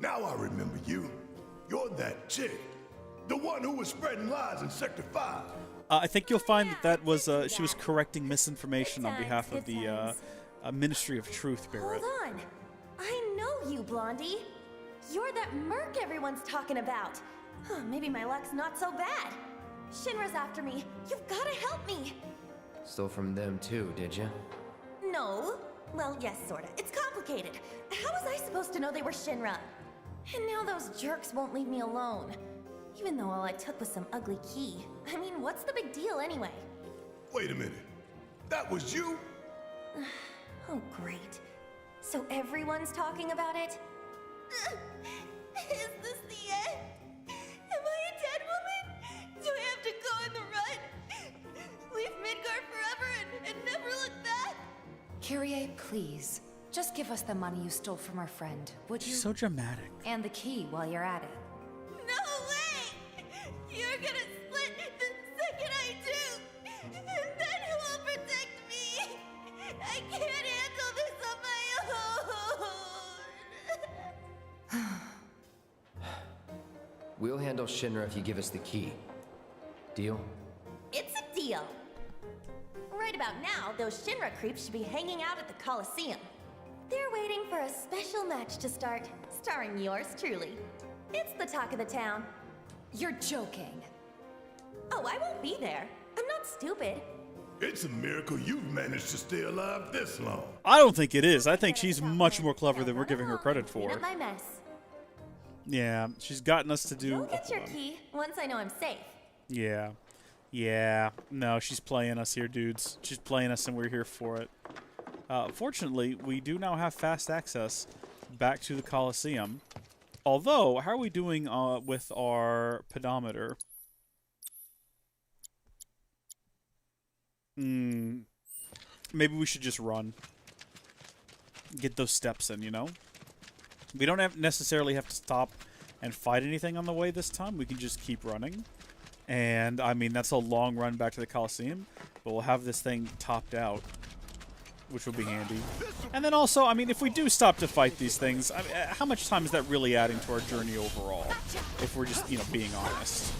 Now I remember you. You're that chick. The one who was spreading lies in Sector 5. I think you'll find that was she was correcting misinformation on behalf of the Ministry of Truth, Barrett. Hold on. I know you, Blondie. You're that merc everyone's talking about. Maybe my luck's not so bad. Shinra's after me. You've gotta help me. Stole from them too, did you? No. Well, yes, sorta. It's complicated. How was I supposed to know they were Shinra? And now those jerks won't leave me alone. Even though all I took was some ugly key. I mean, what's the big deal anyway? Wait a minute. That was you? Oh, great. So everyone's talking about it? Is this the end? Am I a dead woman? Do I have to go in the rut? Leave Midgar forever and never look back? Kyrie, please. Just give us the money you stole from our friend, would you? She's so dramatic. And the key while you're at it. No way! You're gonna split the second I do! And then who will protect me? I can't handle this on my own! We'll handle Shinra if you give us the key. Deal? It's a deal! Right about now, those Shinra creeps should be hanging out at the Coliseum. They're waiting for a special match to start, starring yours truly. It's the talk of the town. You're joking. Oh, I won't be there. I'm not stupid. It's a miracle you've managed to stay alive this long. I don't think it is. I think she's much more clever than we're giving her credit Clean for. up my mess. Yeah, she's gotten us to do. You'll get your key once I know I'm safe. Yeah. Yeah. No, she's playing us here, dudes. She's playing us and we're here for it. Fortunately, we do now have fast access back to the Coliseum. Although, how are we doing with our pedometer? Maybe we should just run. Get those steps in, you know? We don't necessarily have to stop and fight anything on the way this time. We can just keep running. And, I mean, that's a long run back to the Coliseum. But we'll have this thing topped out, which will be handy. And then also, I mean, if we do stop to fight these things, I mean, how much time is that really adding to our journey overall? If we're just, you know, being honest.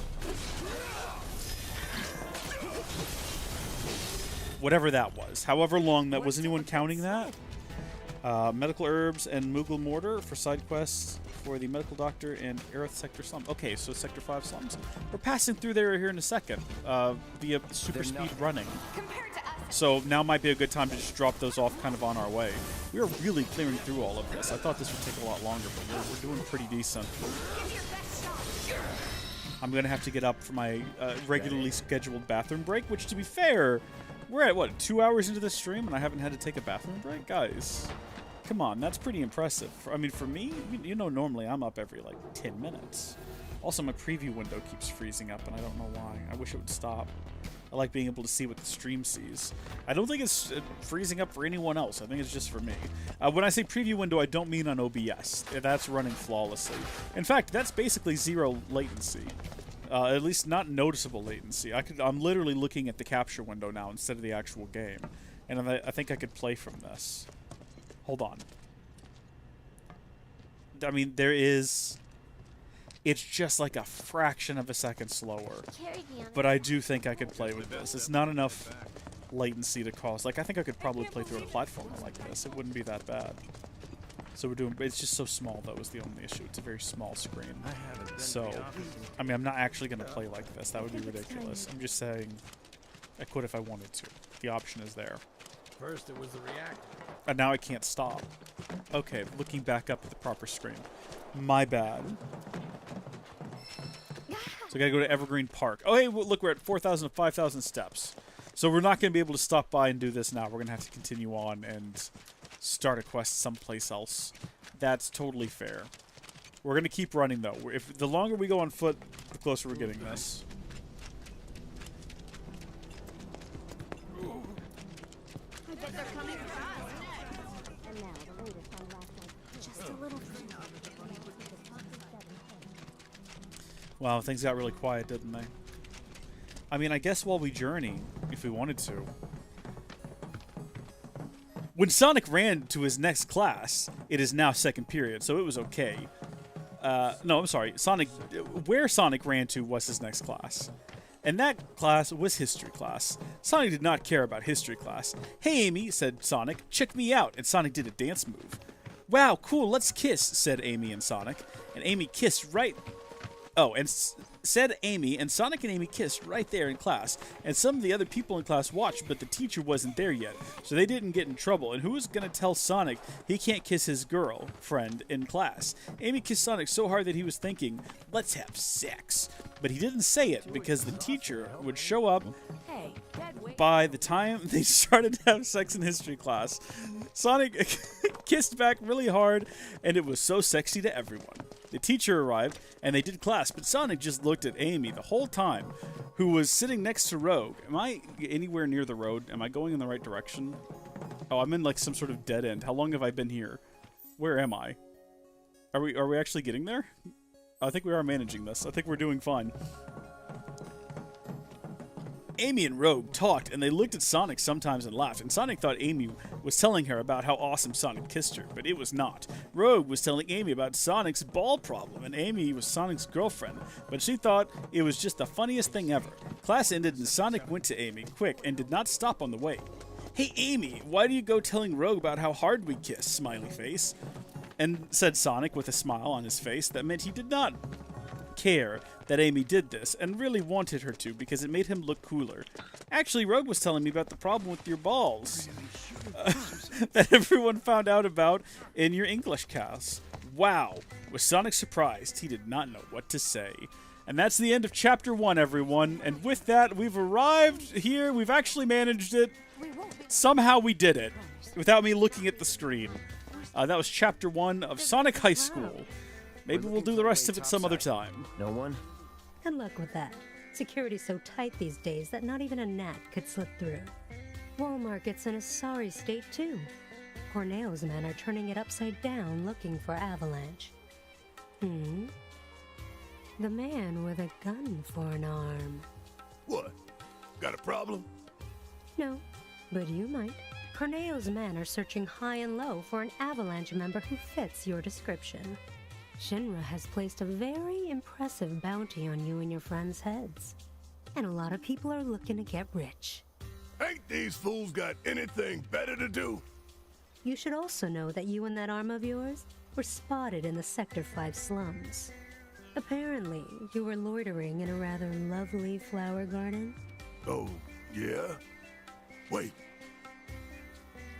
Whatever that was. However long that was. Anyone counting that? Medical herbs and Moogle mortar for side quests for the medical doctor in Aerith Sector Slum. Okay, so Sector 5 slums. We're passing through there here in a second via super speed running. So now might be a good time to just drop those off kind of on our way. We are really clearing through all of this. I thought this would take a lot longer, but we're doing pretty decent. I'm going to have to get up for my regularly scheduled bathroom break, which, to be fair, we're at, what, 2 hours into this stream and I haven't had to take a bathroom break? Guys, come on, that's pretty impressive. I mean, for me, you know, normally I'm up every, like, 10 minutes. Also, my preview window keeps freezing up, and I don't know why. I wish it would stop. I like being able to see what the stream sees. I don't think it's freezing up for anyone else. I think it's just for me. When I say preview window, I don't mean on OBS. That's running flawlessly. In fact, that's basically zero latency. At least not noticeable latency. I'm literally looking at the capture window now instead of the actual game. And I think I could play from this. Hold on. I mean, there is... It's just like a fraction of a second slower. But I do think I could play with this. It's not enough latency to cause... Like, I think I could probably play through a platformer like this. It wouldn't be that bad. So we're doing... It's just so small, though, is the only issue. It's a very small screen. So, I mean, I'm not actually going to play like this. That would be ridiculous. I'm just saying I could if I wanted to. The option is there. First it was the reactor. And now I can't stop. Okay, looking back up at the proper screen. My bad. So I gotta go to Evergreen Park. Oh, hey, look, we're at 4,000 to 5,000 steps. So we're not gonna be able to stop by and do this now. We're gonna have to continue on and start a quest someplace else. That's totally fair. We're gonna keep running though. If the longer we go on foot, the closer we're getting this. Just a little. Wow, things got really quiet, didn't they? I mean, I guess while we journey, if we wanted to. When Sonic ran to his next class, it is now second period, so it was okay. No, I'm sorry. Where Sonic ran to was his next class. And that class was history class. Sonic did not care about history class. "Hey, Amy," said Sonic, "check me out." And Sonic did a dance move. "Wow, cool, let's kiss," said Amy and Sonic. And Amy kissed right... Oh, and said Amy, and Sonic and Amy kissed right there in class. And some of the other people in class watched, but the teacher wasn't there yet, so they didn't get in trouble. And who was going to tell Sonic he can't kiss his girlfriend in class? Amy kissed Sonic so hard that he was thinking, "Let's have sex." But he didn't say it because the teacher would show up by the time they started to have sex in history class. Sonic kissed back really hard, and it was so sexy to everyone. The teacher arrived, and they did class, but Sonic just looked at Amy the whole time, who was sitting next to Rogue. Am I anywhere near the road? Am I going in the right direction? Oh, I'm in like some sort of dead end. How long have I been here? Where am I? Are we actually getting there? I think we are managing this. I think we're doing fine. Amy and Rogue talked, and they looked at Sonic sometimes and laughed, and Sonic thought Amy was telling her about how awesome Sonic kissed her, but it was not. Rogue was telling Amy about Sonic's ball problem, and Amy was Sonic's girlfriend, but she thought it was just the funniest thing ever. Class ended, and Sonic went to Amy quick and did not stop on the way. "Hey, Amy, why do you go telling Rogue about how hard we kiss?" Smiley face. And said Sonic with a smile on his face that meant he did not care that Amy did this and really wanted her to because it made him look cooler. "Actually, Rogue was telling me about the problem with your balls that everyone found out about in your English class." Wow, was Sonic surprised. He did not know what to say. And that's the end of Chapter 1, everyone. And with that, we've arrived here. We've actually managed it. Somehow we did it without me looking at the screen. That was Chapter 1 of Sonic High School. Maybe we'll do the rest of it some other time. No one? Good luck with that. Security's so tight these days that not even a gnat could slip through. Wall Market's in a sorry state, too. Corneo's men are turning it upside down looking for Avalanche. The man with a gun for an arm. What? Got a problem? No, but you might. Corneo's men are searching high and low for an Avalanche member who fits your description. Shinra has placed a very impressive bounty on you and your friends' heads. And a lot of people are looking to get rich. Ain't these fools got anything better to do? You should also know that you and that arm of yours were spotted in the Sector 5 slums. Apparently, you were loitering in a rather lovely flower garden. Oh, yeah? Wait.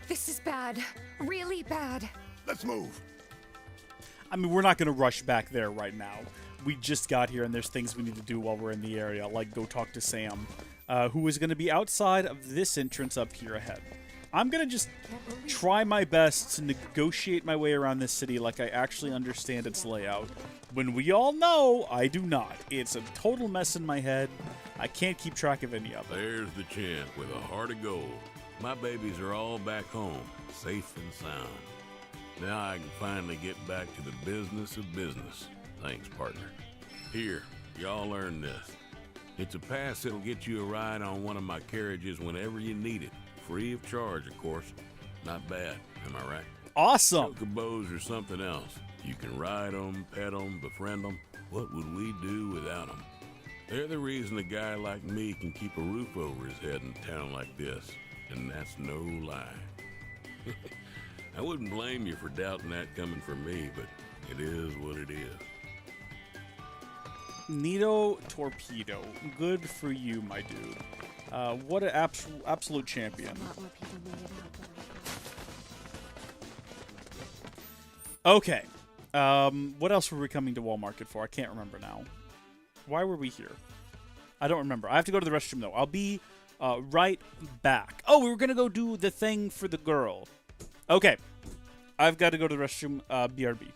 This is bad. Really bad. Let's move. I mean, we're not going to rush back there right now. We just got here, and there's things we need to do while we're in the area, like go talk to Sam, who is going to be outside of this entrance up here ahead. I'm going to just try my best to negotiate my way around this city like I actually understand its layout, when we all know I do not. It's a total mess in my head. I can't keep track of any of it. There's the champ with a heart of gold. My babies are all back home, safe and sound. Now I can finally get back to the business of business. Thanks, partner. Here, y'all earn this. It's a pass that'll get you a ride on one of my carriages whenever you need it. Free of charge, of course. Not bad, am I right? Awesome! Chocobos or something else. You can ride them, pet them, befriend them. What would we do without them? They're the reason a guy like me can keep a roof over his head in a town like this. And that's no lie. I wouldn't blame you for doubting that coming from me, but it is what it is. Nito Torpedo. Good for you, my dude. What an absolute champion. Okay. What else were we coming to Wall Market for? I can't remember now. Why were we here? I don't remember. I have to go to the restroom, though. I'll be right back. Oh, we were going to go do the thing for the girl. Okay. I've got to go to the restroom. BRB.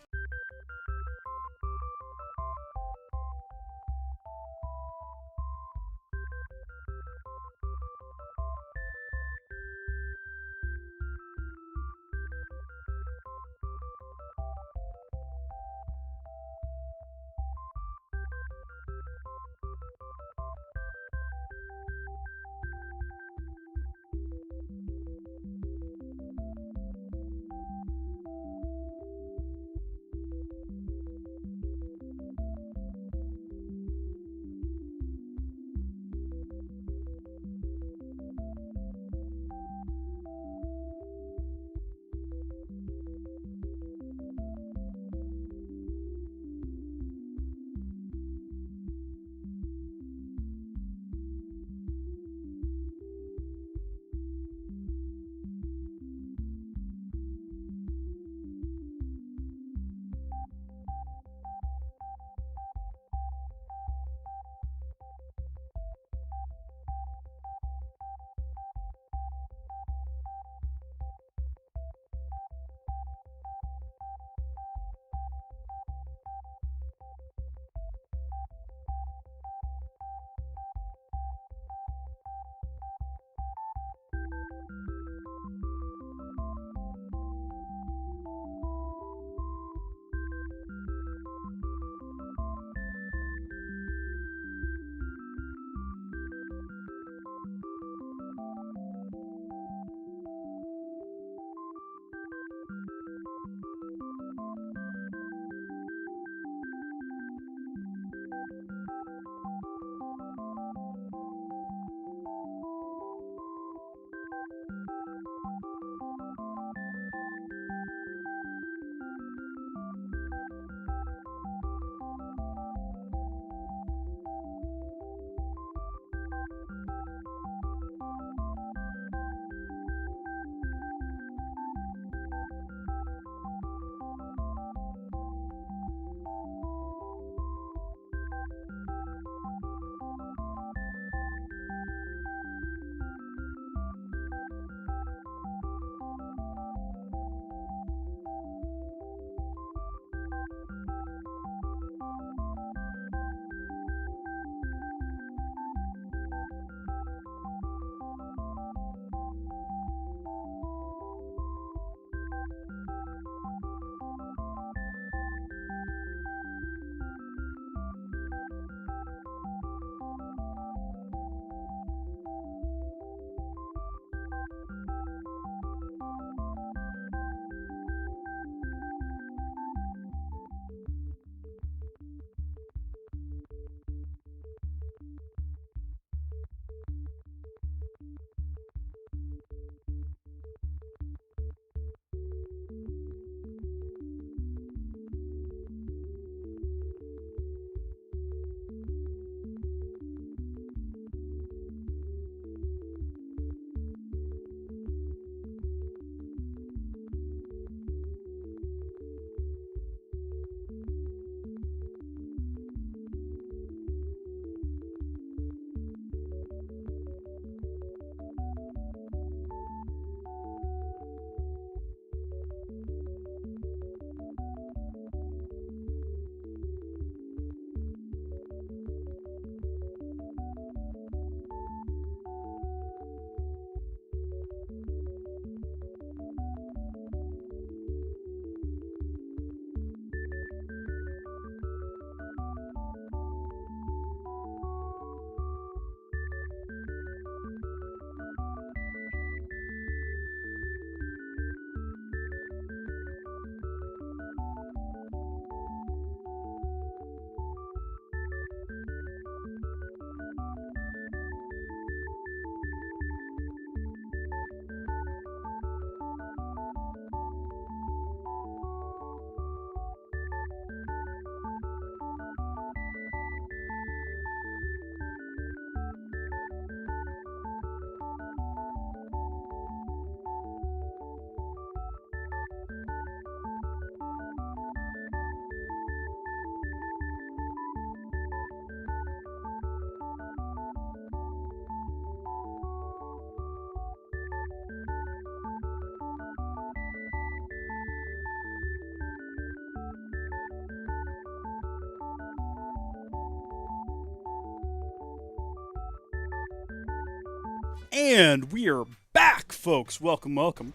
And we are back, folks. Welcome, welcome.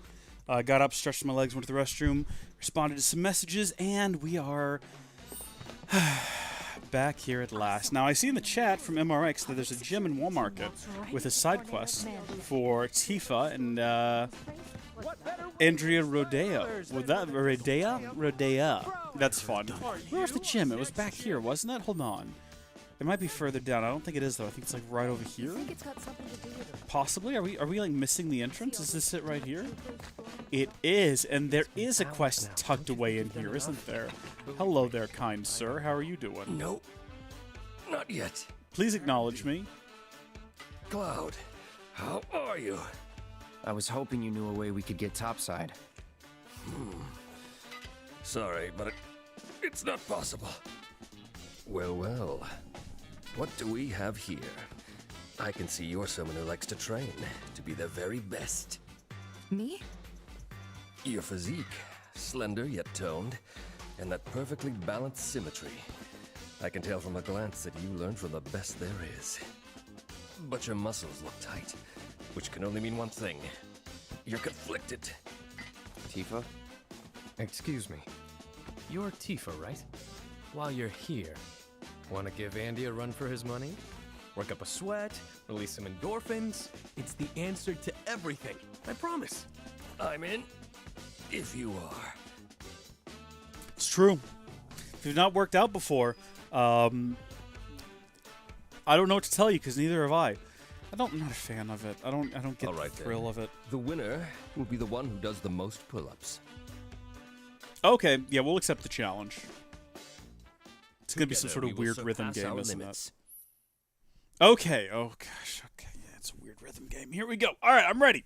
Got up, stretched my legs, went to the restroom, responded to some messages, and we are back here at last. Now, I see in the chat from MRX that there's a gym in Walmarket with a side quest for Tifa and Andrea Rodeo. Was that Rodea? Rodea. That's fun. Where's the gym? It was back here, wasn't it? Hold on. It might be further down. I don't think it is, though. I think it's like right over here. Possibly. Are we like missing the entrance? Is this it right here? It is, and there is a quest tucked away in here, isn't there? Hello there, kind sir. How are you doing? No, not yet. Please acknowledge me. Cloud, how are you? I was hoping you knew a way we could get topside. Sorry, but it's not possible. Well, well. What do we have here? I can see you're someone who likes to train, to be the very best. Me? Your physique, slender yet toned, and that perfectly balanced symmetry. I can tell from a glance that you learned from the best there is. But your muscles look tight, which can only mean one thing. You're conflicted. Tifa? Excuse me. You're Tifa, right? While you're here, want to give Andy a run for his money? Work up a sweat, release some endorphins? It's the answer to everything. I promise. I'm in, if you are. It's true. If you've not worked out before, I don't know what to tell you because neither have I. I'm not a fan of it. I don't get All right, the thrill of it. The winner will be the one who does the most pull-ups. Okay, yeah, we'll accept the challenge. It's gonna be some sort of weird rhythm game, isn't it? Okay. Oh gosh. Okay. Yeah, it's a weird rhythm game. Here we go. All right, I'm ready.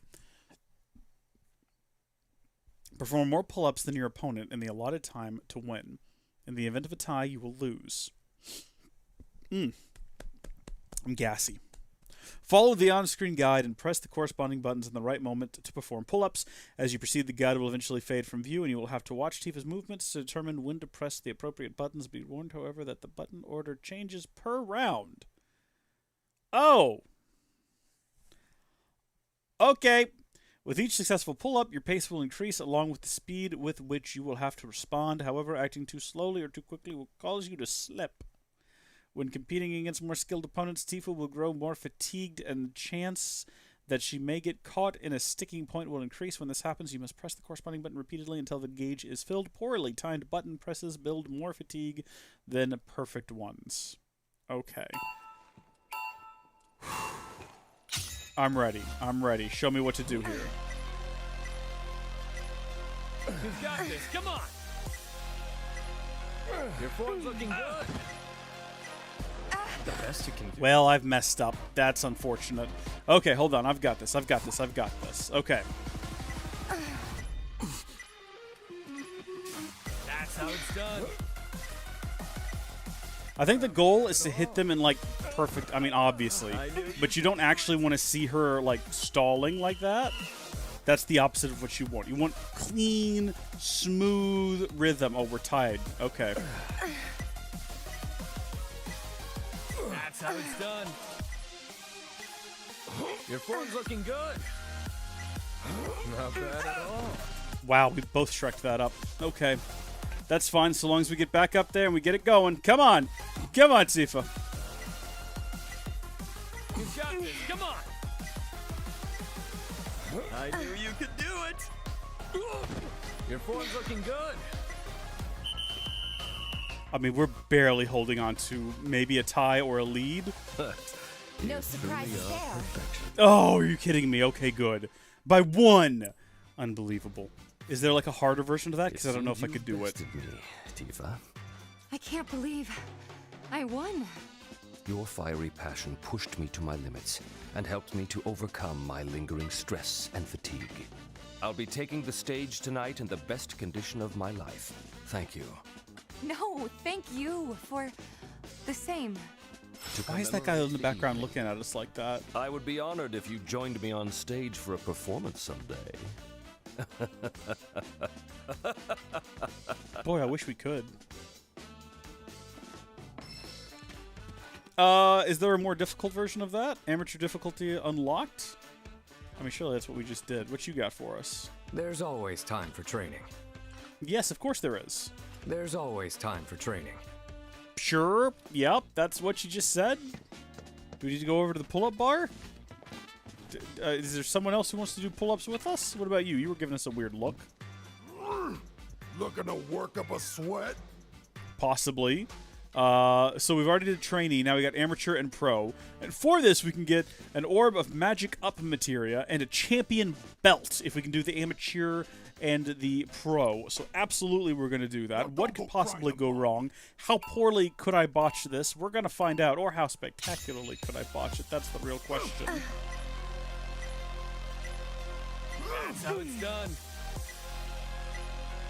Perform more pull-ups than your opponent in the allotted time to win. In the event of a tie, you will lose. I'm gassy. Follow the on-screen guide and press the corresponding buttons in the right moment to perform pull-ups. As you proceed, the guide will eventually fade from view, and you will have to watch Tifa's movements to determine when to press the appropriate buttons. Be warned, however, that the button order changes per round. Oh! Okay. With each successful pull-up, your pace will increase along with the speed with which you will have to respond. However, acting too slowly or too quickly will cause you to slip. When competing against more skilled opponents, Tifa will grow more fatigued, and the chance that she may get caught in a sticking point will increase. When this happens, you must press the corresponding button repeatedly until the gauge is filled. Poorly timed button presses build more fatigue than perfect ones. Okay. I'm ready. I'm ready. Show me what to do here. You've got this. Come on. Your form's looking good. The best you can do. Well, I've messed up. That's unfortunate. Okay, hold on. I've got this. I've got this. I've got this. Okay. That's how it's done. I think the goal is to hit them in, like, perfect... I mean, obviously. But you don't actually want to see her, like, stalling like that. That's the opposite of what you want. You want clean, smooth rhythm. Oh, we're tied. Okay. That's how it's done. Your form's looking good. Not bad at all. Wow, we both Shrek'd that up. Okay. That's fine, so long as we get back up there and we get it going. Come on. Come on, Tifa. You've got this. Come on. I knew you could do it. Your form's looking good. I mean, we're barely holding on to maybe a tie or a lead. No surprises there. Oh, are you kidding me? Okay, good. By one. Unbelievable. Is there like a harder version of that? Because I don't know if I could do it. Tifa. I can't believe I won. Your fiery passion pushed me to my limits and helped me to overcome my lingering stress and fatigue. I'll be taking the stage tonight in the best condition of my life. Thank you. No, thank you for the same. Why is that guy in the background looking at us like that? I would be honored if you joined me on stage for a performance someday. Boy, I wish we could. Is there a more difficult version of that? Amateur difficulty unlocked? I mean, surely that's what we just did. What you got for us? There's always time for training. Yes, of course there is. There's always time for training. Sure. Yep, that's what you just said. Do we need to go over to the pull-up bar? Is there someone else who wants to do pull-ups with us? What about you? You were giving us a weird look. Looking to work up a sweat? Possibly. So we've already did trainee. Now we got amateur and pro. And for this, we can get an orb of magic up materia and a champion belt if we can do the amateur and the pro. So absolutely we're going to do that. What could possibly go wrong? How poorly could I botch this? We're going to find out. Or how spectacularly could I botch it? That's the real question. That's how it's done.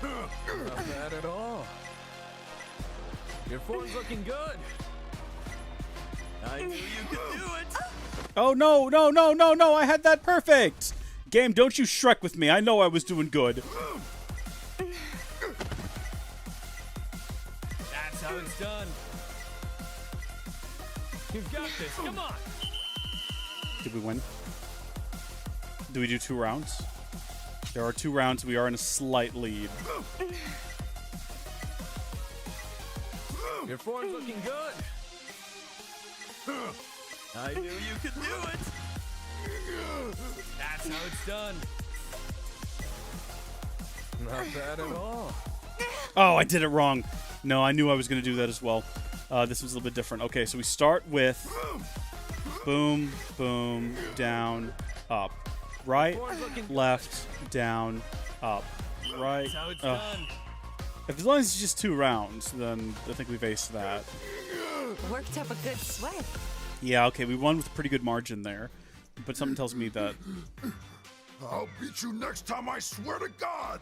Not bad at all. Your form's looking good. I knew you could do it. Oh, no, no, no, no, no. I had that perfect. Game, don't you Shrek with me. I know I was doing good. That's how it's done. You've got this. Come on. Did we win? Do we do 2 rounds? There are 2 rounds. We are in a slight lead. Your form's looking good. I knew you could do it. That's how it's done. Not bad at all. Oh, I did it wrong. No, I knew I was going to do that as well. This was a little bit different. Okay, so we start with boom, boom, down, up. Right, left, down, up. Right. That's how it's done. As long as it's just 2 rounds, then I think we've aced that. Worked up a good sweat. Yeah, okay, we won with a pretty good margin there. But something tells me that... I'll beat you next time, I swear to God!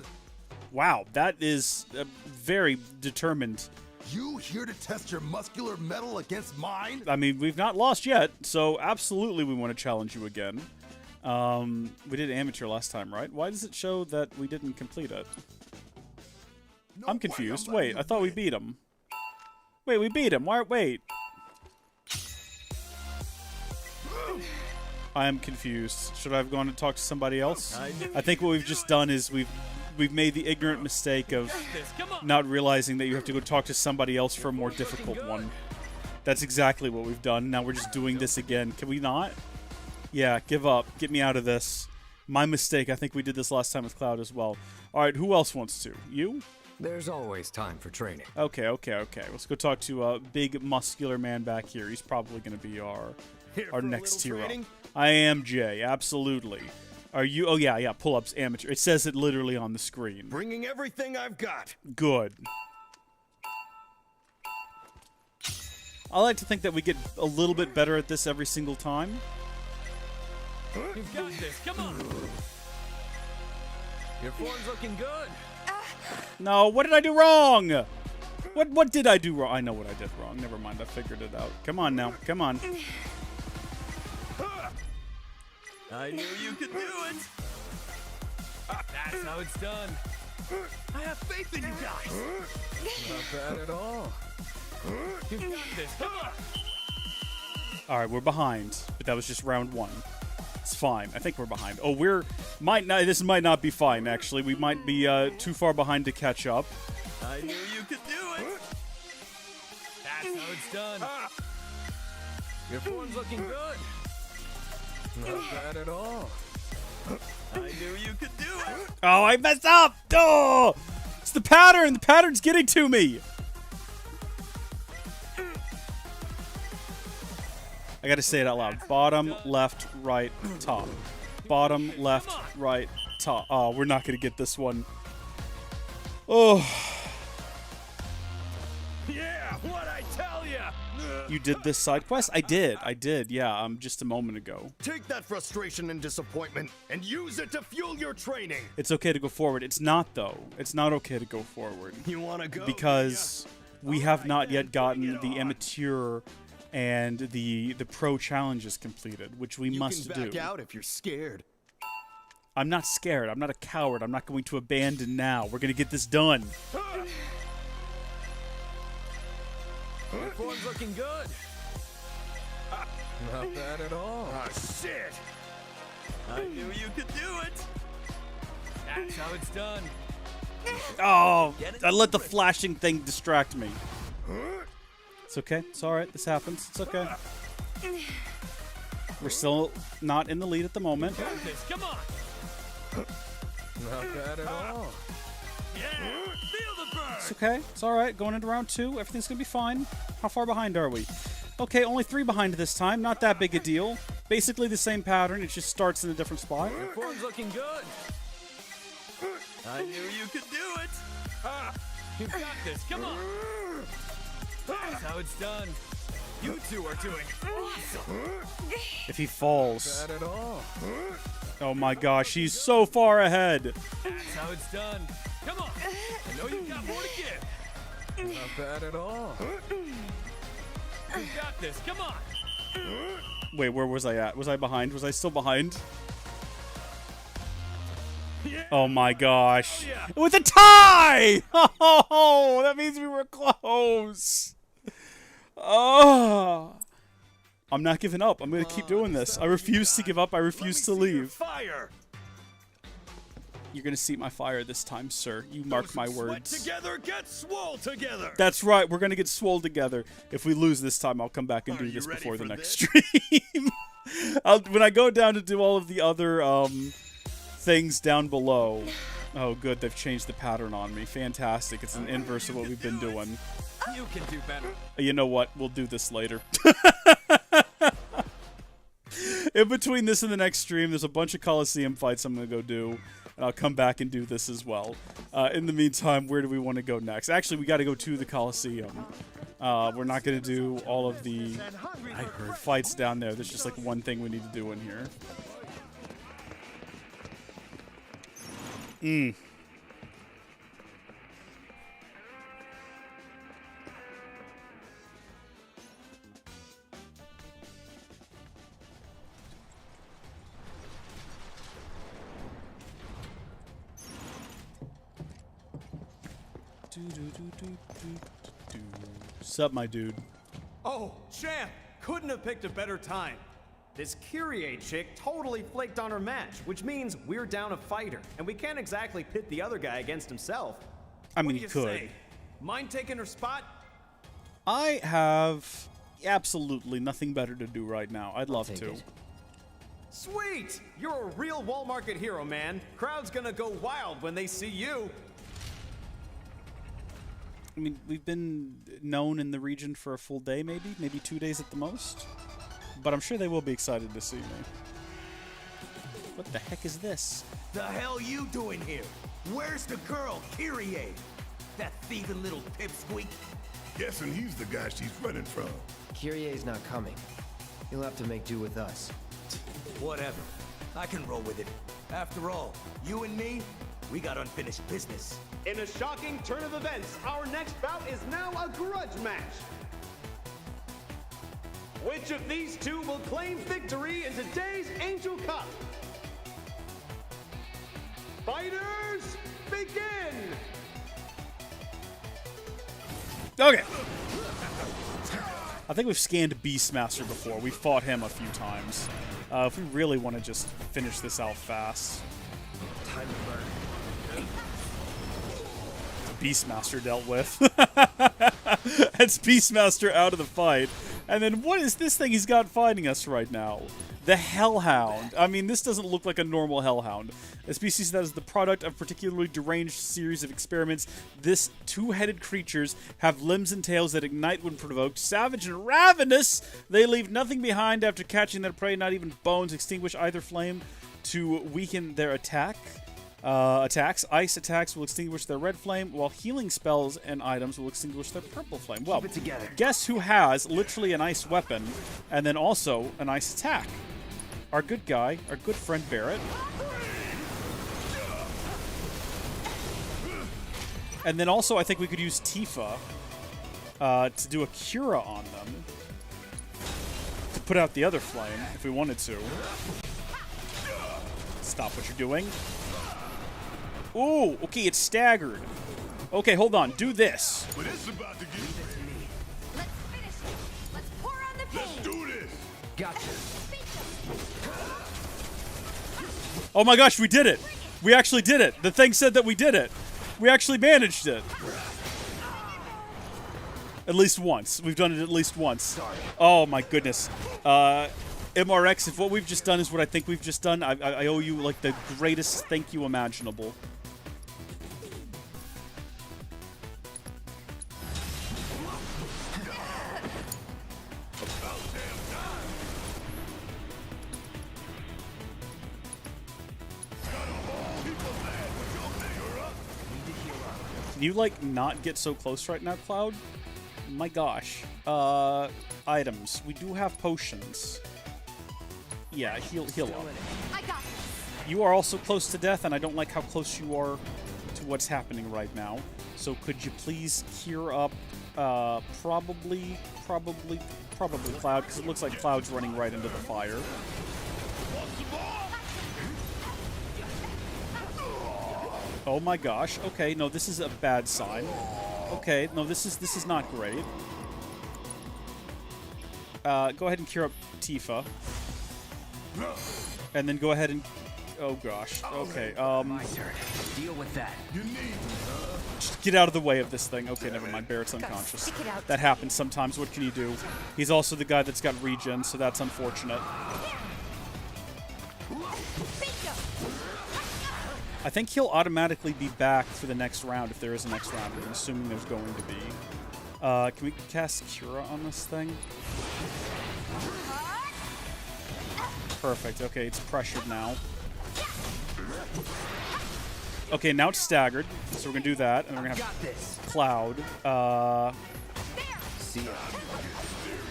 Wow, that is very determined. You here to test your muscular metal against mine? I mean, we've not lost yet, so absolutely we want to challenge you again. We did amateur last time, right? Why does it show that we didn't complete it? No, I'm confused. Wait, I thought we beat him. Wait, we beat him. Why? Wait. I am confused. Should I have gone to talk to somebody else? I think what we've just done is we've made the ignorant mistake of not realizing that you have to go talk to somebody else for a more difficult one. That's exactly what we've done. Now we're just doing this again. Can we not? Yeah, give up. Get me out of this. My mistake. I think we did this last time with Cloud as well. All right, who else wants to? You? There's always time for training. Okay. Let's go talk to a big muscular man back here. He's probably going to be our next hero. I am Jay, absolutely. Are you? Oh, yeah, pull-ups, amateur. It says it literally on the screen. Bringing everything I've got. Good. I like to think that we get a little bit better at this every single time. You've got this. Come on. Your form's looking good. No, what did I do wrong? What did I do wrong? I know what I did wrong. Never mind, I figured it out. Come on now. Come on. I knew you could do it. That's how it's done. I have faith in you guys. Not bad at all. You've got this. Come on. All right, we're behind, but that was just round 1. It's fine. I think we're behind. Oh, this might not be fine, actually. We might be too far behind to catch up. I knew you could do it. That's how it's done. Your form's looking good. Not bad at all. I knew you could do it. Oh, I messed up! Oh! It's the pattern! The pattern's getting to me! I gotta say it out loud. Bottom, left, right, top. Bottom, left, right, top. Oh, we're not gonna get this one. Oh. Yeah, what I tell ya! You did this side quest? I did, yeah, just a moment ago. Take that frustration and disappointment and use it to fuel your training. It's okay to go forward. It's not, though. It's not okay to go forward. You wanna go? Because we have not yet gotten the amateur and the pro challenges completed, which we must do. You can back out if you're scared. I'm not scared. I'm not a coward. I'm not going to abandon now. We're going to get this done. Your form's looking good. Not bad at all. Ah, shit. I knew you could do it. That's how it's done. Oh, I let the flashing thing distract me. It's okay. It's all right. This happens. It's okay. We're still not in the lead at the moment. Come on. Not bad at all. It's okay. It's all right. Going into round 2. Everything's going to be fine. How far behind are we? Okay, only 3 behind this time. Not that big a deal. Basically the same pattern. It just starts in a different spot. Your form's looking good. I knew you could do it. You've got this. Come on. That's how it's done. You two are doing awesome. If he falls. Not bad at all. Oh my gosh, he's so far ahead. That's how it's done. Come on. I know you've got more to give. Not bad at all. You've got this. Come on. Wait, where was I at? Was I behind? Was I still behind? Oh my gosh. With a tie! Oh, that means we were close. Oh. I'm not giving up. I'm going to keep doing this. I refuse to give up. I refuse to leave. Fire! You're going to see my fire this time, sir. You mark my words. Sweat together, get swole together. That's right. We're going to get swole together. If we lose this time, I'll come back and do this before the next stream. When I go down to do all of the other things down below. Oh, good. They've changed the pattern on me. Fantastic. It's an inverse of what we've been doing. You can do better. You know what? We'll do this later. In between this and the next stream, there's a bunch of Coliseum fights I'm going to go do. And I'll come back and do this as well. In the meantime, where do we want to go next? Actually, we got to go to the Coliseum. We're not going to do all of the fights down there. There's just like one thing we need to do in here. Sup, my dude? Oh, champ! Couldn't have picked a better time. This Kyrie chick totally flaked on her match, which means we're down a fighter, and we can't exactly pit the other guy against himself. I mean, What do you you could. say? Mind taking her spot? I have absolutely nothing better to do right now. I'd love to. Sweet! You're a real Wall Market hero, man. Crowd's gonna go wild when they see you. I mean, we've been known in the region for a full day, maybe 2 days at the most. But I'm sure they will be excited to see me. What the heck is this? The hell you doing here? Where's the girl, Kyrie? That thieving little pipsqueak? Guessing he's the guy she's running from. Kyrie's not coming. You'll have to make do with us. Whatever. I can roll with it. After all, you and me, we got unfinished business. In a shocking turn of events, our next bout is now a grudge match. Which of these two will claim victory in today's Angel Cup? Fighters, begin! Okay. I think we've scanned Beastmaster before. We've fought him a few times. If we really want to just finish this out fast. Time to burn. Beastmaster dealt with. That's Beastmaster out of the fight. And then what is this thing he's got fighting us right now? The Hellhound. I mean, this doesn't look like a normal Hellhound. A species that is the product of a particularly deranged series of experiments. This two-headed creatures have limbs and tails that ignite when provoked. Savage and ravenous, they leave nothing behind after catching their prey, not even bones. Extinguish either flame to weaken their attacks. Ice attacks will extinguish their red flame, while healing spells and items will extinguish their purple flame. Well, Keep it together. Guess who has literally an ice weapon and then also an ice attack? Our good guy, our good friend Barrett. And then also I think we could use Tifa to do a Cura on them. To put out the other flame if we wanted to. Stop what you're doing. Ooh, okay, it's staggered. Okay, hold on. Do this. But it's about to get ready. Let's finish it. Let's pour on the pain. Let's do this. Gotcha. Oh my gosh, we did it! We actually did it! The thing said that we did it! We actually managed it! At least once. We've done it at least once. Oh my goodness. MRX, if what we've just done is what I think we've just done, I owe you, like, the greatest thank you imaginable. Can you, like, not get so close right now, Cloud? My gosh. Items. We do have potions. Yeah, heal up. I got this. You are also close to death, and I don't like how close you are to what's happening right now. So could you please cure up, probably Cloud, because it looks like Cloud's running right into the fire. Oh my gosh. Okay, no, this is a bad sign. Okay, no, this is not great. Go ahead and cure up Tifa. And then go ahead and... Oh gosh. Okay, My turn. Deal with that. Just get out of the way of this thing. Okay, never mind. Barrett's unconscious. That happens sometimes. What can you do? He's also the guy that's got regen, so that's unfortunate. I think he'll automatically be back for the next round if there is a next round. I'm assuming there's going to be. Can we cast Cura on this thing? Perfect. Okay, it's pressured now. Okay, now it's staggered. So we're going to do that. And we're going to have Cloud. See ya.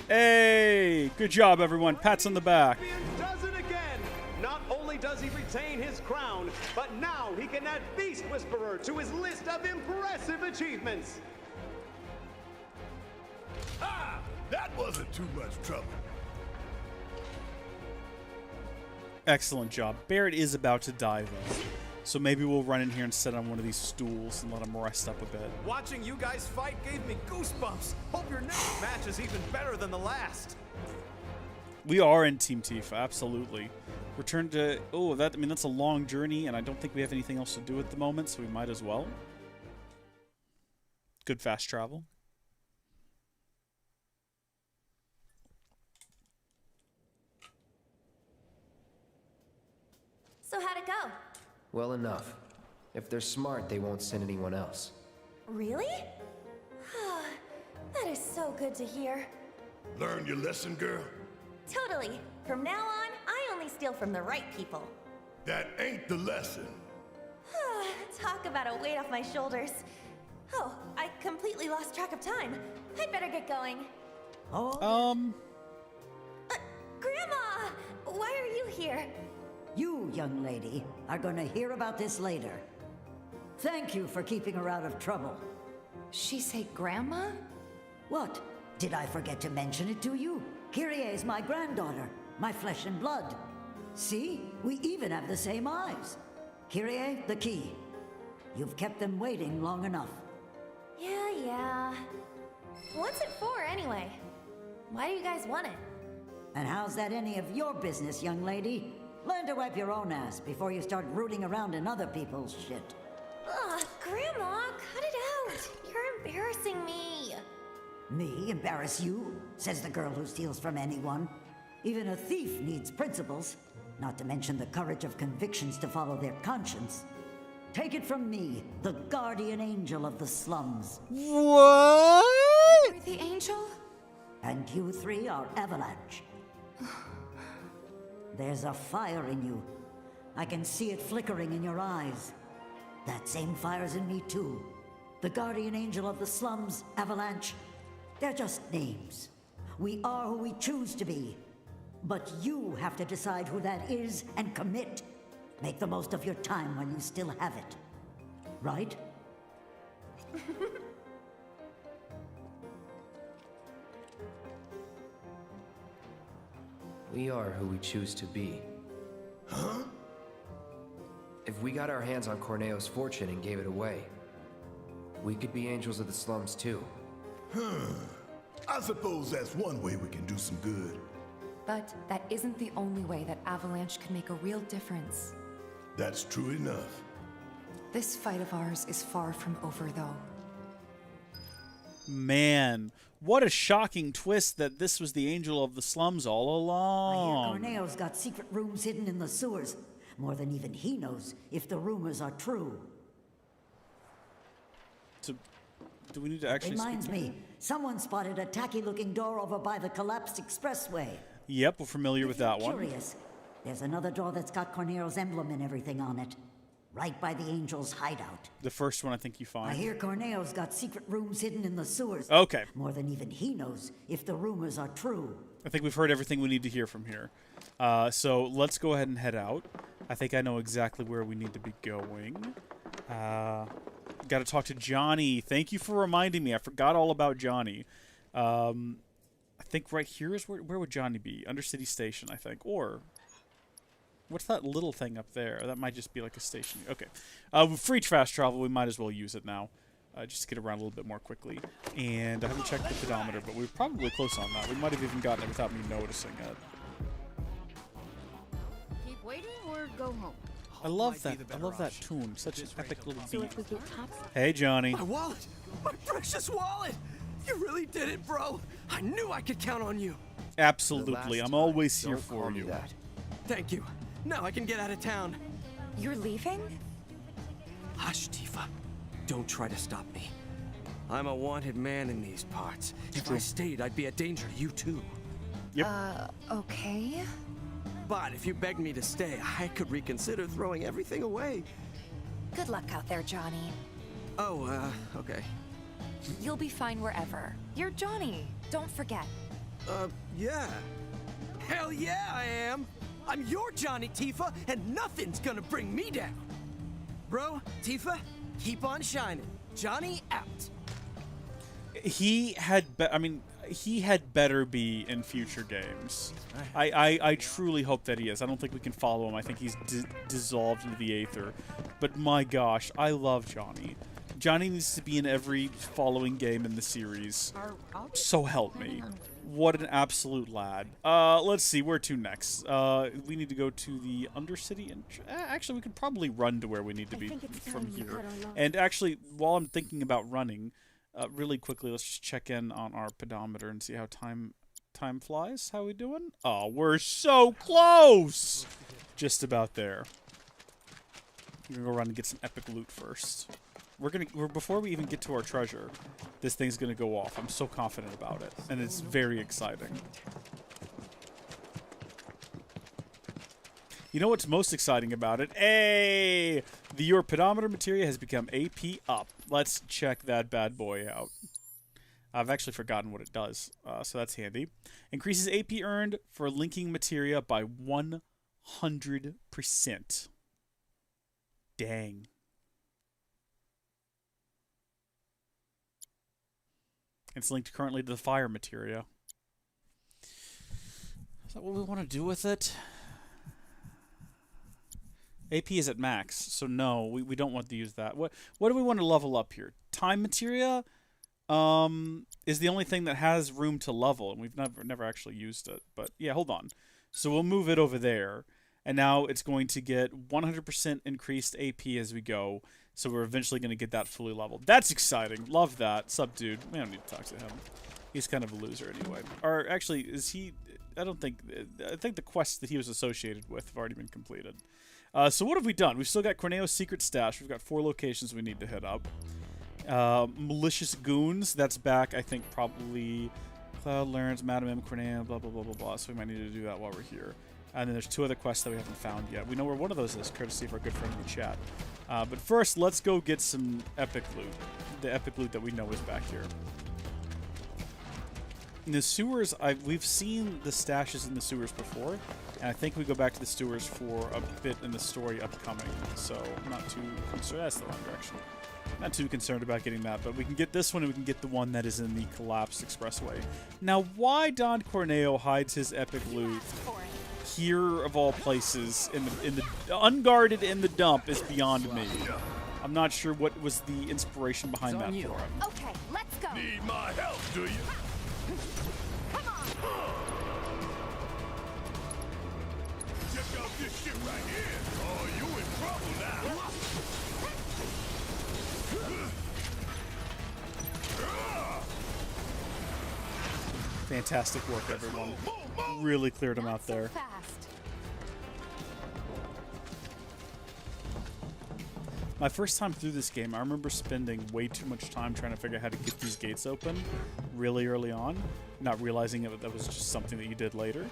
Hey! Good job, everyone. Pats on the back. Does it again. Not only does he retain his crown, but now he can add Beast Whisperer to his list of impressive achievements. Ah! That wasn't too much trouble. Excellent job. Barrett is about to die, though. So maybe we'll run in here and sit on one of these stools and let him rest up a bit. Watching you guys fight gave me goosebumps. Hope your next match is even better than the last. We are in Team Tifa, absolutely. Return to... Oh, I mean, that's a long journey, and I don't think we have anything else to do at the moment, so we might as well. Good fast travel. So how'd it go? Well enough. If they're smart, they won't send anyone else. Really? That is so good to hear. Learn your lesson, girl? Totally. From now on, I only steal from the right people. That ain't the lesson. Talk about a weight off my shoulders. Oh, I completely lost track of time. I'd better get going. Grandma! Why are you here? You, young lady, are gonna hear about this later. Thank you for keeping her out of trouble. She say Grandma? What? Did I forget to mention it to you? Kyrie is my granddaughter, my flesh and blood. See? We even have the same eyes. Kyrie, the key. You've kept them waiting long enough. Yeah. What's it for, anyway? Why do you guys want it? And how's that any of your business, young lady? Learn to wipe your own ass before you start rooting around in other people's shit. Ugh, Grandma, cut it out. You're embarrassing me. Me embarrass you? Says the girl who steals from anyone. Even a thief needs principles, not to mention the courage of convictions to follow their conscience. Take it from me, the guardian angel of the slums. What? You're the angel? And you three are Avalanche. There's a fire in you. I can see it flickering in your eyes. That same fire's in me too. The guardian angel of the slums, Avalanche. They're just names. We are who we choose to be. But you have to decide who that is and commit. Make the most of your time while you still have it. Right? We are who we choose to be. Huh? If we got our hands on Corneo's fortune and gave it away, we could be angels of the slums too. I suppose that's one way we can do some good. But that isn't the only way that Avalanche could make a real difference. That's true enough. This fight of ours is far from over, though. Man, what a shocking twist that this was the Angel of the Slums all I along. hear Corneo's got secret rooms hidden in the sewers. More than even he knows if the rumors are true. So, do we need to actually Reminds speak to me, someone spotted a tacky-looking door over by the collapsed expressway. Yep, we're familiar with that one. Curious. There's another door that's got Corneo's emblem and everything on it. Right by the Angel's hideout. The first one I think you find. I hear Corneo's got secret rooms hidden in the sewers. Okay. More than even he knows if the rumors are true. I think we've heard everything we need to hear from here. So let's go ahead and head out. I think I know exactly where we need to be going. Got to talk to Johnny. Thank you for reminding me. I forgot all about Johnny. I think right here is where would Johnny be? Undercity Station, I think. Or what's that little thing up there? That might just be like a station. Okay. With free fast travel, we might as well use it now. Just to get around a little bit more quickly. And I haven't checked the pedometer, but we're probably close on that. We might have even gotten it without me noticing it. Keep waiting or go home. I love that. I love that tune. Such an epic little So beat. if we get tops, Hey, Johnny. My wallet! My precious wallet! You really did it, bro! I knew I could count on you! Absolutely. I'm always here for you. Thank you. Now I can get out of town. You're leaving? Hush, Tifa. Don't try to stop me. I'm a wanted man in these parts. If I stayed, I'd be a danger to you too. Okay. But if you begged me to stay, I could reconsider throwing everything away. Good luck out there, Johnny. Oh, okay. You'll be fine wherever. You're Johnny. Don't forget. Yeah. Hell yeah, I am! I'm your Johnny, Tifa, and nothing's gonna bring me down. Bro, Tifa, keep on shining. Johnny out. He had better be in future games. I truly hope that he is. I don't think we can follow him. I think he's dissolved into the aether. But my gosh, I love Johnny. Johnny needs to be in every following game in the series. So help me. What an absolute lad. Let's see, where to next? We need to go to the Undercity, and actually we could probably run to where we need to be from here. And actually, while I'm thinking about running, really quickly, let's just check in on our pedometer and see how time flies. How we doing? Oh, we're so close! Just about there. We're gonna go run and get some epic loot first. Before we even get to our treasure, this thing's gonna go off. I'm so confident about it, and it's very exciting. You know what's most exciting about it? Hey! Your pedometer materia has become AP up. Let's check that bad boy out. I've actually forgotten what it does, so that's handy. Increases AP earned for linking materia by 100%. Dang. It's linked currently to the fire materia. Is that what we want to do with it? AP is at max, so no, we don't want to use that. What do we want to level up here? Time materia is the only thing that has room to level, and we've never actually used it. But yeah, hold on. So we'll move it over there, and now it's going to get 100% increased AP as we go. So we're eventually going to get that fully leveled. That's exciting. Love that. Sup, dude. We don't need to talk to him. He's kind of a loser anyway. Or actually, is he... I think the quests that he was associated with have already been completed. So what have we done? We've still got Corneo's secret stash. We've got 4 locations we need to hit up. Malicious Goons. That's back, I think, probably... Cloud learns, Madam M, Corneo, blah, blah, blah, blah, blah. So we might need to do that while we're here. And then there's 2 other quests that we haven't found yet. We know where one of those is, courtesy of our good friend in the chat. But first, let's go get some epic loot. The epic loot that we know is back here. In the sewers, we've seen the stashes in the sewers before, and I think we go back to the sewers for a bit in the story upcoming. So I'm not too concerned. That's the wrong direction. Not too concerned about getting that, but we can get this one, and we can get the one that is in the collapsed expressway. Now, why Don Corneo hides his epic loot here of all places in the unguarded in the dump is beyond me. I'm not sure what was the inspiration behind that for him. Okay, let's go. Need my help, do you? Come on. Check out this shit right here. Oh, you in trouble. Fantastic work, everyone. Really cleared him out there. My first time through this game, I remember spending way too much time trying to figure out how to get these gates open really early on, not realizing that was just something that you did later.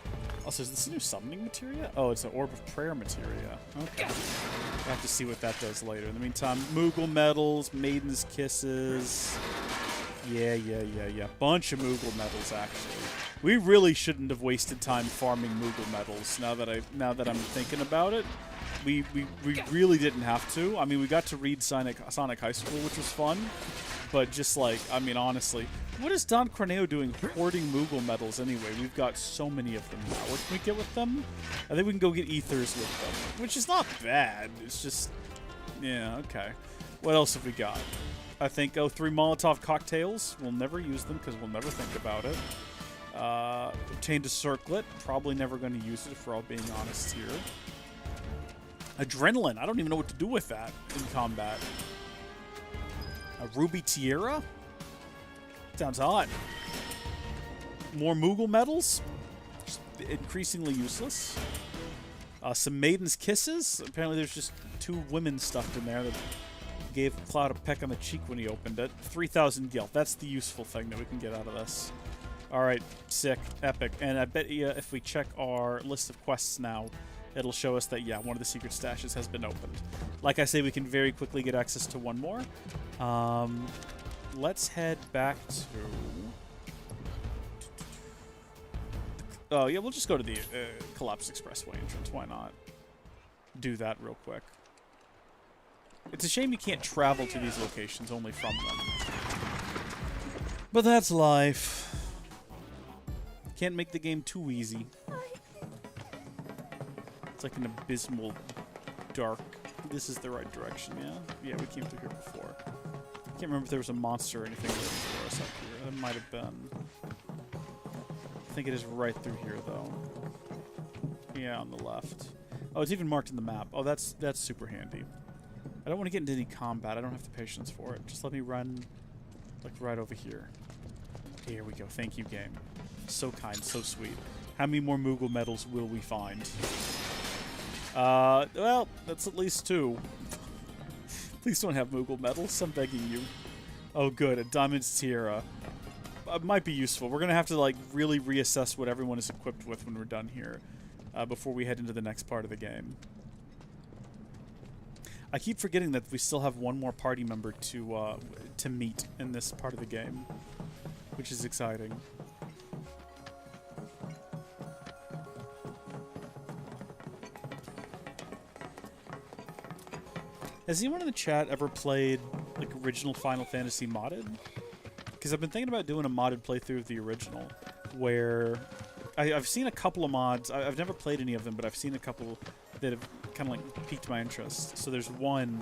Also, is this a new summoning materia? Oh, it's an Orb of Prayer materia. Okay. I'll have to see what that does later. In the meantime, Moogle medals, Maiden's Kisses. Yeah. Bunch of Moogle medals, actually. We really shouldn't have wasted time farming Moogle medals. Now that I'm thinking about it, we really didn't have to. I mean, we got to read Sonic High School, which was fun, but just like, I mean, honestly, what is Don Corneo doing hoarding Moogle medals anyway? We've got so many of them now. What can we get with them? I think we can go get ethers with them, which is not bad. It's just, yeah, okay. What else have we got? I think, 3 Molotov cocktails. We'll never use them because we'll never think about it. Obtained a circlet. Probably never going to use it if we're all being honest here. Adrenaline. I don't even know what to do with that in combat. A Ruby Tiara? Sounds hot. More Moogle medals? Just increasingly useless. Some Maiden's Kisses. Apparently there's just 2 women stuffed in there that gave Cloud a peck on the cheek when he opened it. 3,000 gil. That's the useful thing that we can get out of this. Alright, sick. Epic. And I bet you if we check our list of quests now, it'll show us that, yeah, one of the secret stashes has been opened. Like I say, we can very quickly get access to one more. Let's head back to... Oh, yeah, we'll just go to the Collapse Expressway entrance. Why not? Do that real quick. It's a shame you can't travel to these locations, only from them. But that's life. Can't make the game too easy. It's like an abysmal, dark... This is the right direction, yeah? Yeah, we came through here before. I can't remember if there was a monster or anything waiting for us up here. There might have been. I think it is right through here, though. Yeah, on the left. Oh, it's even marked in the map. Oh, that's super handy. I don't want to get into any combat. I don't have the patience for it. Just let me run, like, right over here. Here we go. Thank you, game. So kind, so sweet. How many more Moogle medals will we find? Well, that's at least 2. Please don't have Moogle medals. I'm begging you. Oh, good. A Diamond's Tiara. Might be useful. We're going to have to, like, really reassess what everyone is equipped with when we're done here before we head into the next part of the game. I keep forgetting that we still have one more party member to meet in this part of the game, which is exciting. Has anyone in the chat ever played, like, original Final Fantasy modded? Because I've been thinking about doing a modded playthrough of the original, where I've seen a couple of mods. I've never played any of them, but I've seen a couple that have kind of, like, piqued my interest. So there's one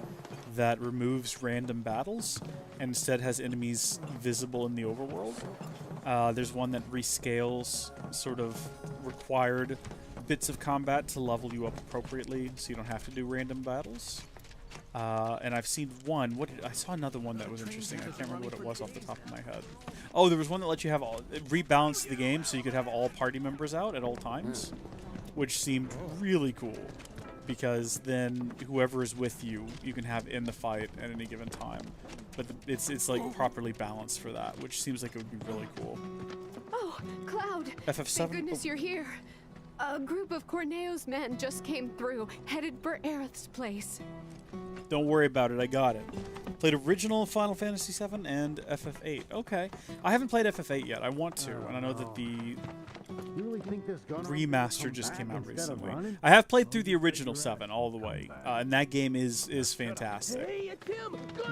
that removes random battles and instead has enemies visible in the overworld. There's one that rescales sort of required bits of combat to level you up appropriately so you don't have to do random battles. And I've seen one. I saw another one that was interesting. I can't remember what it was off the top of my head. Oh, there was one that let you have rebalance the game so you could have all party members out at all times, which seemed really cool because then whoever is with you, you can have in the fight at any given time. But it's like properly balanced for that, which seems like it would be really cool. Oh, Cloud! FF7? Thank goodness you're here. A group of Corneo's men just came through, headed for Aerith's place. Don't worry about it, I got it. Played original Final Fantasy VII and FF8. Okay. I haven't played FF8 yet. I want to, and I know that the remaster just came out recently. I have played through the original 7 all the way, and that game is fantastic.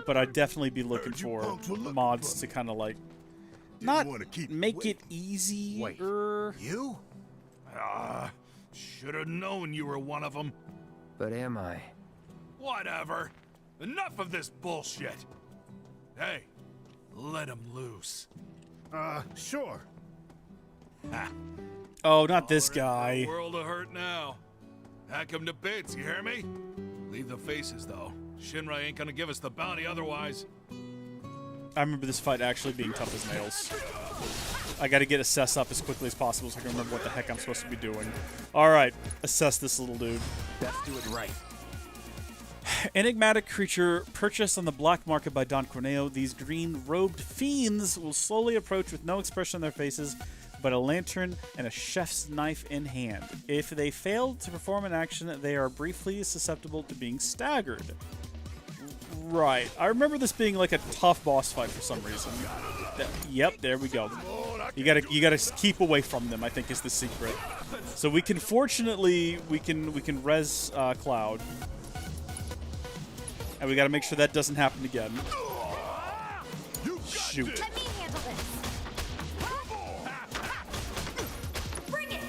But I'd definitely be looking for mods to kind of like, not make it easy. Wait, you? Should have known you were one of them. But am I? Whatever. Enough of this bullshit. Hey, let him loose. Sure. Ha. Oh, not this guy. World of hurt now. Hack him to bits, you hear me? Leave the faces, though. Shinra ain't gonna give us the bounty otherwise. I remember this fight actually being tough as nails. I gotta get assess up as quickly as possible so I can remember what the heck I'm supposed to be doing. Alright, assess this little dude. Best do it right. Enigmatic creature purchased on the black market by Don Corneo. These green-robed fiends will slowly approach with no expression on their faces, but a lantern and a chef's knife in hand. If they fail to perform an action, they are briefly susceptible to being staggered. Right. I remember this being like a tough boss fight for some reason. Yep, there we go. You gotta keep away from them, I think, is the secret. So we can, fortunately, we can res Cloud. And we gotta make sure that doesn't happen again. Shoot. Let me handle this. Bring it.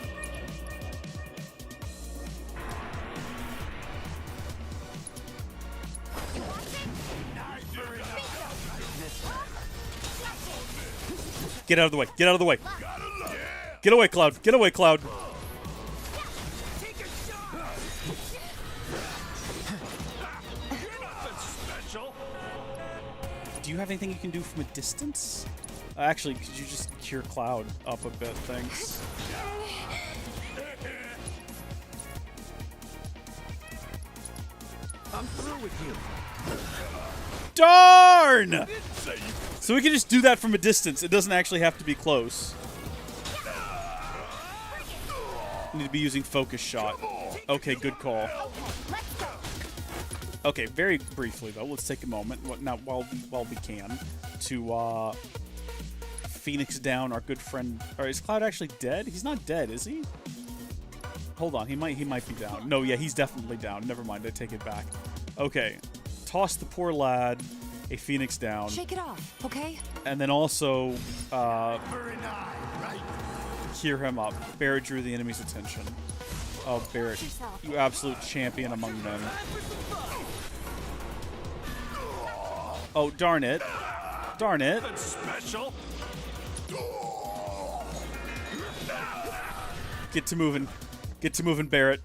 Get out of the way. Get out of the way. Get away, Cloud. Get away, Cloud. Do you have anything you can do from a distance? Actually, could you just cure Cloud up a bit? Thanks. I'm through with you. Darn! So we can just do that from a distance. It doesn't actually have to be close. Need to be using focus shot. Okay, good call. Okay, very briefly though, let's take a moment, while we can, to Phoenix down our good friend. Or is Cloud actually dead? He's not dead, is he? Hold on, he might be down. No, yeah, he's definitely down. Never mind, I take it back. Okay, toss the poor lad a Phoenix down. Shake it off, okay? And then also hear him up. Barrett drew the enemy's attention. Oh, Barrett, you absolute champion among men. Oh, darn it. Darn it. Special. Get to moving. Get to moving, Barrett.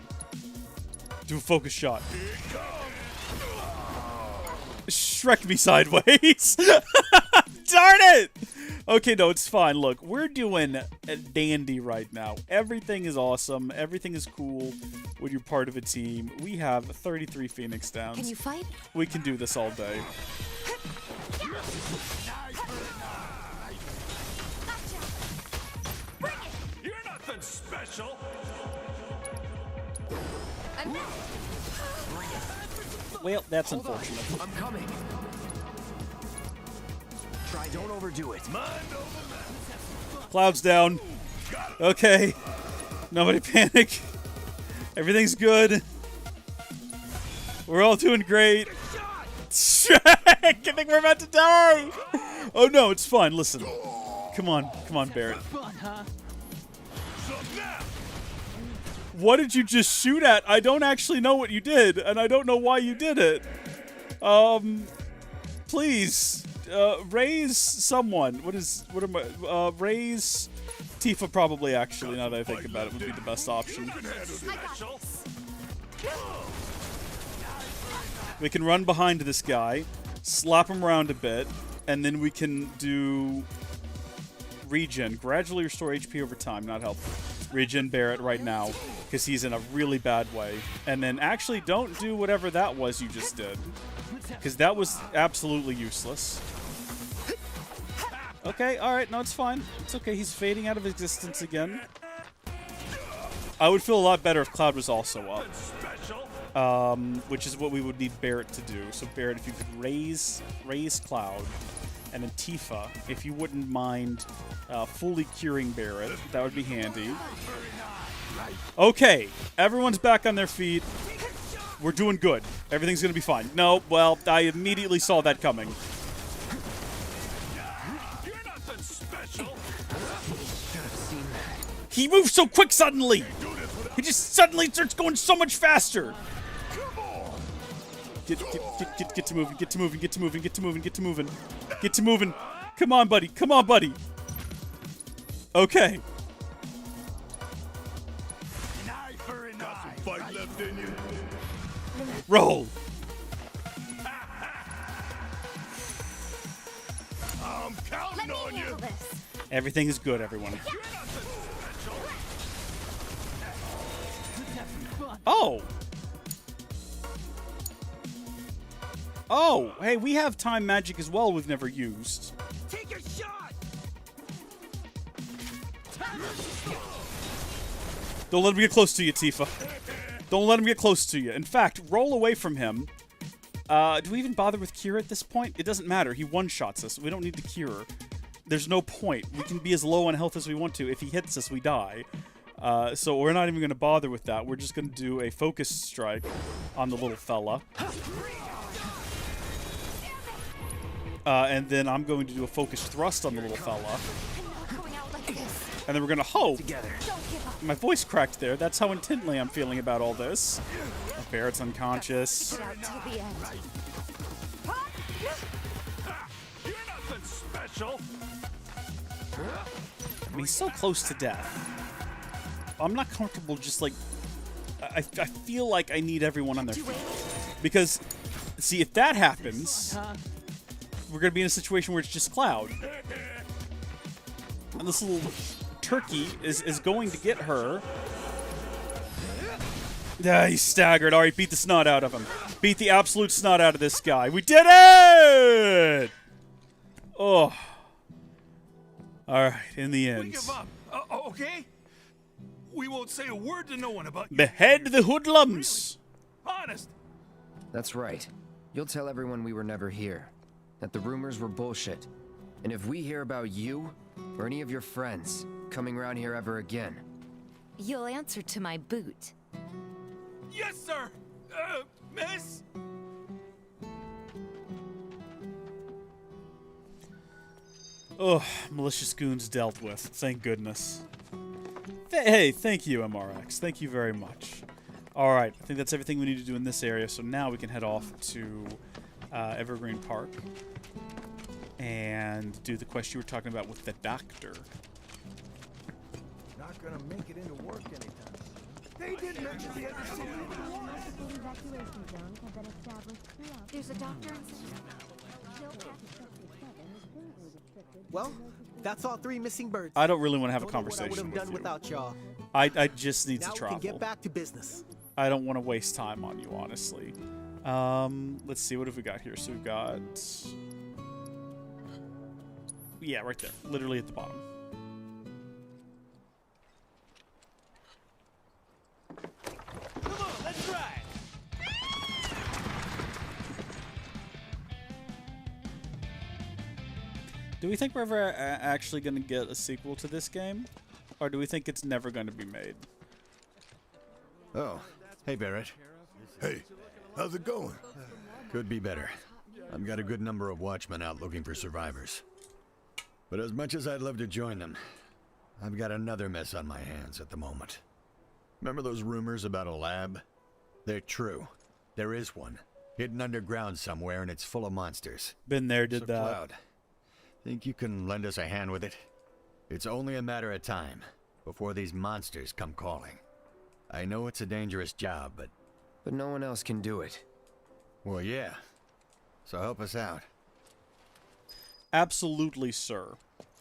Do a focus shot. Shrek me sideways. Darn it! Okay, no, it's fine. Look, we're doing a dandy right now. Everything is awesome. Everything is cool when you're part of a team. We have 33 Phoenix downs. Can you fight? We can do this all day. You're nothing special. Well, that's unfortunate. I'm coming. Try, don't overdo it. Cloud's down. Okay. Nobody panic. Everything's good. We're all doing great. Shrek! I think we're about to die! Oh no, it's fine. Listen. Come on. Come on, Barrett. What did you just shoot at? I don't actually know what you did, and I don't know why you did it. Please, raise someone. What am I, raise Tifa probably, actually, now that I think about it, would be the best option. We can run behind this guy, slap him around a bit, and then we can do regen. Gradually restore HP over time, not helpful. Regen Barrett right now, because he's in a really bad way. And then actually don't do whatever that was you just did, because that was absolutely useless. Okay, alright, no, it's fine. It's okay, he's fading out of existence again. I would feel a lot better if Cloud was also up. Which is what we would need Barrett to do. So Barrett, if you could raise Cloud, and then Tifa, if you wouldn't mind fully curing Barrett, that would be handy. Okay, everyone's back on their feet. We're doing good. Everything's gonna be fine. No, well, I immediately saw that coming. He moves so quick suddenly! He just suddenly starts going so much faster! Get to moving, get to moving, get to moving, get to moving, get to moving. Get to moving. Come on, buddy. Come on, buddy. Okay. Roll! I'm counting on you. Everything is good, everyone. Oh! Oh! Hey, we have time magic as well we've never used. Take your shot. Don't let him get close to you, Tifa. Don't let him get close to you. In fact, roll away from him. Do we even bother with cure at this point? It doesn't matter. He one-shots us. We don't need the cure. There's no point. We can be as low on health as we want to. If he hits us, we die. So we're not even going to bother with that. We're just going to do a focus strike on the little fella. And then I'm going to do a focus thrust on the little fella. And then we're going to hope. My voice cracked there. That's how intently I'm feeling about all this. Barrett's unconscious. You're nothing special. I mean, he's so close to death. I'm not comfortable just like... I feel like I need everyone on their feet. Because, see, if that happens, we're going to be in a situation where it's just Cloud. And this little turkey is going to get her. Yeah, he's staggered. All right, beat the snot out of him. Beat the absolute snot out of this guy. We did it! Oh. All right, in the end. We give up. Okay? We won't say a word to no one about you. Behead the hoodlums! Really? Honest. That's right. You'll tell everyone we were never here. That the rumors were bullshit. And if we hear about you, or any of your friends, coming around here ever again... You'll answer to my boot. Yes, sir! Miss? Oh, malicious goons dealt with. Thank goodness. Hey, thank you, MRX. Thank you very much. Alright, I think that's everything we need to do in this area, so now we can head off to Evergreen Park and do the quest you were talking about with the doctor. Not gonna make it into work anytime. They did mention the other city. There's a doctor in Well, that's all 3 missing birds. I don't really want to have a conversation what I would have done with you. without y'all. I just need Now to travel. we can get back to business. I don't want to waste time on you, honestly. Let's see, what have we got here? So we've got... Yeah, right there. Literally at the bottom. Come on, let's ride. Do we think we're ever actually going to get a sequel to this game? Or do we think it's never going to be made? Oh, hey Barrett. Hey, how's it going? Could be better. I've got a good number of watchmen out looking for survivors. But as much as I'd love to join them, I've got another mess on my hands at the moment. Remember those rumors about a lab? They're true. There is one. Hidden underground somewhere, and it's full of monsters. Been there, did so, that. Cloud, think you can lend us a hand with it? It's only a matter of time before these monsters come calling. I know it's a dangerous job, but no one else can do it. Well, yeah. So help us out. Absolutely, sir.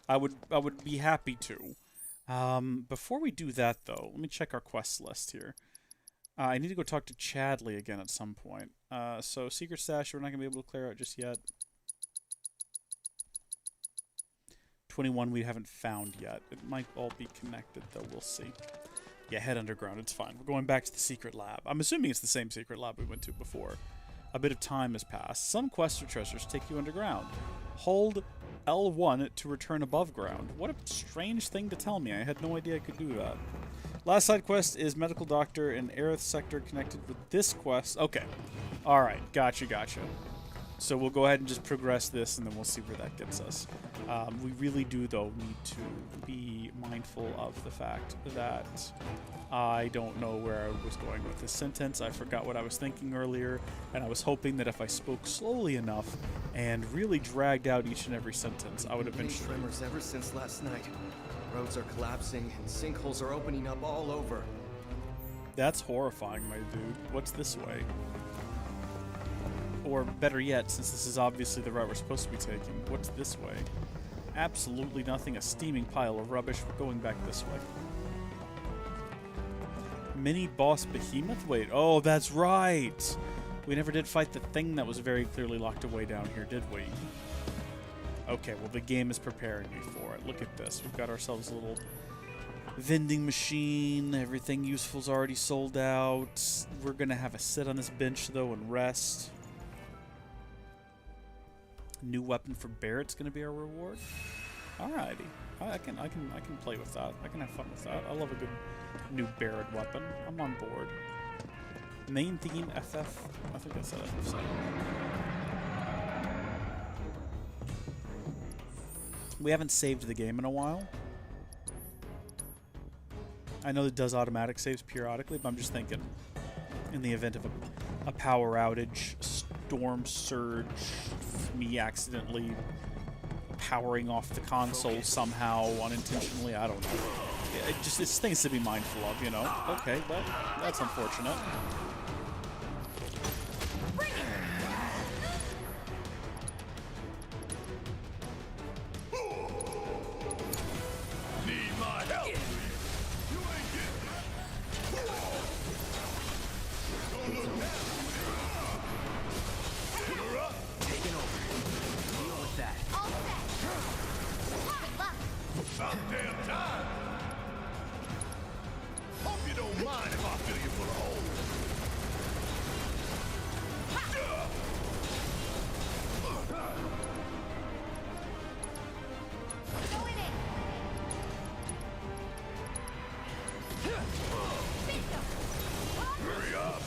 I would be happy to. Before we do that, though, let me check our quest list here. I need to go talk to Chadley again at some point. So, Secret Stash, we're not going to be able to clear out just yet. 21 we haven't found yet. It might all be connected, though. We'll see. Yeah, head underground. It's fine. We're going back to the secret lab. I'm assuming it's the same secret lab we went to before. A bit of time has passed. Some quests or treasures take you underground. Hold L1 to return above ground. What a strange thing to tell me. I had no idea I could do that. Last side quest is Medical Doctor in Aerith Sector connected with this quest. Okay. Alright. Gotcha. So we'll go ahead and just progress this, and then we'll see where that gets us. We really do, though, need to be mindful of the fact that I don't know where I was going with this sentence. I forgot what I was thinking earlier, and I was hoping that if I spoke slowly enough and really dragged out each and every sentence, I would eventually... Tremors ever since last night. Roads are collapsing, and sinkholes are opening up all over. That's horrifying, my dude. What's this way? Or better yet, since this is obviously the route we're supposed to be taking, what's this way? Absolutely nothing. A steaming pile of rubbish. We're going back this way. Mini-boss behemoth? Wait, oh, that's right! We never did fight the thing that was very clearly locked away down here, did we? Okay, well, the game is preparing me for it. Look at this. We've got ourselves a little vending machine. Everything useful's already sold out. We're gonna have a sit on this bench, though, and rest. New weapon for Barrett's gonna be our reward. Alrighty, I can play with that. I can have fun with that. I love a good new Barrett weapon. I'm on board. Main theme FF. I think that's FF. We haven't saved the game in a while. I know it does automatic saves periodically, but I'm just thinking, in the event of a power outage, storm surge, me accidentally powering off the console somehow unintentionally, I don't know. It's things to be mindful of, you know. Okay, well, that's unfortunate. Need my help? You ain't getting it. Don't look down. You're up. Taking over. Deal with that. All set. About damn time. Hope you don't mind if I fill you full of holes. Going in. Hurry up.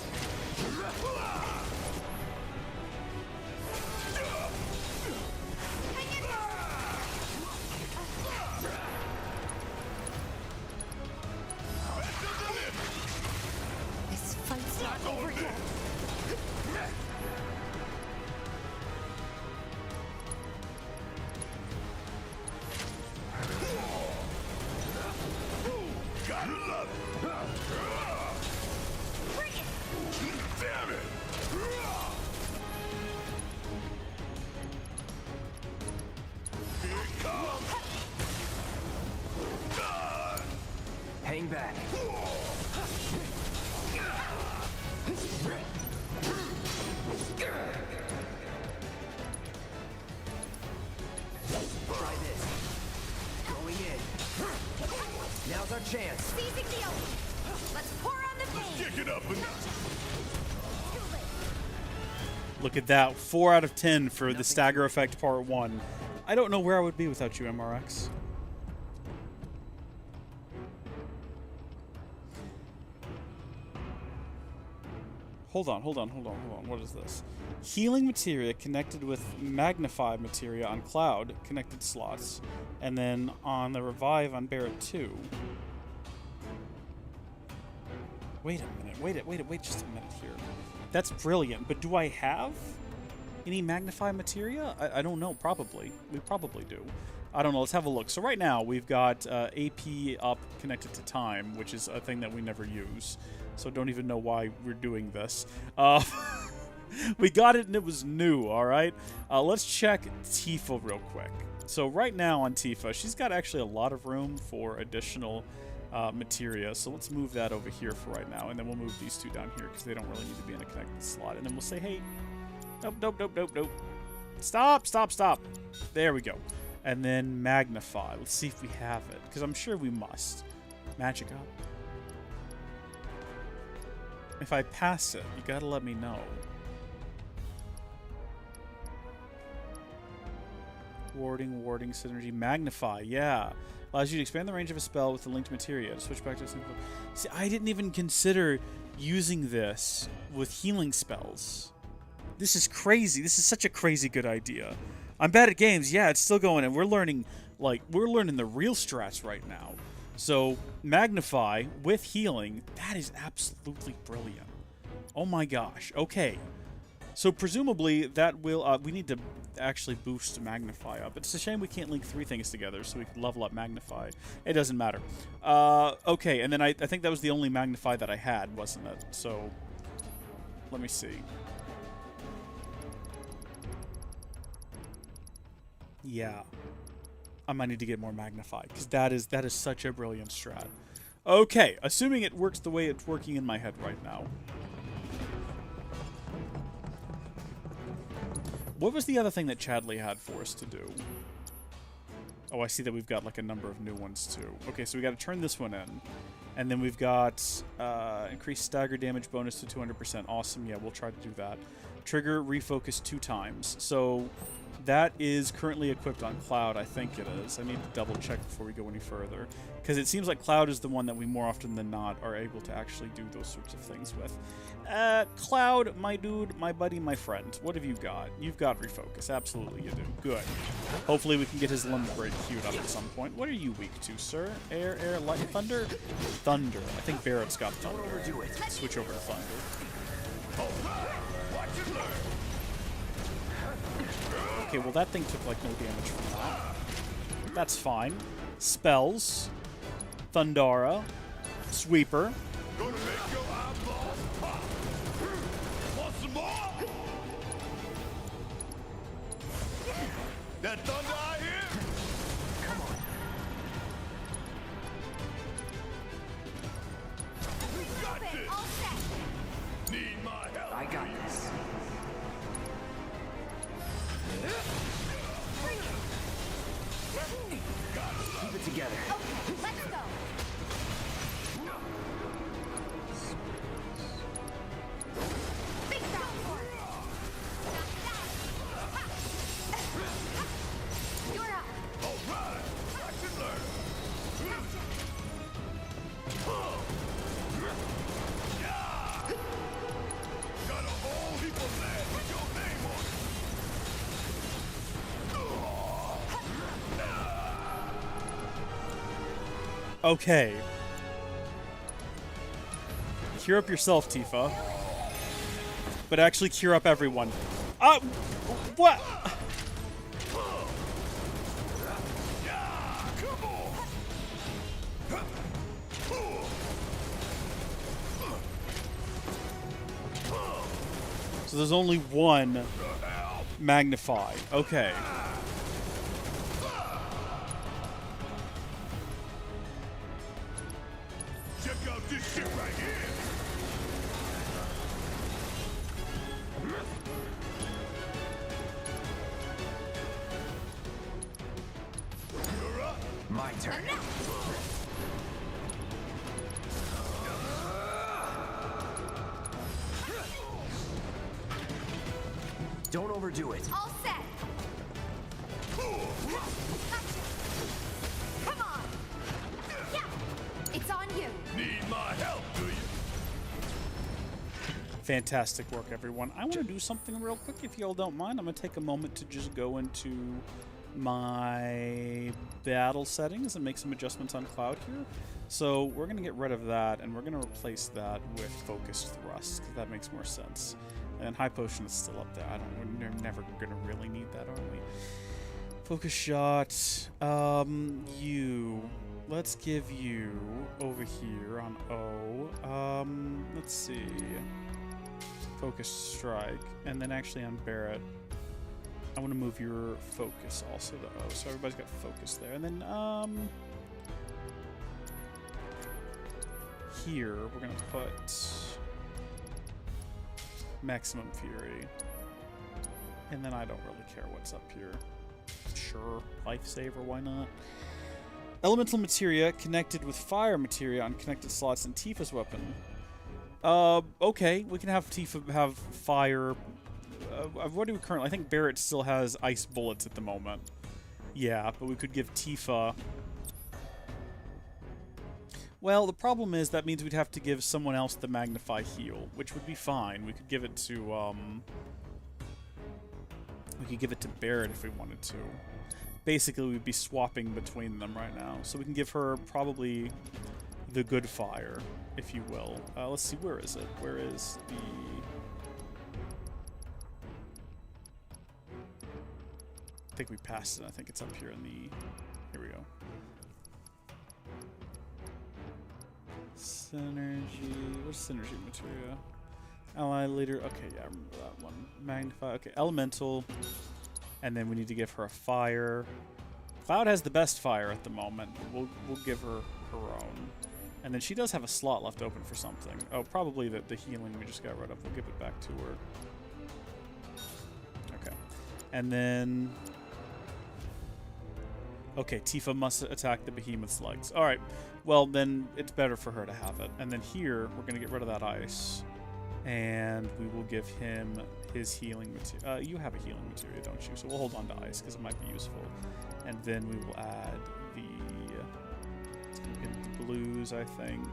This fight's not over yet. Gotta love it. Bring it. Damn it. Here it comes. Hang back. Try this. Going in. Now's our chance. Seizing the opening. Let's pour on the pain. Kick it up a notch. Too late. Look at that. 4 out of 10 for the Stagger Effect Part 1. I don't know where I would be without you, MRX. Hold on. What is this? Healing materia connected with magnified materia on Cloud connected slots, and then on the revive on Barrett 2. Wait a minute. Wait just a minute here. That's brilliant, but do I have any magnified materia? I don't know. Probably. We probably do. I don't know. Let's have a look. So right now we've got AP up connected to time, which is a thing that we never use. So don't even know why we're doing this. We got it and it was new, alright? Let's check Tifa real quick. So right now on Tifa, she's got actually a lot of room for additional materia. So let's move that over here for right now. And then we'll move these two down here because they don't really need to be in a connected slot. And then we'll say, hey, nope. Stop. There we go. And then magnify. Let's see if we have it, because I'm sure we must. Magic up. If I pass it, you gotta let me know. Warding, synergy, magnify, yeah. Allows you to expand the range of a spell with the linked materia to switch back to a single. See, I didn't even consider using this with healing spells. This is crazy. This is such a crazy good idea. I'm bad at games, yeah, it's still going, and we're learning the real strats right now. So, magnify with healing, that is absolutely brilliant. Oh my gosh, okay. So presumably that will, we need to actually boost magnify up. It's a shame we can't link 3 things together so we can level up magnify. It doesn't matter. Okay, and then I think that was the only magnify that I had, wasn't it? So, let me see. Yeah. I might need to get more magnified, because that is such a brilliant strat. Okay, assuming it works the way it's working in my head right now. What was the other thing that Chadley had for us to do? Oh, I see that we've got like a number of new ones too. Okay, so we got to turn this one in. And then we've got increased stagger damage bonus to 200%. Awesome, yeah, we'll try to do that. Trigger refocus 2 times. So that is currently equipped on Cloud, I think it is. I need to double check before we go any further. Because it seems like Cloud is the one that we more often than not are able to actually do those sorts of things with. Cloud, my dude, my buddy, my friend. What have you got? You've got refocus. Absolutely you do. Good. Hopefully we can get his limb break queued up at some point. What are you weak to, sir? Air, light, thunder? Thunder. I think Barrett's got thunder. Switch over to thunder. Okay, well that thing took like no damage from that. That's fine. Spells. Thundara. Sweeper. Gonna make your eyeballs pop. Want some more? That thunder I hear? Come on. We got this. All set. Need my help. I got this. Keep it together. Okay, let's go. Big downpour. You're up. All right. Watch and learn. Yeah. Got a whole heap of land with your name on it. Okay. Cure up yourself, Tifa. But actually cure up everyone. What? So there's only one magnify. Okay. Check out this shit right here. My turn. Don't overdo it. All set. Gotcha. Come on. Yeah. It's on you. Need my help, do you? Fantastic work, everyone. I want to do something real quick, if y'all don't mind. I'm going to take a moment to just go into my battle settings and make some adjustments on Cloud here. So we're going to get rid of that, and we're going to replace that with Focused Thrust, because that makes more sense. And High Potion is still up there. We're never going to really need that, are we? Focus Shot. You. Let's give you over here on O. Let's see. Focus Strike. And then actually on Barrett, I want to move your focus also to O. So everybody's got focus there. And then, here, we're going to put Maximum Fury. And then I don't really care what's up here. Sure, Lifesaver, why not? Elemental Materia connected with Fire Materia on connected slots in Tifa's weapon. Okay, we can have Tifa have Fire. What do we currently? I think Barrett still has Ice Bullets at the moment. Yeah, but we could give Tifa... Well, the problem is that means we'd have to give someone else the Magnify Heal, which would be fine. We could give it to, we could give it to Barrett if we wanted to. Basically, we'd be swapping between them right now. So we can give her probably the good fire, if you will. Let's see, where is it? Where is the... I think we passed it. I think it's up here in the... Here we go. Synergy. What's synergy materia? Ally leader. Okay, yeah, I remember that one. Magnify. Okay, elemental. And then we need to give her a fire. Cloud has the best fire at the moment. We'll give her her own. And then she does have a slot left open for something. Oh, probably the healing we just got rid of. We'll give it back to her. Okay. And then... Okay, Tifa must attack the behemoth's legs. Alright, well then it's better for her to have it. And then here, we're going to get rid of that ice. And we will give him his healing material. You have a healing material, don't you? So we'll hold on to ice, because it might be useful. And then we will add the blues, I think.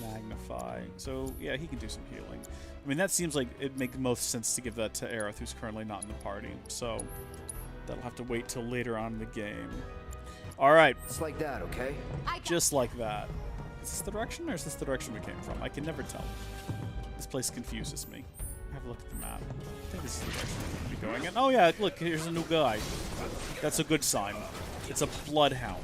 Magnify. So, yeah, he can do some healing. I mean, that seems like it makes most sense to give that to Aerith, who's currently not in the party. So... that'll have to wait till later on in the game. Alright. Just like that, okay? Just like that. Is this the direction, or is this the direction we came from? I can never tell. This place confuses me. Have a look at the map. I think this is the direction we be going in. Oh yeah, look, here's a new guy. That's a good sign. It's a bloodhound.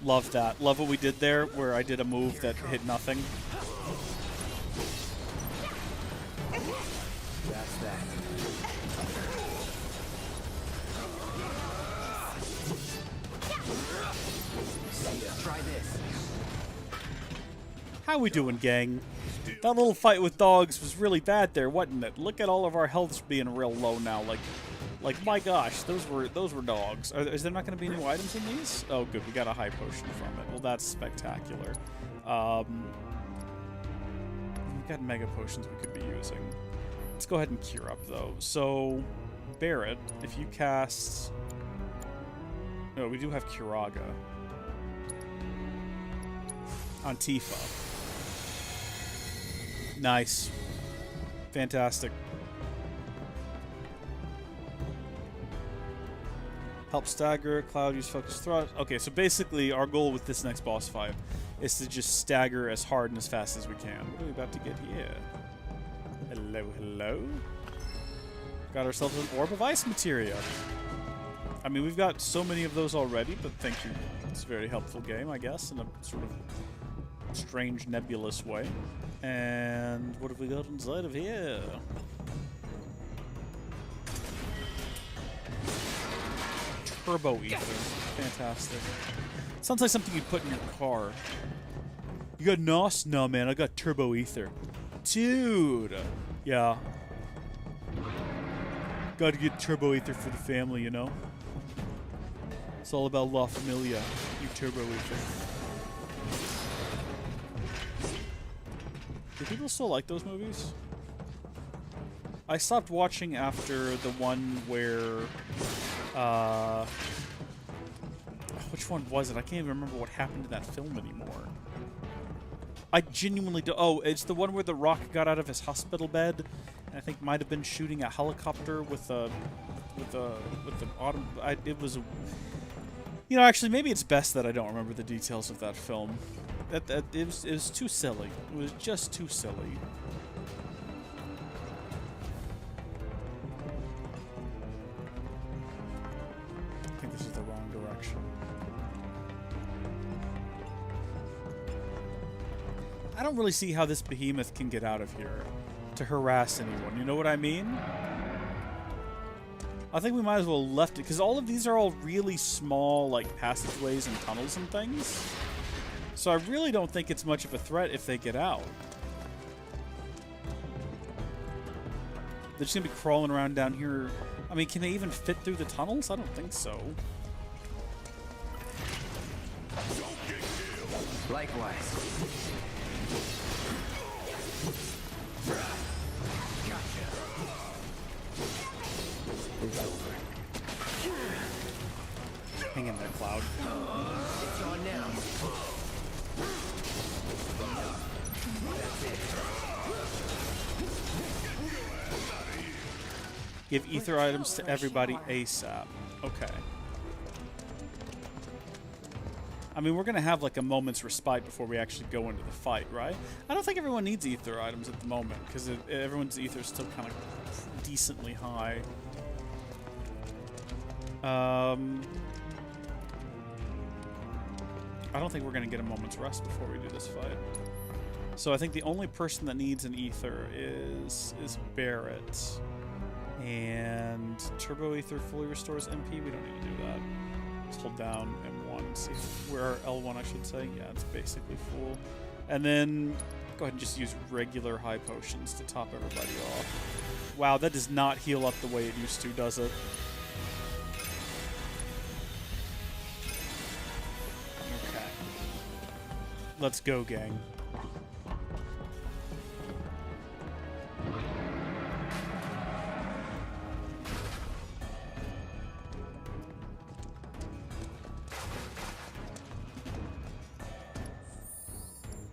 Love that. Love what we did there, where I did a move that hit nothing. That's that. Try this. How we doing, gang? That little fight with dogs was really bad there, wasn't it? Look at all of our healths being real low now. Like my gosh, those were dogs. Is there not going to be new items in these? Oh, good. We got a high potion from it. Well, that's spectacular. We've got mega potions we could be using. Let's go ahead and cure up, though. So, Barret, if you cast... No, we do have Curaga. On Tifa. Nice. Fantastic. Help stagger, Cloud use focus thrust. Okay, so basically our goal with this next boss fight is to just stagger as hard and as fast as we can. What are we about to get here? Hello, hello? Got ourselves an Orb of Ice materia. I mean, we've got so many of those already, but thank you. It's a very helpful game, I guess, in a sort of strange, nebulous way. And what have we got inside of here? Turbo ether. Fantastic. Sounds like something you'd put in your car. You got NOS? No, man, I got turbo ether. Dude! Yeah. Gotta get turbo ether for the family, you know? It's all about La Familia, you turbo ether. Do people still like those movies? I stopped watching after the one where... which one was it? I can't even remember what happened to that film anymore. I genuinely do. Oh, it's the one where The Rock got out of his hospital bed, and I think might have been shooting a helicopter with the autumn. It was, you know, actually maybe it's best that I don't remember the details of that film. It was too silly. It was just too silly. I think this is the wrong direction. I don't really see how this behemoth can get out of here to harass anyone. You know what I mean? I think we might as well have left it, because all of these are all really small, like, passageways and tunnels and things. So I really don't think it's much of a threat if they get out. They're just going to be crawling around down here. I mean, can they even fit through the tunnels? I don't think so. Likewise. It's over. Hang in there, Cloud. It's on now. That's it. Give ether items to everybody ASAP. Okay. I mean, we're going to have like a moment's respite before we actually go into the fight, right? I don't think everyone needs ether items at the moment, because everyone's ether is still kind of decently high. I don't think we're going to get a moment's rest before we do this fight. So I think the only person that needs an ether is Barrett. And Turbo Ether fully restores MP. We don't need to do that. Just hold down M1. See where L1, I should say. Yeah, it's basically full. And then go ahead and just use regular high potions to top everybody off. Wow, that does not heal up the way it used to, does it? Okay. Let's go, gang.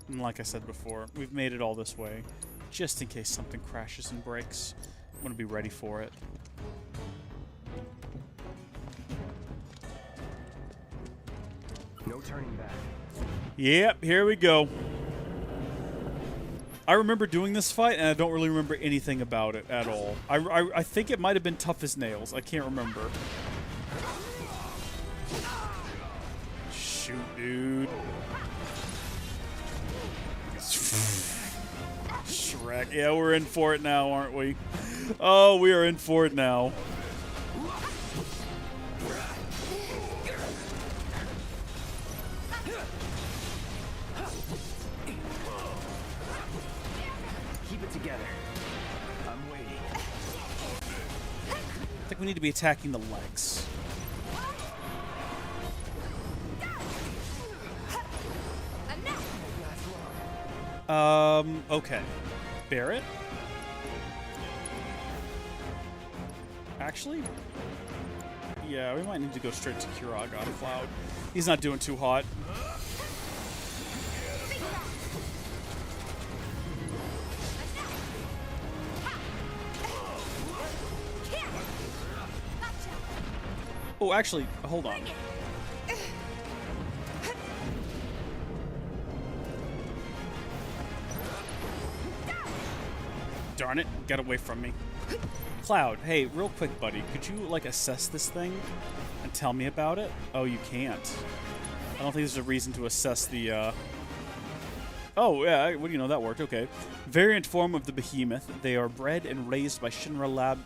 And like I said before, we've made it all this way, just in case something crashes and breaks. I want to be ready for it. No turning back. Yep, here we go. I remember doing this fight, and I don't really remember anything about it at all. I think it might have been tough as nails. I can't remember. Shoot, dude. Shrek. Yeah, we're in for it now, aren't we? Oh, we are in for it now. Keep it together. I'm waiting. I think we need to be attacking the legs. Okay. Barrett? Actually? Yeah, we might need to go straight to Kurog on Cloud. He's not doing too hot. Oh, actually, hold on. Darn it, get away from me. Cloud, hey, real quick, buddy, could you, like, assess this thing and tell me about it? Oh, you can't. I don't think there's a reason to assess the, Oh, yeah, what do you know, that worked, okay. Variant form of the behemoth. They are bred and raised by Shinra Lab,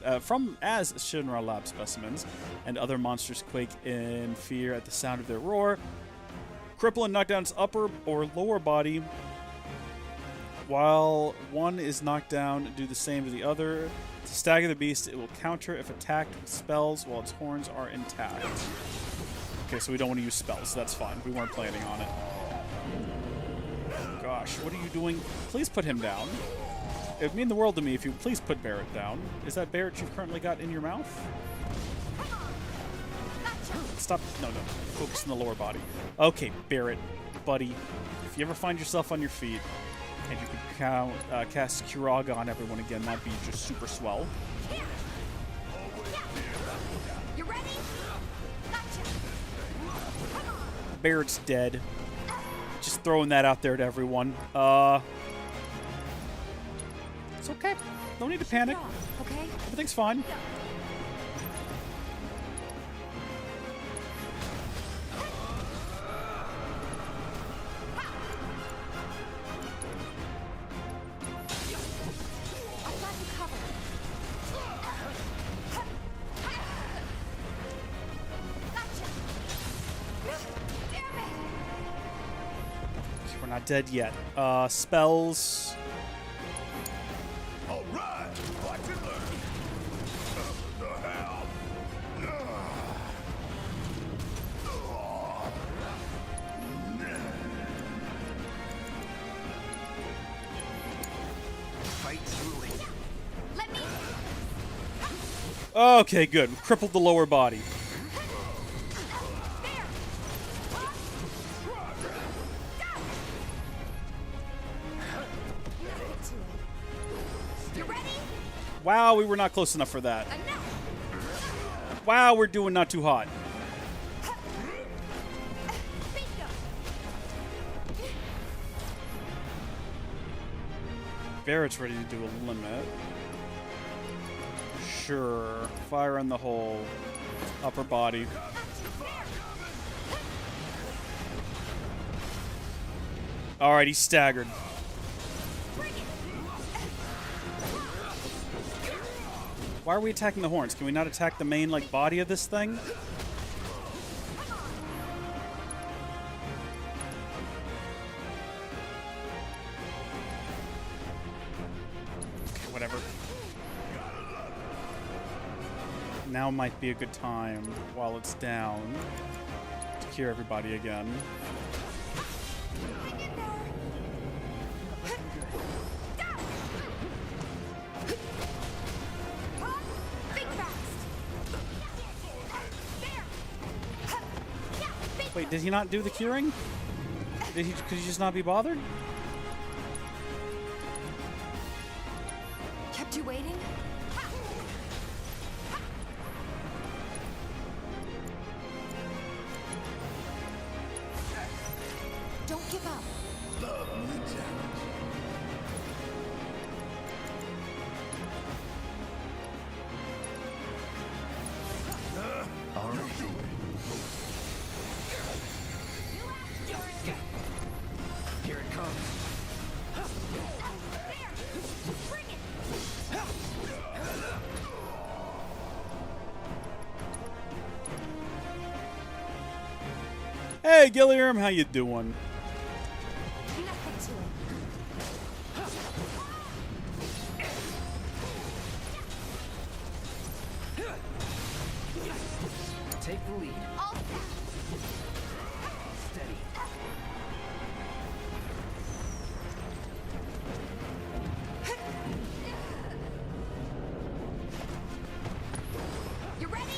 as Shinra Lab specimens, and other monsters quake in fear at the sound of their roar. Cripple and knock down its upper or lower body. While one is knocked down, do the same to the other. To stagger the beast, it will counter if attacked with spells while its horns are intact. Okay, so we don't want to use spells, so that's fine. We weren't planning on it. Oh gosh, what are you doing? Please put him down. It would mean the world to me if you please put Barrett down. Is that Barrett you've currently got in your mouth? Stop. No. Focus on the lower body. Okay, Barrett, buddy. If you ever find yourself on your feet, and you could cast Kurog on everyone again, that'd be just super swell. You ready? Gotcha. Barrett's dead. Just throwing that out there to everyone. It's okay. No need to panic. Okay. Everything's fine. We're not dead yet. Spells. All right, watch it learn. The hell? Fight through it. Let me. Okay, good. We crippled the lower body. Wow, we were not close enough for that. Wow, we're doing not too hot. Barrett's ready to do a limit. Sure. Fire in the hole. Upper body. Alright, he's staggered. Why are we attacking the horns? Can we not attack the main, like, body of this thing? Okay, whatever. Now might be a good time, while it's down, to cure everybody again. Wait, did he not do the curing? Could he just not be bothered? Kept you waiting? Don't give up. All right. Here it comes. Hey, Gilliam, how you doing? Take the lead. Steady. You ready?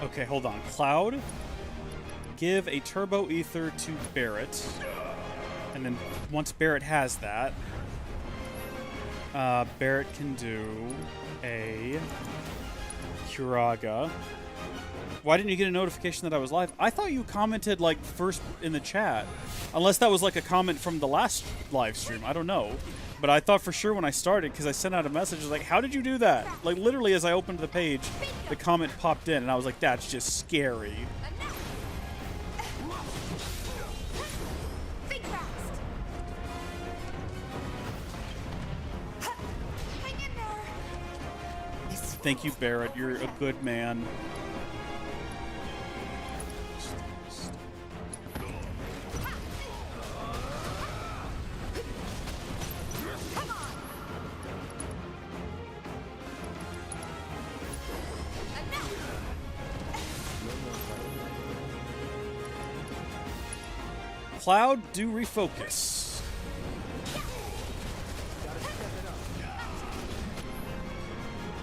Okay, hold on. Cloud, give a turbo ether to Barrett. And then once Barrett has that, Barrett can do a Curaga. Why didn't you get a notification that I was live? I thought you commented, like, first in the chat. Unless that was, like, a comment from the last live stream. I don't know. But I thought for sure when I started, because I sent out a message, like, how did you do that? Like, literally, as I opened the page, the comment popped in, and I was like, that's just scary. Thank you, Barrett. You're a good man. Cloud, do refocus.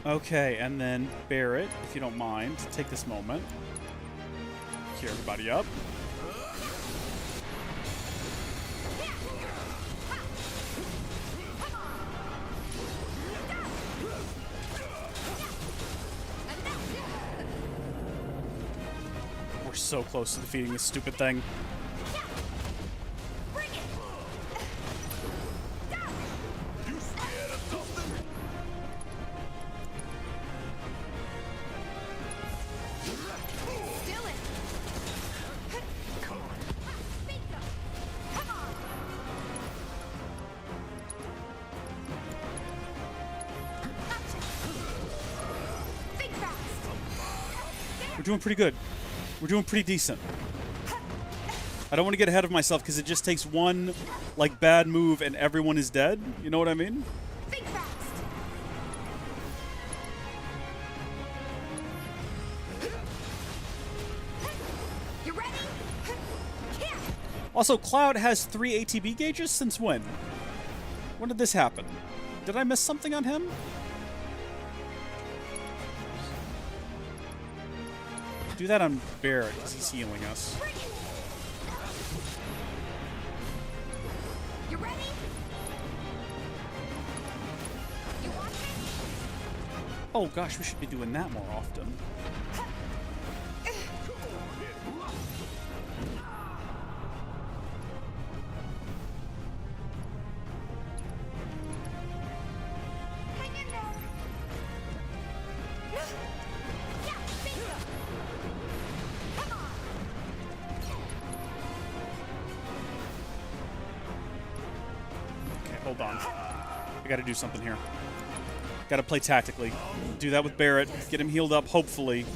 Okay, and then Barrett, if you don't mind, take this moment. Cheer everybody up. We're so close to defeating this stupid thing. We're doing pretty good. We're doing pretty decent. I don't want to get ahead of myself because it just takes one, like, bad move and everyone is dead. You know what I mean? Think fast. You ready? Also, Cloud has 3 ATB gauges since when? When did this happen? Did I miss something on him? Do that on Barrett because he's healing us. You ready? You want it? Oh gosh, we should be doing that more often. hold on. I gotta do something here. Gotta play tactically. Do that with Barrett. Get him healed up, hopefully.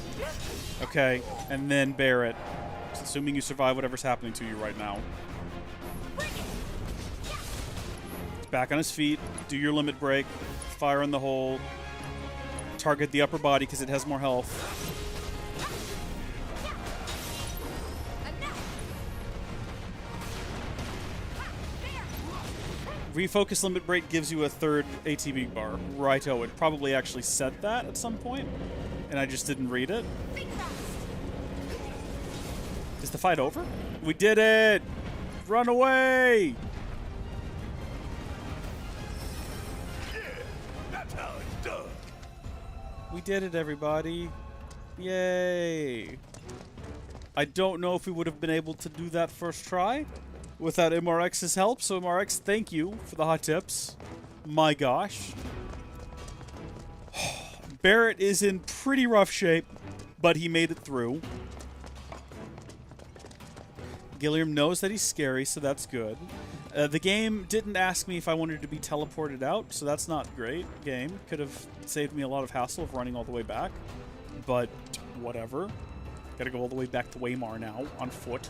Okay, and then Barrett. Assuming you survive whatever's happening to you right now. Back on his feet. Do your limit break. Fire in the hole. Target the upper body because it has more health. Refocus limit break gives you a third ATB bar. Righto, it probably actually said that at some point, and I just didn't read it. Is the fight over? We did it! Run away! Yeah, that's how it's done. We did it, everybody. Yay! I don't know if we would have been able to do that first try without MRX's help, so MRX, thank you for the hot tips. My gosh. Barrett is in pretty rough shape, but he made it through. Gilliam knows that he's scary, so that's good. The game didn't ask me if I wanted to be teleported out, so that's not great. Game could have saved me a lot of hassle of running all the way back, but whatever. Gotta go all the way back to Waymar now, on foot.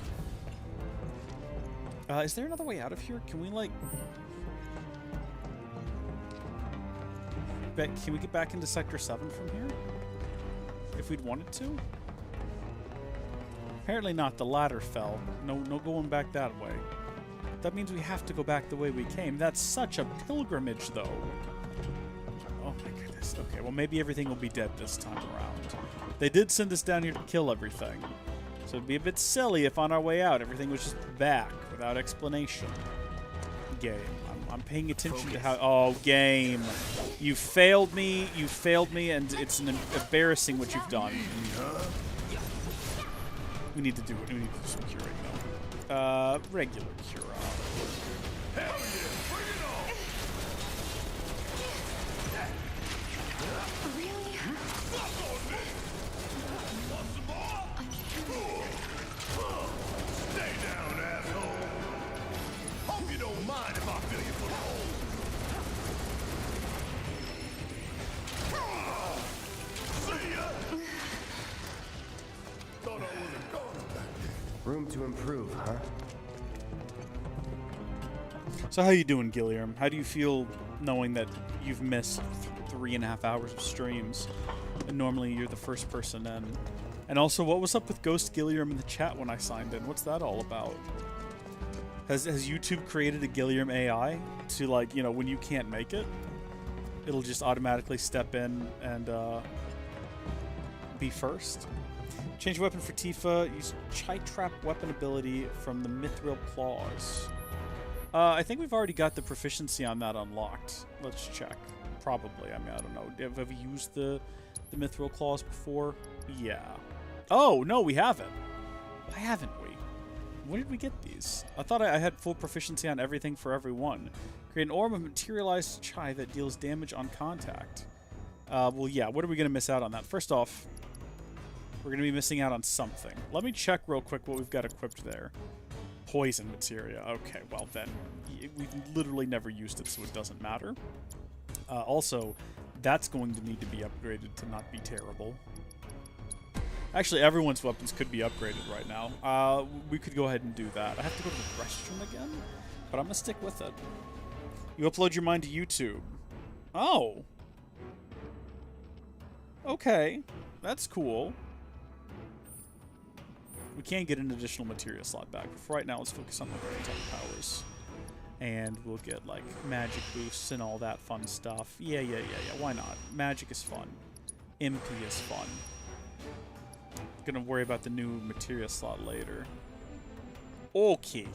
Is there another way out of here? Can we, like... Can we get back into Sector 7 from here? If we'd wanted to? Apparently not. The ladder fell. No going back that way. That means we have to go back the way we came. That's such a pilgrimage, though. Oh my goodness. Okay, well maybe everything will be dead this time around. They did send us down here to kill everything. So it'd be a bit silly if on our way out everything was just back without explanation. Game. I'm paying attention to how... Oh, game. You failed me, and it's embarrassing what you've done. We need to do it. We need to do some curing, though. Regular cure. Hell yeah, bring it on! Really? Fuck on me! Want some more? Stay down, asshole! Hope you don't mind if I fill you full of holes. See ya! Thought I wasn't gonna back there. Room to improve, huh? So how you doing, Gilliam? How do you feel knowing that you've missed 3.5 hours of streams, and normally you're the first person in? And also, what was up with Ghost Gilliam in the chat when I signed in? What's that all about? Has YouTube created a Gilliam AI to, like, you know, when you can't make it, it'll just automatically step in and be first? Change weapon for Tifa. Use Chai Trap weapon ability from the Mithril Claws. I think we've already got the proficiency on that unlocked. Let's check. Probably. I mean, I don't know. Have we used the Mithril Claws before? Yeah. Oh, no, we haven't. Why haven't we? When did we get these? I thought I had full proficiency on everything for everyone. Create an orb of materialized Chai that deals damage on contact. Well, yeah. What are we going to miss out on that? First off, we're going to be missing out on something. Let me check real quick what we've got equipped there. Poison materia. Okay, well then, we've literally never used it, so it doesn't matter. Also, that's going to need to be upgraded to not be terrible. Actually, everyone's weapons could be upgraded right now. We could go ahead and do that. I have to go to the restroom again, but I'm going to stick with it. You upload your mine to YouTube. Oh. Okay. That's cool. We can get an additional materia slot back, but for right now, let's focus on the attack powers. And we'll get, like, magic boosts and all that fun stuff. Yeah, why not? Magic is fun. MP is fun. Gonna worry about the new materia slot later. Okay.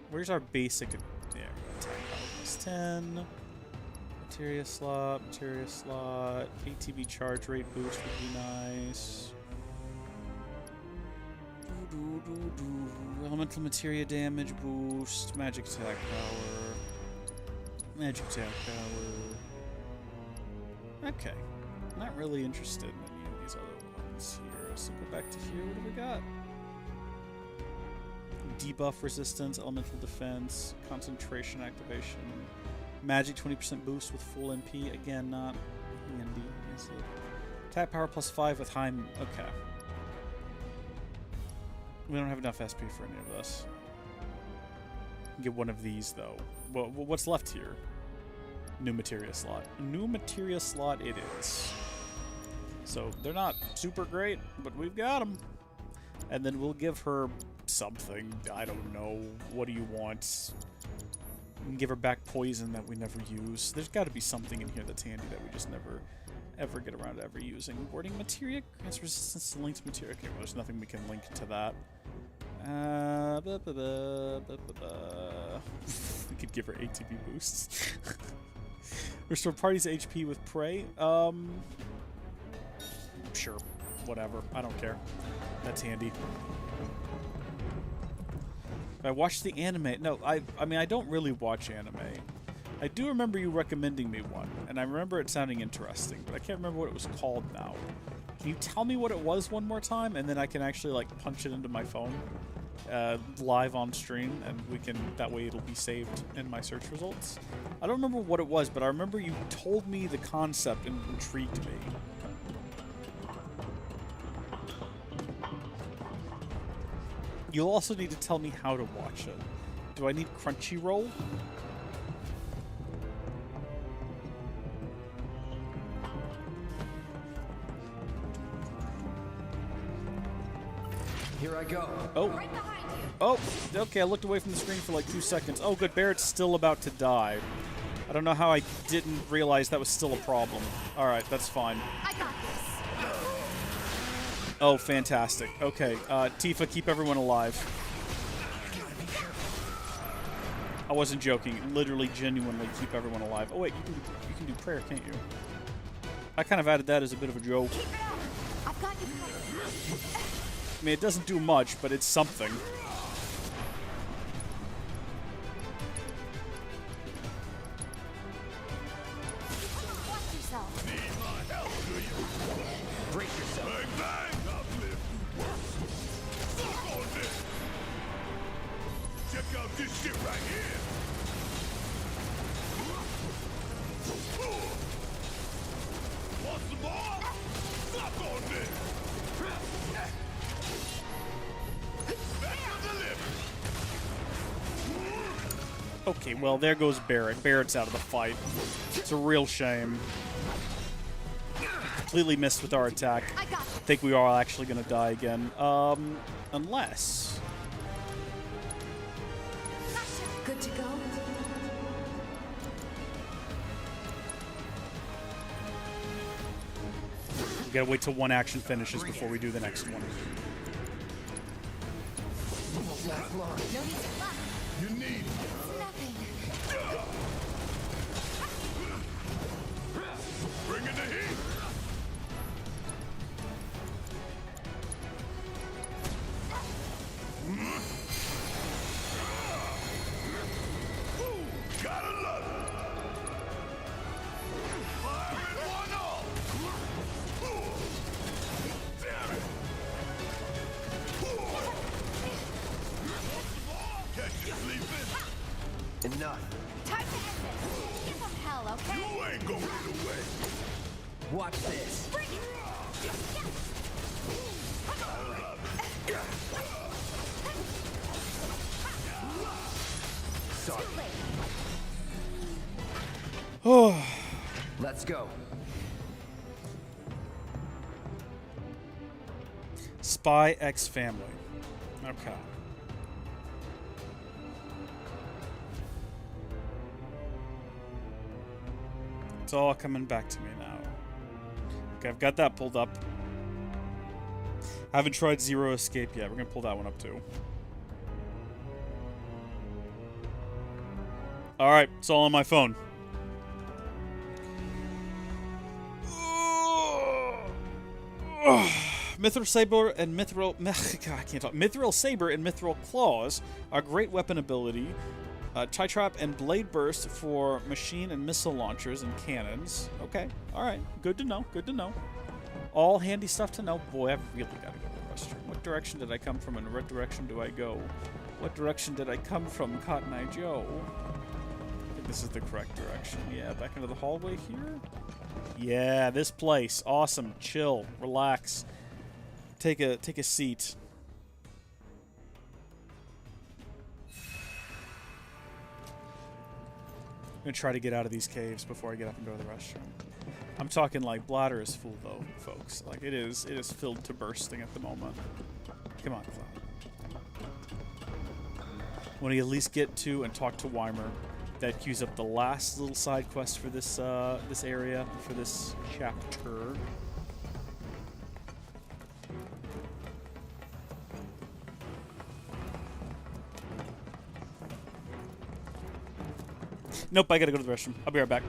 Where's our basic... There, attack power is 10. Materia slot. ATB charge rate boost would be nice. Elemental materia damage boost, magic attack power. Okay. Not really interested in any of these other ones here. So go back to here. What do we got? debuff resistance, elemental defense, concentration activation, magic 20% boost with full MP. Again, not handy, is it? Attack power +5 with high... Okay. We don't have enough SP for any of this. Get one of these, though. What's left here? New materia slot. New materia slot it is. So, they're not super great, but we've got them. And then we'll give her something. I don't know. What do you want? We can give her back poison that we never use. There's got to be something in here that's handy that we just never, ever get around to ever using. Warding materia grants resistance to linked materia. Okay, well, there's nothing we can link to that. We could give her ATB boosts. Restore party's HP with prey. Sure. Whatever. I don't care. That's handy. I watched the anime. No, I mean, I don't really watch anime. I do remember you recommending me one, and I remember it sounding interesting, but I can't remember what it was called now. Can you tell me what it was one more time, and then I can actually, like, punch it into my phone live on stream, and we can, that way it'll be saved in my search results? I don't remember what it was, but I remember you told me the concept and intrigued me. You'll also need to tell me how to watch it. Do I need Crunchyroll? Here I go. Oh. Oh, okay, I looked away from the screen for like 2 seconds. Oh, good, Barrett's still about to die. I don't know how I didn't realize that was still a problem. Alright, that's fine. I got this. Oh, fantastic. Okay, Tifa, keep everyone alive. I wasn't joking. Literally, genuinely keep everyone alive. Oh, wait, you can do prayer, can't you? I kind of added that as a bit of a joke. I've got you covered. I mean, it doesn't do much, but it's something. Watch yourself. Brace yourself. Check out this shit right here. Want some more? Suck on this. Okay, well, there goes Barrett. Barrett's out of the fight. It's a real shame. Completely missed with our attack. I think we are actually going to die again. Unless... Good to go. We gotta wait till one action finishes before we do the next one. You need bring in the heat. Gotta love it. Fire in one all. Damn it. Catch you sleeping. Enough. Time to end this. Give them hell, okay? You ain't gonna get away. Watch this. Bring it. Sorry. Oh. Let's go. Spy X Family. Okay. It's all coming back to me now. Okay, I've got that pulled up. I haven't tried Zero Escape yet. We're gonna pull that one up too. Alright, it's all on my phone. Mithril Saber and Mithril... God, I can't talk. Mithril Saber and Mithril Claws are great weapon ability. Tri-Trap and Blade Burst for machine and missile launchers and cannons. Okay, alright. Good to know, good to know. All handy stuff to know. Boy, I've really got to go to the restroom. What direction did I come from and what direction do I go? What direction did I come from, Cotton Eye Joe? I think this is the correct direction. Yeah, back into the hallway here? Yeah, this place. Awesome. Chill. Relax. Take a seat. I'm gonna try to get out of these caves before I get up and go to the restroom. I'm talking like bladder is full though, folks. Like it is filled to bursting at the moment. Come on, Cloud. Want to at least get to and talk to Weimer. That queues up the last little side quest for this this area, for this chapter. Nope, I gotta go to the restroom. I'll be right back.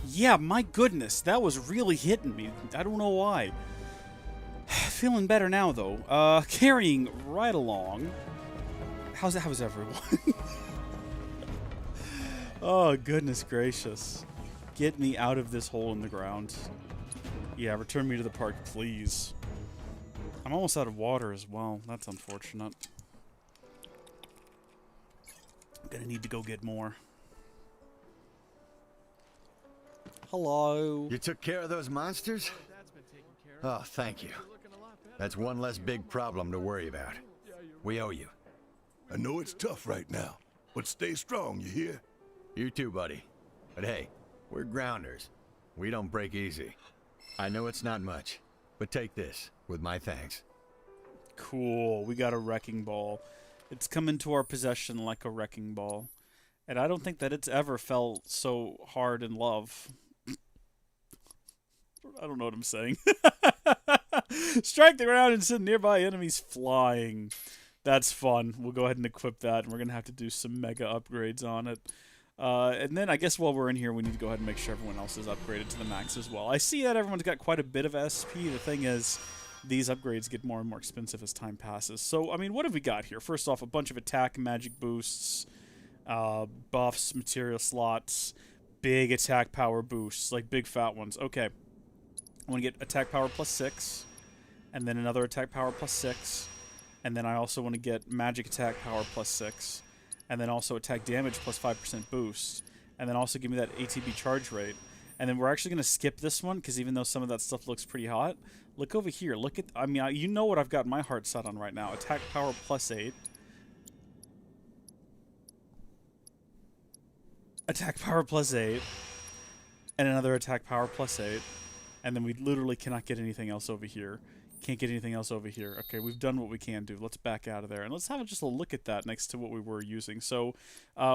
Yeah, my goodness, that was really hitting me. I don't know why. Feeling better now, though. Carrying right along. How's everyone? Oh, goodness gracious. Get me out of this hole in the ground. Yeah, return me to the park, please. I'm almost out of water as well. That's unfortunate. I'm gonna need to go get more. Hello. You took care of those monsters? Oh, thank you. That's one less big problem to worry about. We owe you. I know it's tough right now, but stay strong, you hear? You too, buddy. But hey, we're grounders. We don't break easy. I know it's not much, but take this with my thanks. Cool. We got a wrecking ball. It's come into our possession like a wrecking ball. And I don't think that it's ever felt so hard in love. I don't know what I'm saying. Strike the ground and send nearby enemies flying. That's fun. We'll go ahead and equip that, and we're going to have to do some mega upgrades on it. And then I guess while we're in here, we need to go ahead and make sure everyone else is upgraded to the max as well. I see that everyone's got quite a bit of SP. The thing is, these upgrades get more and more expensive as time passes. So, I mean, what have we got here? First off, a bunch of attack magic boosts, buffs, material slots, big attack power boosts, like big fat ones. Okay. I want to get attack power +6, and then another attack power +6, and then I also want to get magic attack power +6, and then also attack damage +5% boost, and then also give me that ATB charge rate. And then we're actually going to skip this one, because even though some of that stuff looks pretty hot, look over here. Look at, I mean, you know what I've got my heart set on right now. Attack power +8. Attack power +8. And another attack power +8. And then we literally cannot get anything else over here. Can't get anything else over here. Okay, we've done what we can do. Let's back out of there. And let's have just a look at that next to what we were using. So,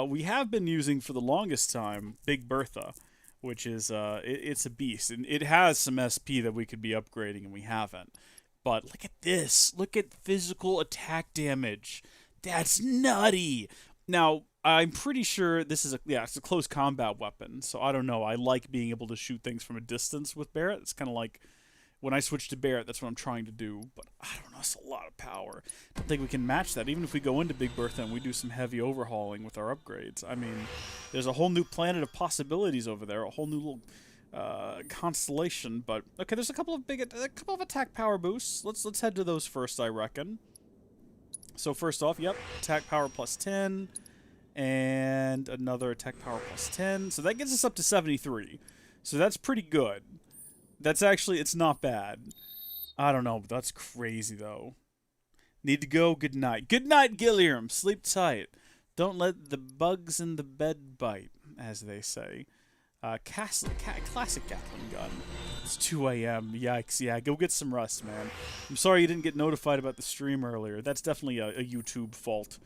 we have been using, for the longest time, Big Bertha, which is, it's a beast. And it has some SP that we could be upgrading, and we haven't. But look at this. Look at physical attack damage. That's nutty. Now, I'm pretty sure this is it's a close combat weapon, so I don't know. I like being able to shoot things from a distance with Barrett. It's kind of like when I switch to Barrett, that's what I'm trying to do, but I don't know, it's a lot of power. I don't think we can match that, even if we go into Big Bertha and we do some heavy overhauling with our upgrades. I mean, there's a whole new planet of possibilities over there, a whole new little constellation, but okay, there's a couple of attack power boosts. Let's head to those first, I reckon. So first off, yep, attack power +10. And another attack power +10. So that gets us up to 73. So that's pretty good. That's actually, it's not bad. I don't know, but that's crazy, though. Need to go. Good night. Good night, Gilliam. Sleep tight. Don't let the bugs in the bed bite, as they say. Classic Gatling gun. It's 2 a.m. Yikes. Yeah, go get some rest, man. I'm sorry you didn't get notified about the stream earlier. That's definitely a YouTube fault.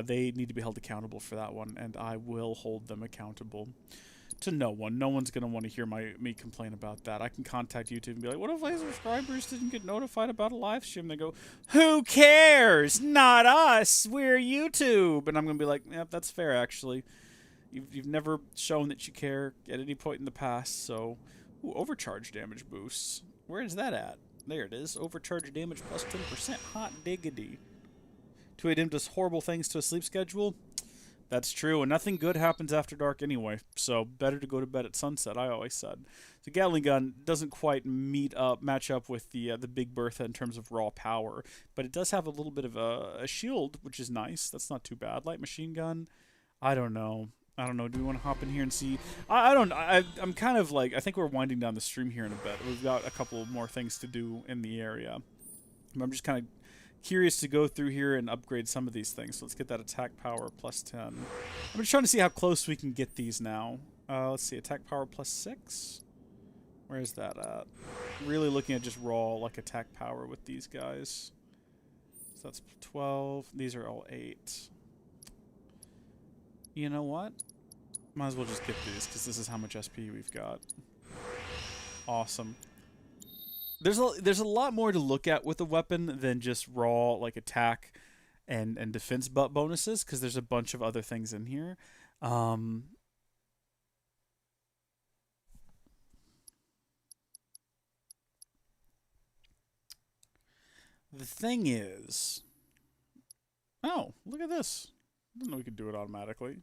They need to be held accountable for that one, and I will hold them accountable to no one. No one's going to want to hear me complain about that. I can contact YouTube and be like, what if my subscribers didn't get notified about a live stream? They go, who cares? Not us. We're YouTube. And I'm going to be like, yeah, that's fair, actually. You've never shown that you care at any point in the past, so... Ooh, overcharge damage boosts. Where is that at? There it is. Overcharge damage +10%. Hot diggity. 2 a.m. does horrible things to a sleep schedule. That's true, and nothing good happens after dark anyway, so better to go to bed at sunset, I always said. The Gatling gun doesn't quite match up with the Big Bertha in terms of raw power, but it does have a little bit of a shield, which is nice. That's not too bad. Light machine gun, I don't know. Do we want to hop in here and see? I'm kind of like, I think we're winding down the stream here in a bit. We've got a couple more things to do in the area. I'm just kind of curious to go through here and upgrade some of these things. So let's get that attack power +10. I'm just trying to see how close we can get these now. Let's see, attack power +6. Where's that at? Really looking at just raw like attack power with these guys. So that's 12. These are all 8. You know what? Might as well just get these because this is how much SP we've got. Awesome. There's a lot more to look at with a weapon than just raw like attack and defense bonuses, because there's a bunch of other things in here. The thing is, oh, look at this. I didn't know we could do it automatically.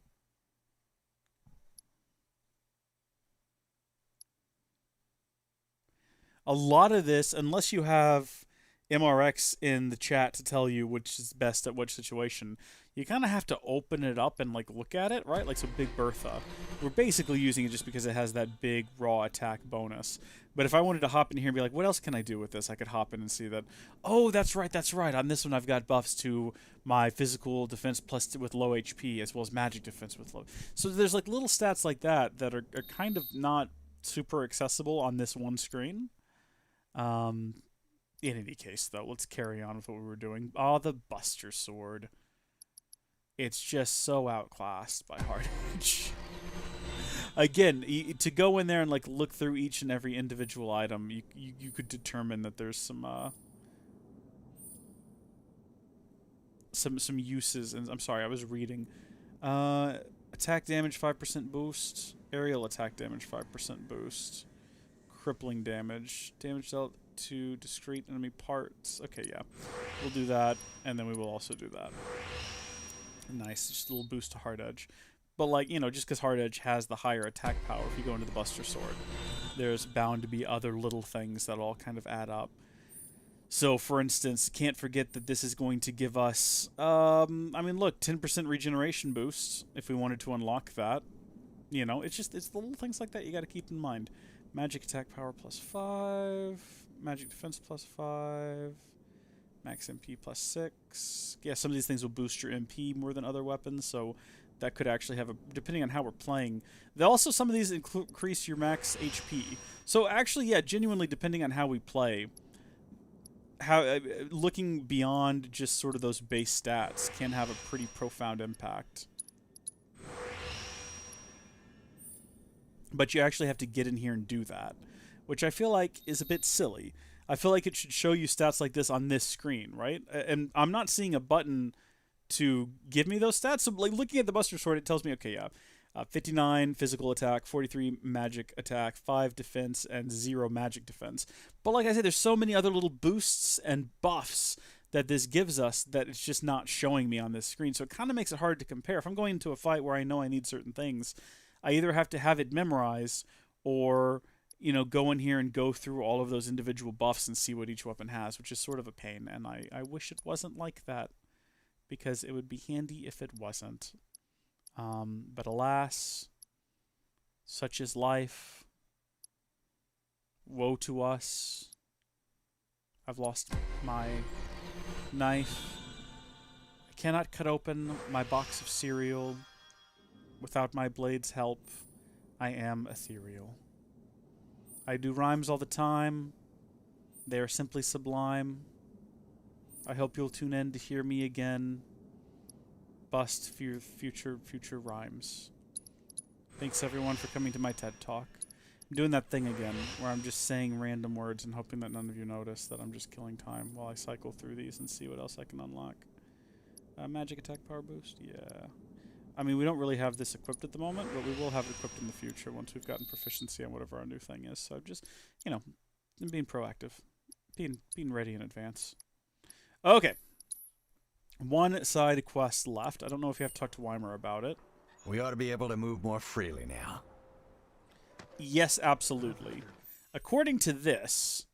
A lot of this, unless you have MRX in the chat to tell you which is best at which situation, you kind of have to open it up and like look at it, right? Like, so Big Bertha, we're basically using it just because it has that big raw attack bonus. But if I wanted to hop in here and be like, what else can I do with this? I could hop in and see that, oh, that's right. On this one, I've got buffs to my physical defense plus with low HP, as well as magic defense with low. So there's like little stats like that that are kind of not super accessible on this one screen. In any case, though, let's carry on with what we were doing. Oh, the Buster Sword. It's just so outclassed by Hard Edge. Again, to go in there and like look through each and every individual item, you could determine that there's some uses. And I'm sorry, I was reading. Attack damage 5% boost. Aerial attack damage 5% boost. Crippling damage. Damage dealt to discrete enemy parts. Okay, yeah. We'll do that, and then we will also do that. Nice. Just a little boost to Hard Edge. But, like, you know, just because Hard Edge has the higher attack power, if you go into the Buster Sword, there's bound to be other little things that all kind of add up. So, for instance, can't forget that this is going to give us, I mean, look, 10% regeneration boost, if we wanted to unlock that. You know, it's the little things like that you got to keep in mind. Magic attack power plus 5, magic defense plus 5, max MP plus 6. Yeah, some of these things will boost your MP more than other weapons, so that could actually have a, depending on how we're playing. Also, some of these increase your max HP. So actually, yeah, genuinely, depending on how we play, how looking beyond just sort of those base stats can have a pretty profound impact. But you actually have to get in here and do that, which I feel like is a bit silly. I feel like it should show you stats like this on this screen, right? And I'm not seeing a button to give me those stats. So, like, looking at the Buster Sword, it tells me, okay, yeah, 59 physical attack, 43 magic attack, 5 defense, and 0 magic defense. But like I said, there's so many other little boosts and buffs that this gives us that it's just not showing me on this screen. So it kind of makes it hard to compare. If I'm going into a fight where I know I need certain things, I either have to have it memorized or, you know, go in here and go through all of those individual buffs and see what each weapon has, which is sort of a pain. And I wish it wasn't like that, because it would be handy if it wasn't. But alas, such is life. Woe to us. I've lost my knife. I cannot cut open my box of cereal. Without my blade's help, I am ethereal. I do rhymes all the time. They are simply sublime. I hope you'll tune in to hear me again bust future rhymes. Thanks everyone for coming to my TED Talk. I'm doing that thing again where I'm just saying random words and hoping that none of you notice that I'm just killing time while I cycle through these and see what else I can unlock. Magic attack power boost? Yeah. I mean, we don't really have this equipped at the moment, but we will have it equipped in the future once we've gotten proficiency on whatever our new thing is. So just, you know, being proactive. Being ready in advance. Okay. One side quest left. I don't know if you have to talk to Weimer about it. We ought to be able to move more freely now. Yes, absolutely. According to this...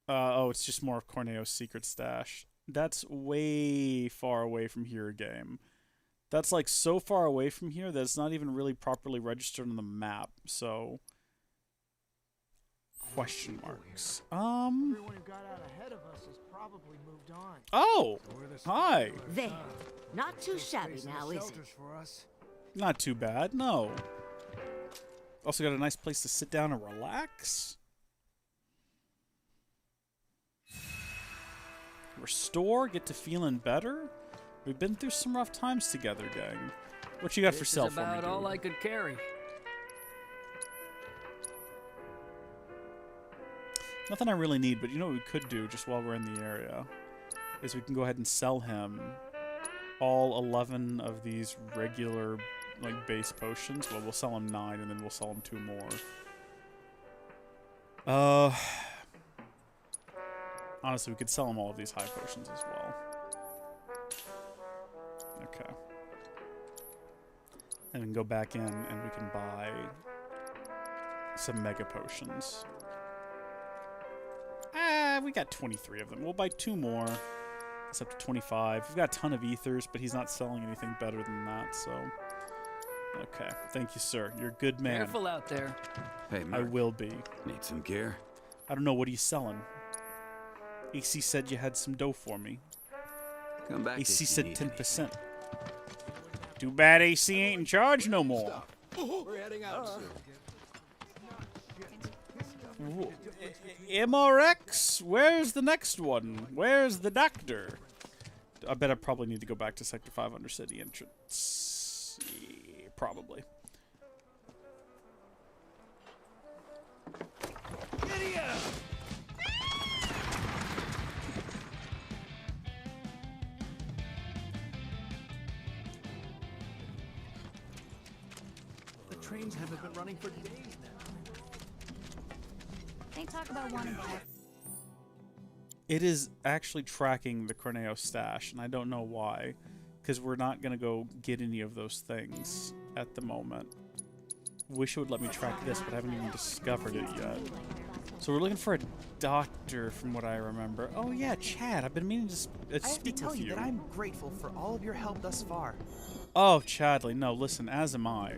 oh, it's just more of Corneo's secret stash. That's way far away from here, game. That's like so far away from here that it's not even really properly registered on the map, so... Question marks. Everyone who got out ahead of us has probably moved on. Oh! Hi! There. Not too shabby now, is it? Not too bad, no. Also got a nice place to sit down and relax. Restore, get to feeling better. We've been through some rough times together, gang. What you got for sale for me, dude? This is about all I could carry. Nothing I really need, but you know what we could do just while we're in the area is we can go ahead and sell him all 11 of these regular, like, base potions. Well, we'll sell him 9, and then we'll sell him 2 more. Honestly, we could sell him all of these high potions as well. Okay. And we can go back in, and we can buy some mega potions. We got 23 of them. We'll buy 2 more. It's up to 25. We've got a ton of ethers, but he's not selling anything better than that, so... Okay. Thank you, sir. You're a good man. Careful out there. Hey, Merc. I will be. Need some gear? I don't know. What are you selling? AC said you had some dough for me. Come back. AC said 10%. Too bad AC ain't in charge no more. We're heading out soon. MRX, where's the next one? Where's the doctor? I bet I probably need to go back to Sector 5 Undercity entrance. Yeah, probably. trains haven't been running for days now. They talk about wanting back. It is actually tracking the Corneo stash, and I don't know why, because we're not going to go get any of those things at the moment. Wish it would let me track this, but I haven't even discovered it yet. So we're looking for a doctor, from what I remember. Oh yeah, Chad, I've been meaning to speak with you. I have to tell you that I'm grateful for all of your help thus far. Oh, Chadley, no, listen, as am I.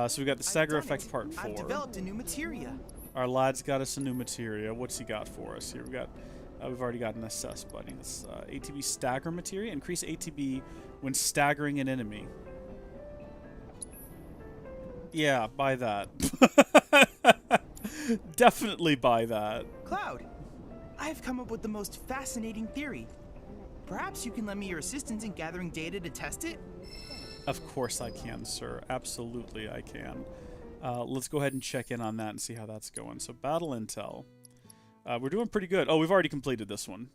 So we got the Stagger Effect Part 4. I've developed a new materia. Our lad's got us a new materia. What's he got for us here? We've already got an assess buddy. This ATB Stagger materia. Increase ATB when staggering an enemy. Yeah, buy that. Definitely buy that. Cloud, I've come up with the most fascinating theory. Perhaps you can lend me your assistance in gathering data to test it? Of course I can, sir. Absolutely I can. Let's go ahead and check in on that and see how that's going. So, battle intel. We're doing pretty good. Oh, we've already completed this one.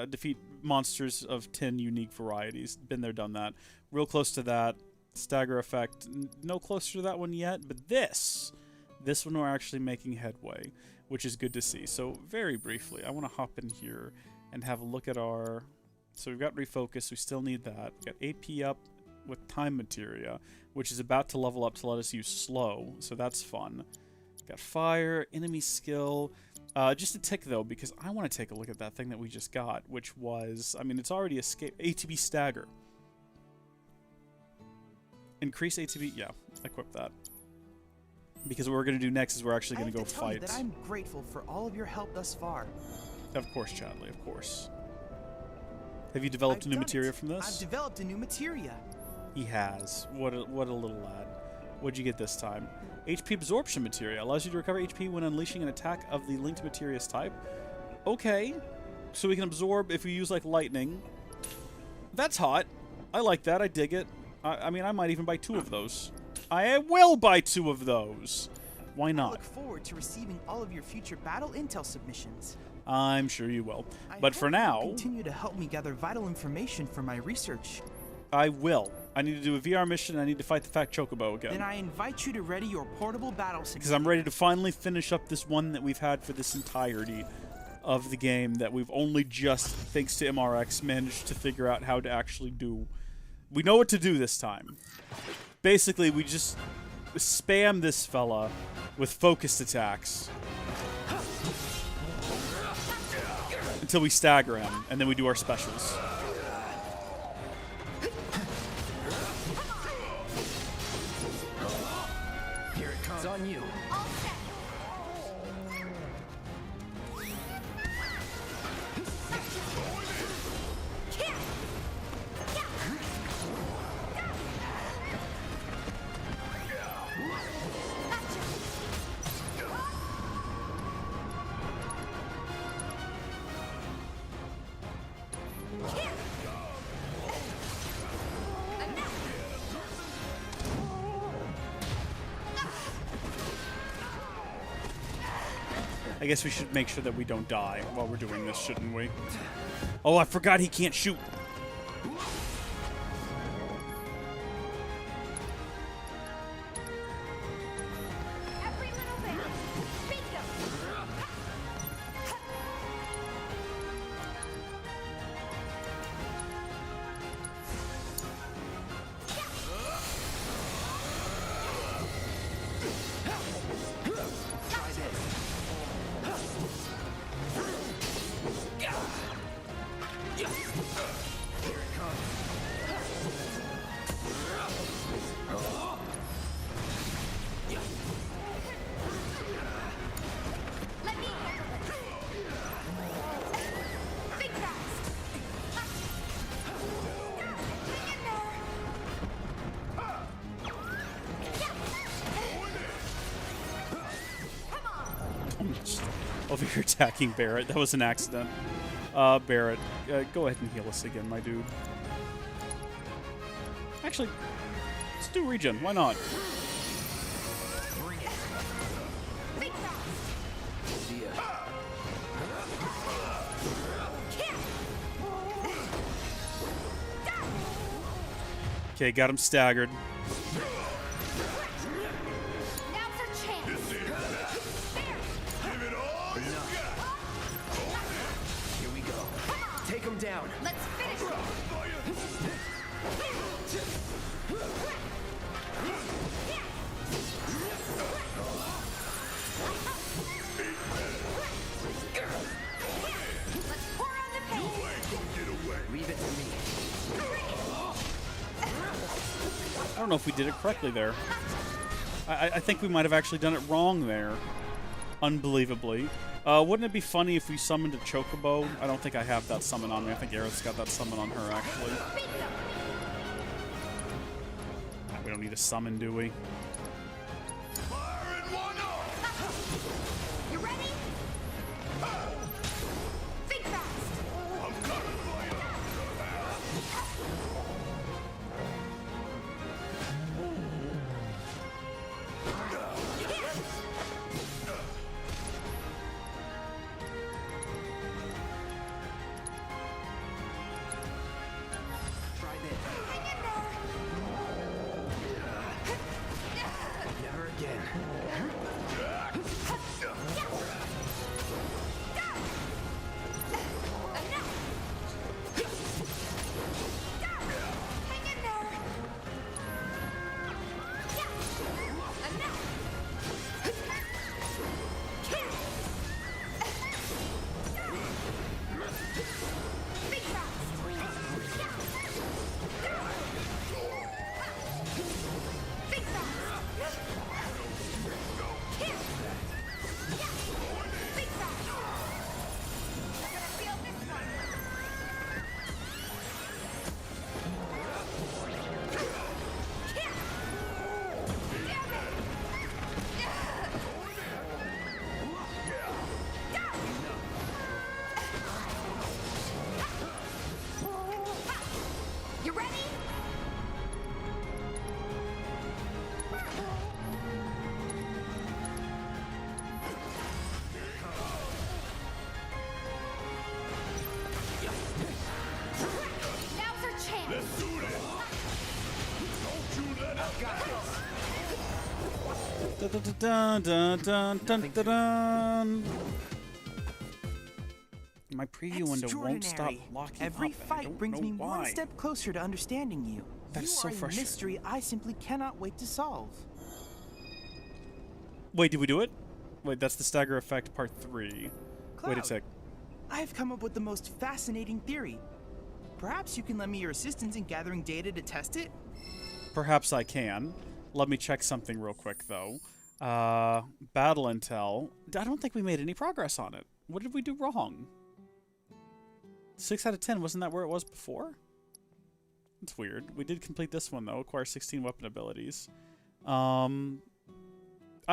Defeat monsters of 10 unique varieties. Been there, done that. Real close to that. Stagger effect. No closer to that one yet, but this one we're actually making headway, which is good to see. So, very briefly, I want to hop in here and have a look at our... So, we've got refocus. We still need that. We've got AP up with time materia, which is about to level up to let us use slow, so that's fun. Got fire, enemy skill. Just a tick though, because I want to take a look at that thing that we just got, which was, I mean, it's already escape. ATB stagger. Increase ATB, yeah, equip that. Because what we're going to do next is we're actually going to go fight. That I'm grateful for all of your help thus far. Of course, Chadley, of course. Have you developed a new materia from this? I've developed a new materia. He has. What a little lad. What'd you get this time? HP absorption materia. Allows you to recover HP when unleashing an attack of the linked materia's type. Okay. So we can absorb if we use, like, lightning. That's hot. I like that. I dig it. I mean, I might even buy 2 of those. I will buy 2 of those. Why not? I look forward to receiving all of your future battle intel submissions. I'm sure you will. But for now... continue to help me gather vital information for my research. I will. I need to do a VR mission. I need to fight the Fat Chocobo again. Then I invite you to ready your portable battle simulator. Because I'm ready to finally finish up this one that we've had for this entirety of the game that we've only just, thanks to MRX, managed to figure out how to actually do. We know what to do this time. Basically, we just spam this fella with focused attacks until we stagger him, and then we do our specials. It's on you. I guess we should make sure that we don't die while we're doing this, shouldn't we? Oh, I forgot he can't shoot. Over here attacking Barrett. That was an accident. Barrett, go ahead and heal us again, my dude. Actually, let's do regen. Why not? Okay, got him staggered. him down. Let's finish it. Let's pour on the paint. Leave it to me. I don't know if we did it correctly there. I think we might have actually done it wrong there. Unbelievably. Wouldn't it be funny if we summoned a Chocobo? I don't think I have that summon on me. I think Aerith's got that summon on her, actually. We don't need a summon, do we? You ready? Think fast. I'm coming for you. Never again. You ready? Now's our chance. Let's do this. Don't you let us got this. Dun, dun, dun, dun, dun, dun, dun. My preview window won't stop Extraordinary. locking Every up, and I fight don't brings know me why. one step closer to understanding you. That is You so are a frustrating. mystery I simply cannot wait to solve. Wait, did we do it? Wait, that's the stagger effect part 3. Wait a sec. I've come up with the most fascinating theory. Perhaps you can lend me your assistance in gathering data to test it? Perhaps I can. Let me check something real quick, though. Battle intel. I don't think we made any progress on it. What did we do wrong? 6 out of 10. Wasn't that where it was before? That's weird. We did complete this one, though. Acquire 16 weapon abilities. I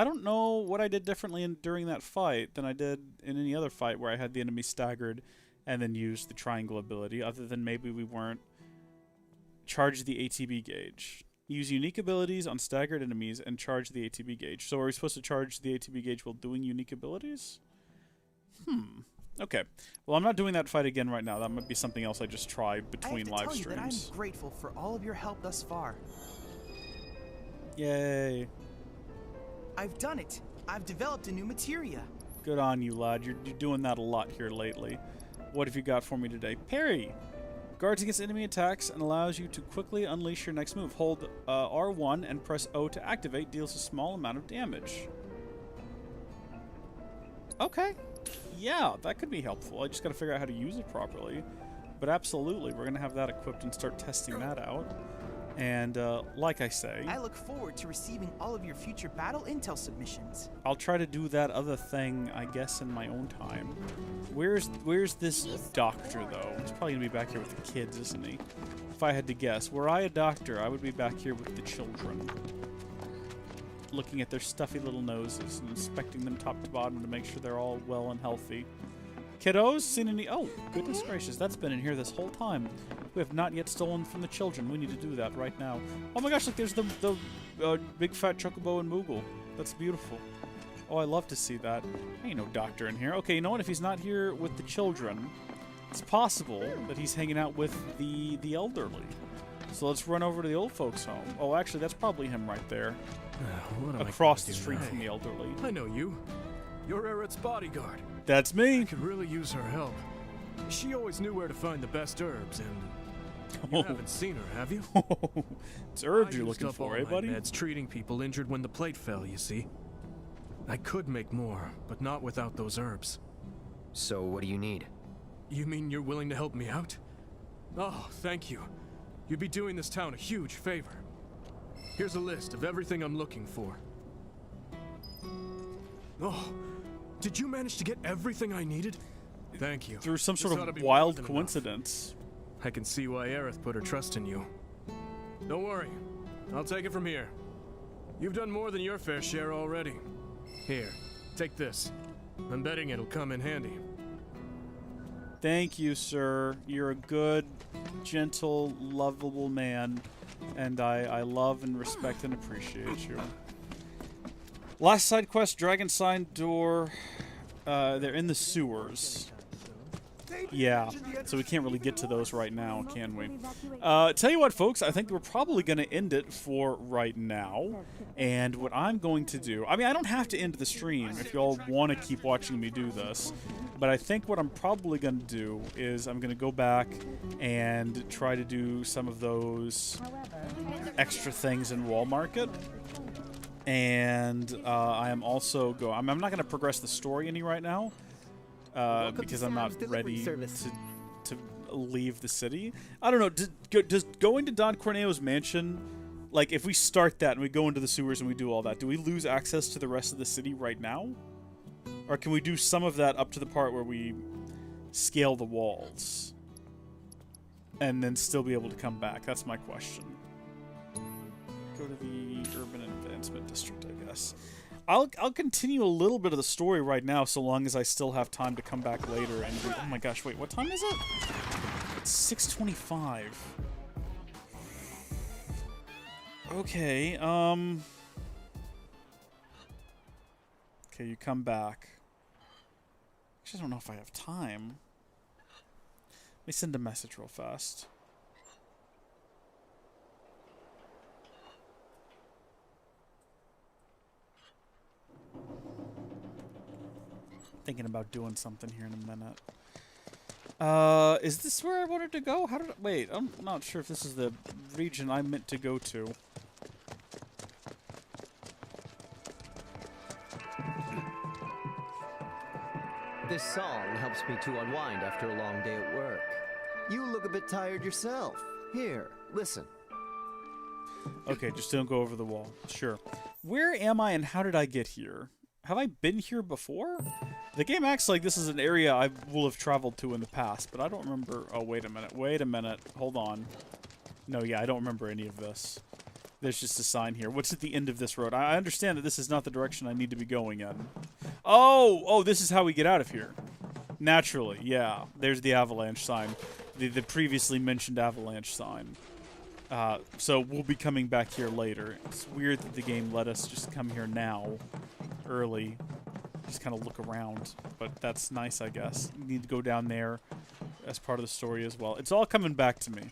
don't know what I did differently during that fight than I did in any other fight where I had the enemy staggered and then used the triangle ability, other than maybe we weren't charged the ATB gauge. Use unique abilities on staggered enemies and charge the ATB gauge. So are we supposed to charge the ATB gauge while doing unique abilities? Okay. Well, I'm not doing that fight again right now. That might be something else I just try between I have to live tell you that streams. I'm grateful for all of your help thus far. Yay. I've done it. I've developed a new materia. Good on you, lad. You're doing that a lot here lately. What have you got for me today? Parry! Guards against enemy attacks and allows you to quickly unleash your next move. Hold R1 and press O to activate. Deals a small amount of damage. Okay. Yeah, that could be helpful. I just gotta figure out how to use it properly. But absolutely, we're gonna have that equipped and start testing that out. And like I say, I look forward to receiving all of your future battle intel submissions. I'll try to do that other thing, I guess, in my own time. Where's this doctor, though? He's probably gonna be back here with the kids, isn't he? If I had to guess, were I a doctor, I would be back here with the children, looking at their stuffy little noses and inspecting them top to bottom to make sure they're all well and healthy. Kiddos, seen any? Oh, goodness gracious, that's been in here this whole time. We have not yet stolen from the children. We need to do that right now. Oh my gosh, look, there's the big fat Chocobo and Moogle. That's beautiful. Oh, I love to see that. Ain't no doctor in here. Okay, you know what? If he's not here with the children, it's possible that he's hanging out with the elderly. So let's run over to the old folks' home. Oh, actually, that's probably him right there. What am I Across gonna the do street now? from the elderly. I know you. You're Aerith's bodyguard. That's me. I could really use her help. She always knew where to find the best herbs, and you haven't seen her, have you? It's herbs you're looking for, eh, buddy? Meds treating people injured when the plate fell, you see. I could make more, but not without those herbs. So what do you need? You mean you're willing to help me out? Oh, thank you. You'd be doing this town a huge favor. Here's a list of everything I'm looking for. Oh, did you manage to get everything I needed? Thank you. Through some sort This ought to of be wild more than coincidence. enough. I can see why Aerith put her trust in you. Don't worry. I'll take it from here. You've done more than your fair share already. Here, take this. I'm betting it'll come in handy. Thank you, sir. You're a good, gentle, lovable man, and I love and respect and appreciate you. Last side quest, Dragon Sign Door. They're in the sewers. Yeah, so we can't really get to those right now, can we? Tell you what, folks, I think we're probably going to end it for right now. And what I'm going to do... I mean, I don't have to end the stream if you all want to keep watching me do this. But I think what I'm probably going to do is I'm going to go back and try to do some of those extra things in Wall Market. And I am also I'm not going to progress the story any right now. Because I'm not ready to leave the city. I don't know. Does going to Don Corneo's mansion, like if we start that and we go into the sewers and we do all that, do we lose access to the rest of the city right now? Or can we do some of that up to the part where we scale the walls and then still be able to come back? That's my question. Go to the Urban Advancement District, I guess. I'll continue a little bit of the story right now, so long as I still have time to come back later and do, oh my gosh, wait, what time is it? It's 6:25. Okay, okay, you come back. Actually, I don't know if I have time. Let me send a message real fast. Thinking about doing something here in a minute. Is this where I wanted to go? How did I... Wait, I'm not sure if this is the region I meant to go to. This song helps me to unwind after a long day at work. You look a bit tired yourself. Here, listen. Okay, just don't go over the wall. Sure. Where am I and how did I get here? Have I been here before? The game acts like this is an area I will have traveled to in the past, but I don't remember... Oh, wait a minute. Wait a minute. Hold on. No, yeah, I don't remember any of this. There's just a sign here. What's at the end of this road? I understand that this is not the direction I need to be going in. Oh! Oh, this is how we get out of here. Naturally, yeah. There's the avalanche sign. The previously mentioned avalanche sign. So we'll be coming back here later. It's weird that the game let us just come here now. Early. Just kind of look around. But that's nice, I guess. You need to go down there as part of the story as well. It's all coming back to me.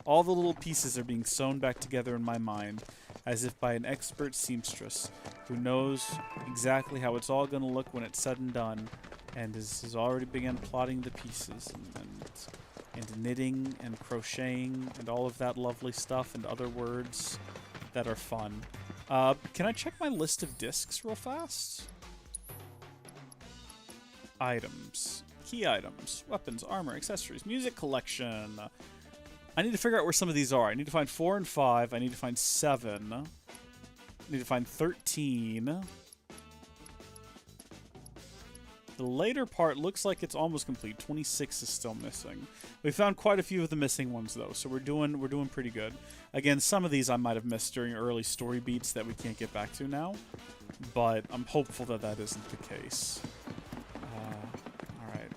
All the little pieces are being sewn back together in my mind, as if by an expert seamstress who knows exactly how it's all going to look when it's said and done, and has already begun plotting the pieces, and knitting and crocheting and all of that lovely stuff and other words that are fun. Can I check my list of discs real fast? Items. Key items. Weapons, armor, accessories, music collection. I need to figure out where some of these are. I need to find 4 and 5. I need to find 7. I need to find 13. The later part looks like it's almost complete. 26 is still missing. We found quite a few of the missing ones though, so we're doing pretty good. Again, some of these I might have missed during early story beats that we can't get back to now, but I'm hopeful that that isn't the case. All right.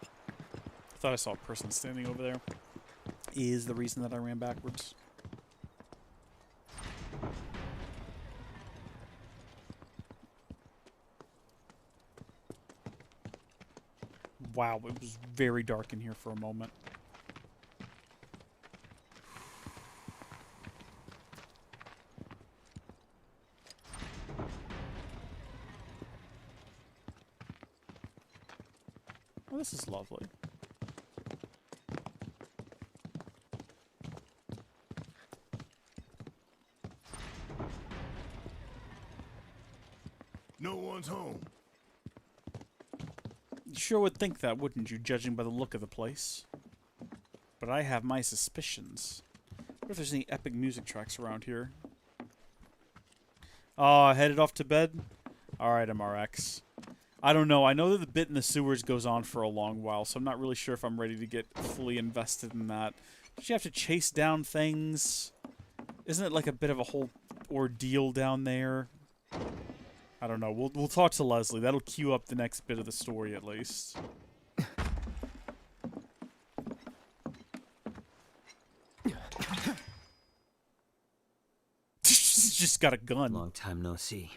I thought I saw a person standing over there. Is the reason that I ran backwards. Wow, it was very dark in here for a moment. Well, this This is lovely. No one's home. You sure would think that, wouldn't you, judging by the look of the place? But I have my suspicions. What if there's any epic music tracks around here? Oh, headed off to bed? Alright, MRX. I don't know. I know that the bit in the sewers goes on for a long while, so I'm not really sure if I'm ready to get fully invested in that. Don't you have to chase down things? Isn't it like a bit of a whole ordeal down there? I don't know. We'll talk to Leslie. That'll cue up the next bit of the story, at least. Just got a gun. Long time no see.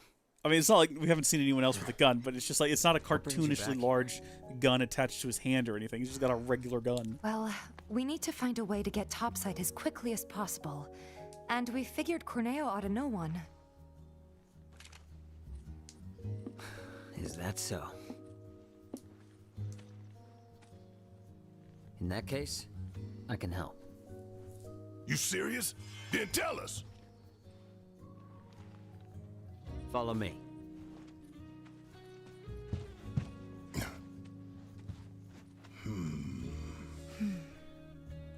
I mean, it's not like we haven't seen anyone else with a gun, but it's just like, it's not a cartoonishly large gun attached to his hand or anything. He's just got a regular gun. Well, we need to find a way to get topside as quickly as possible. And we figured Corneo ought to know one. Is that so? In that case, I can help. You serious? Then tell us. Follow me.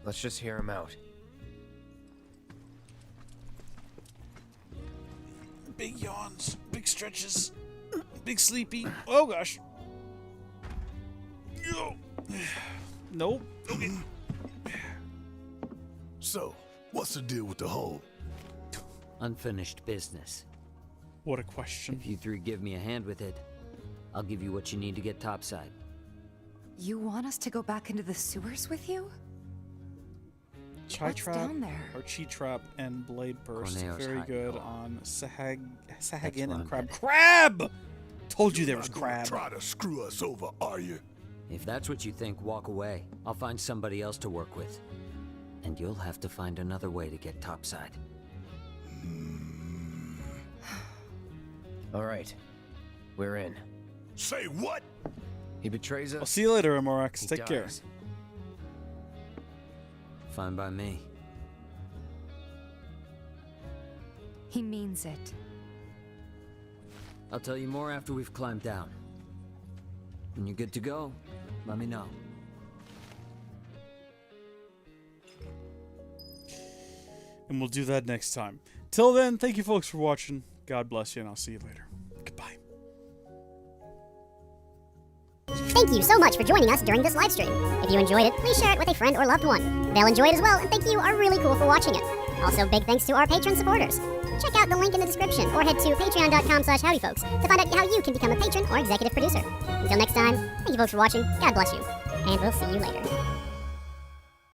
Let's just hear him out. Big yawns, big stretches, big sleepy. Oh gosh. Nope. Okay. So, what's the deal with the hole? Unfinished business. What a question. If you three give me a hand with it, I'll give you what you need to get topside. You want us to go back into the sewers with you? Chai What's Trap, down there? or Chi Trap, and Blade Burst. Corneo's Very hiding good hole. on Sahagin and I'm Crab. headed. Crab! Told you there You're was not gonna crab. Try to screw us over, are you? If that's what you think, walk away. I'll find somebody else to work with. And you'll have to find another way to get topside. All right, we're in. Say what? He betrays us. I'll see you later, MRX. He Take care. dies. Fine by me. He means it. I'll tell you more after we've climbed down. When you're good to go, let me know. And we'll do that next time. Till then, thank you folks for watching. God bless you, and I'll see you later. Goodbye. Thank you so much for joining us during this live stream. If you enjoyed it, please share it with a friend or loved one. They'll enjoy it as well, and thank you are really cool for watching it. Also, big thanks to our Patreon supporters. Check out the link in the description or head to patreon.com/howdyfolks to find out how you can become a patron or executive producer. Until next time, thank you folks for watching, God bless you, and we'll see you later.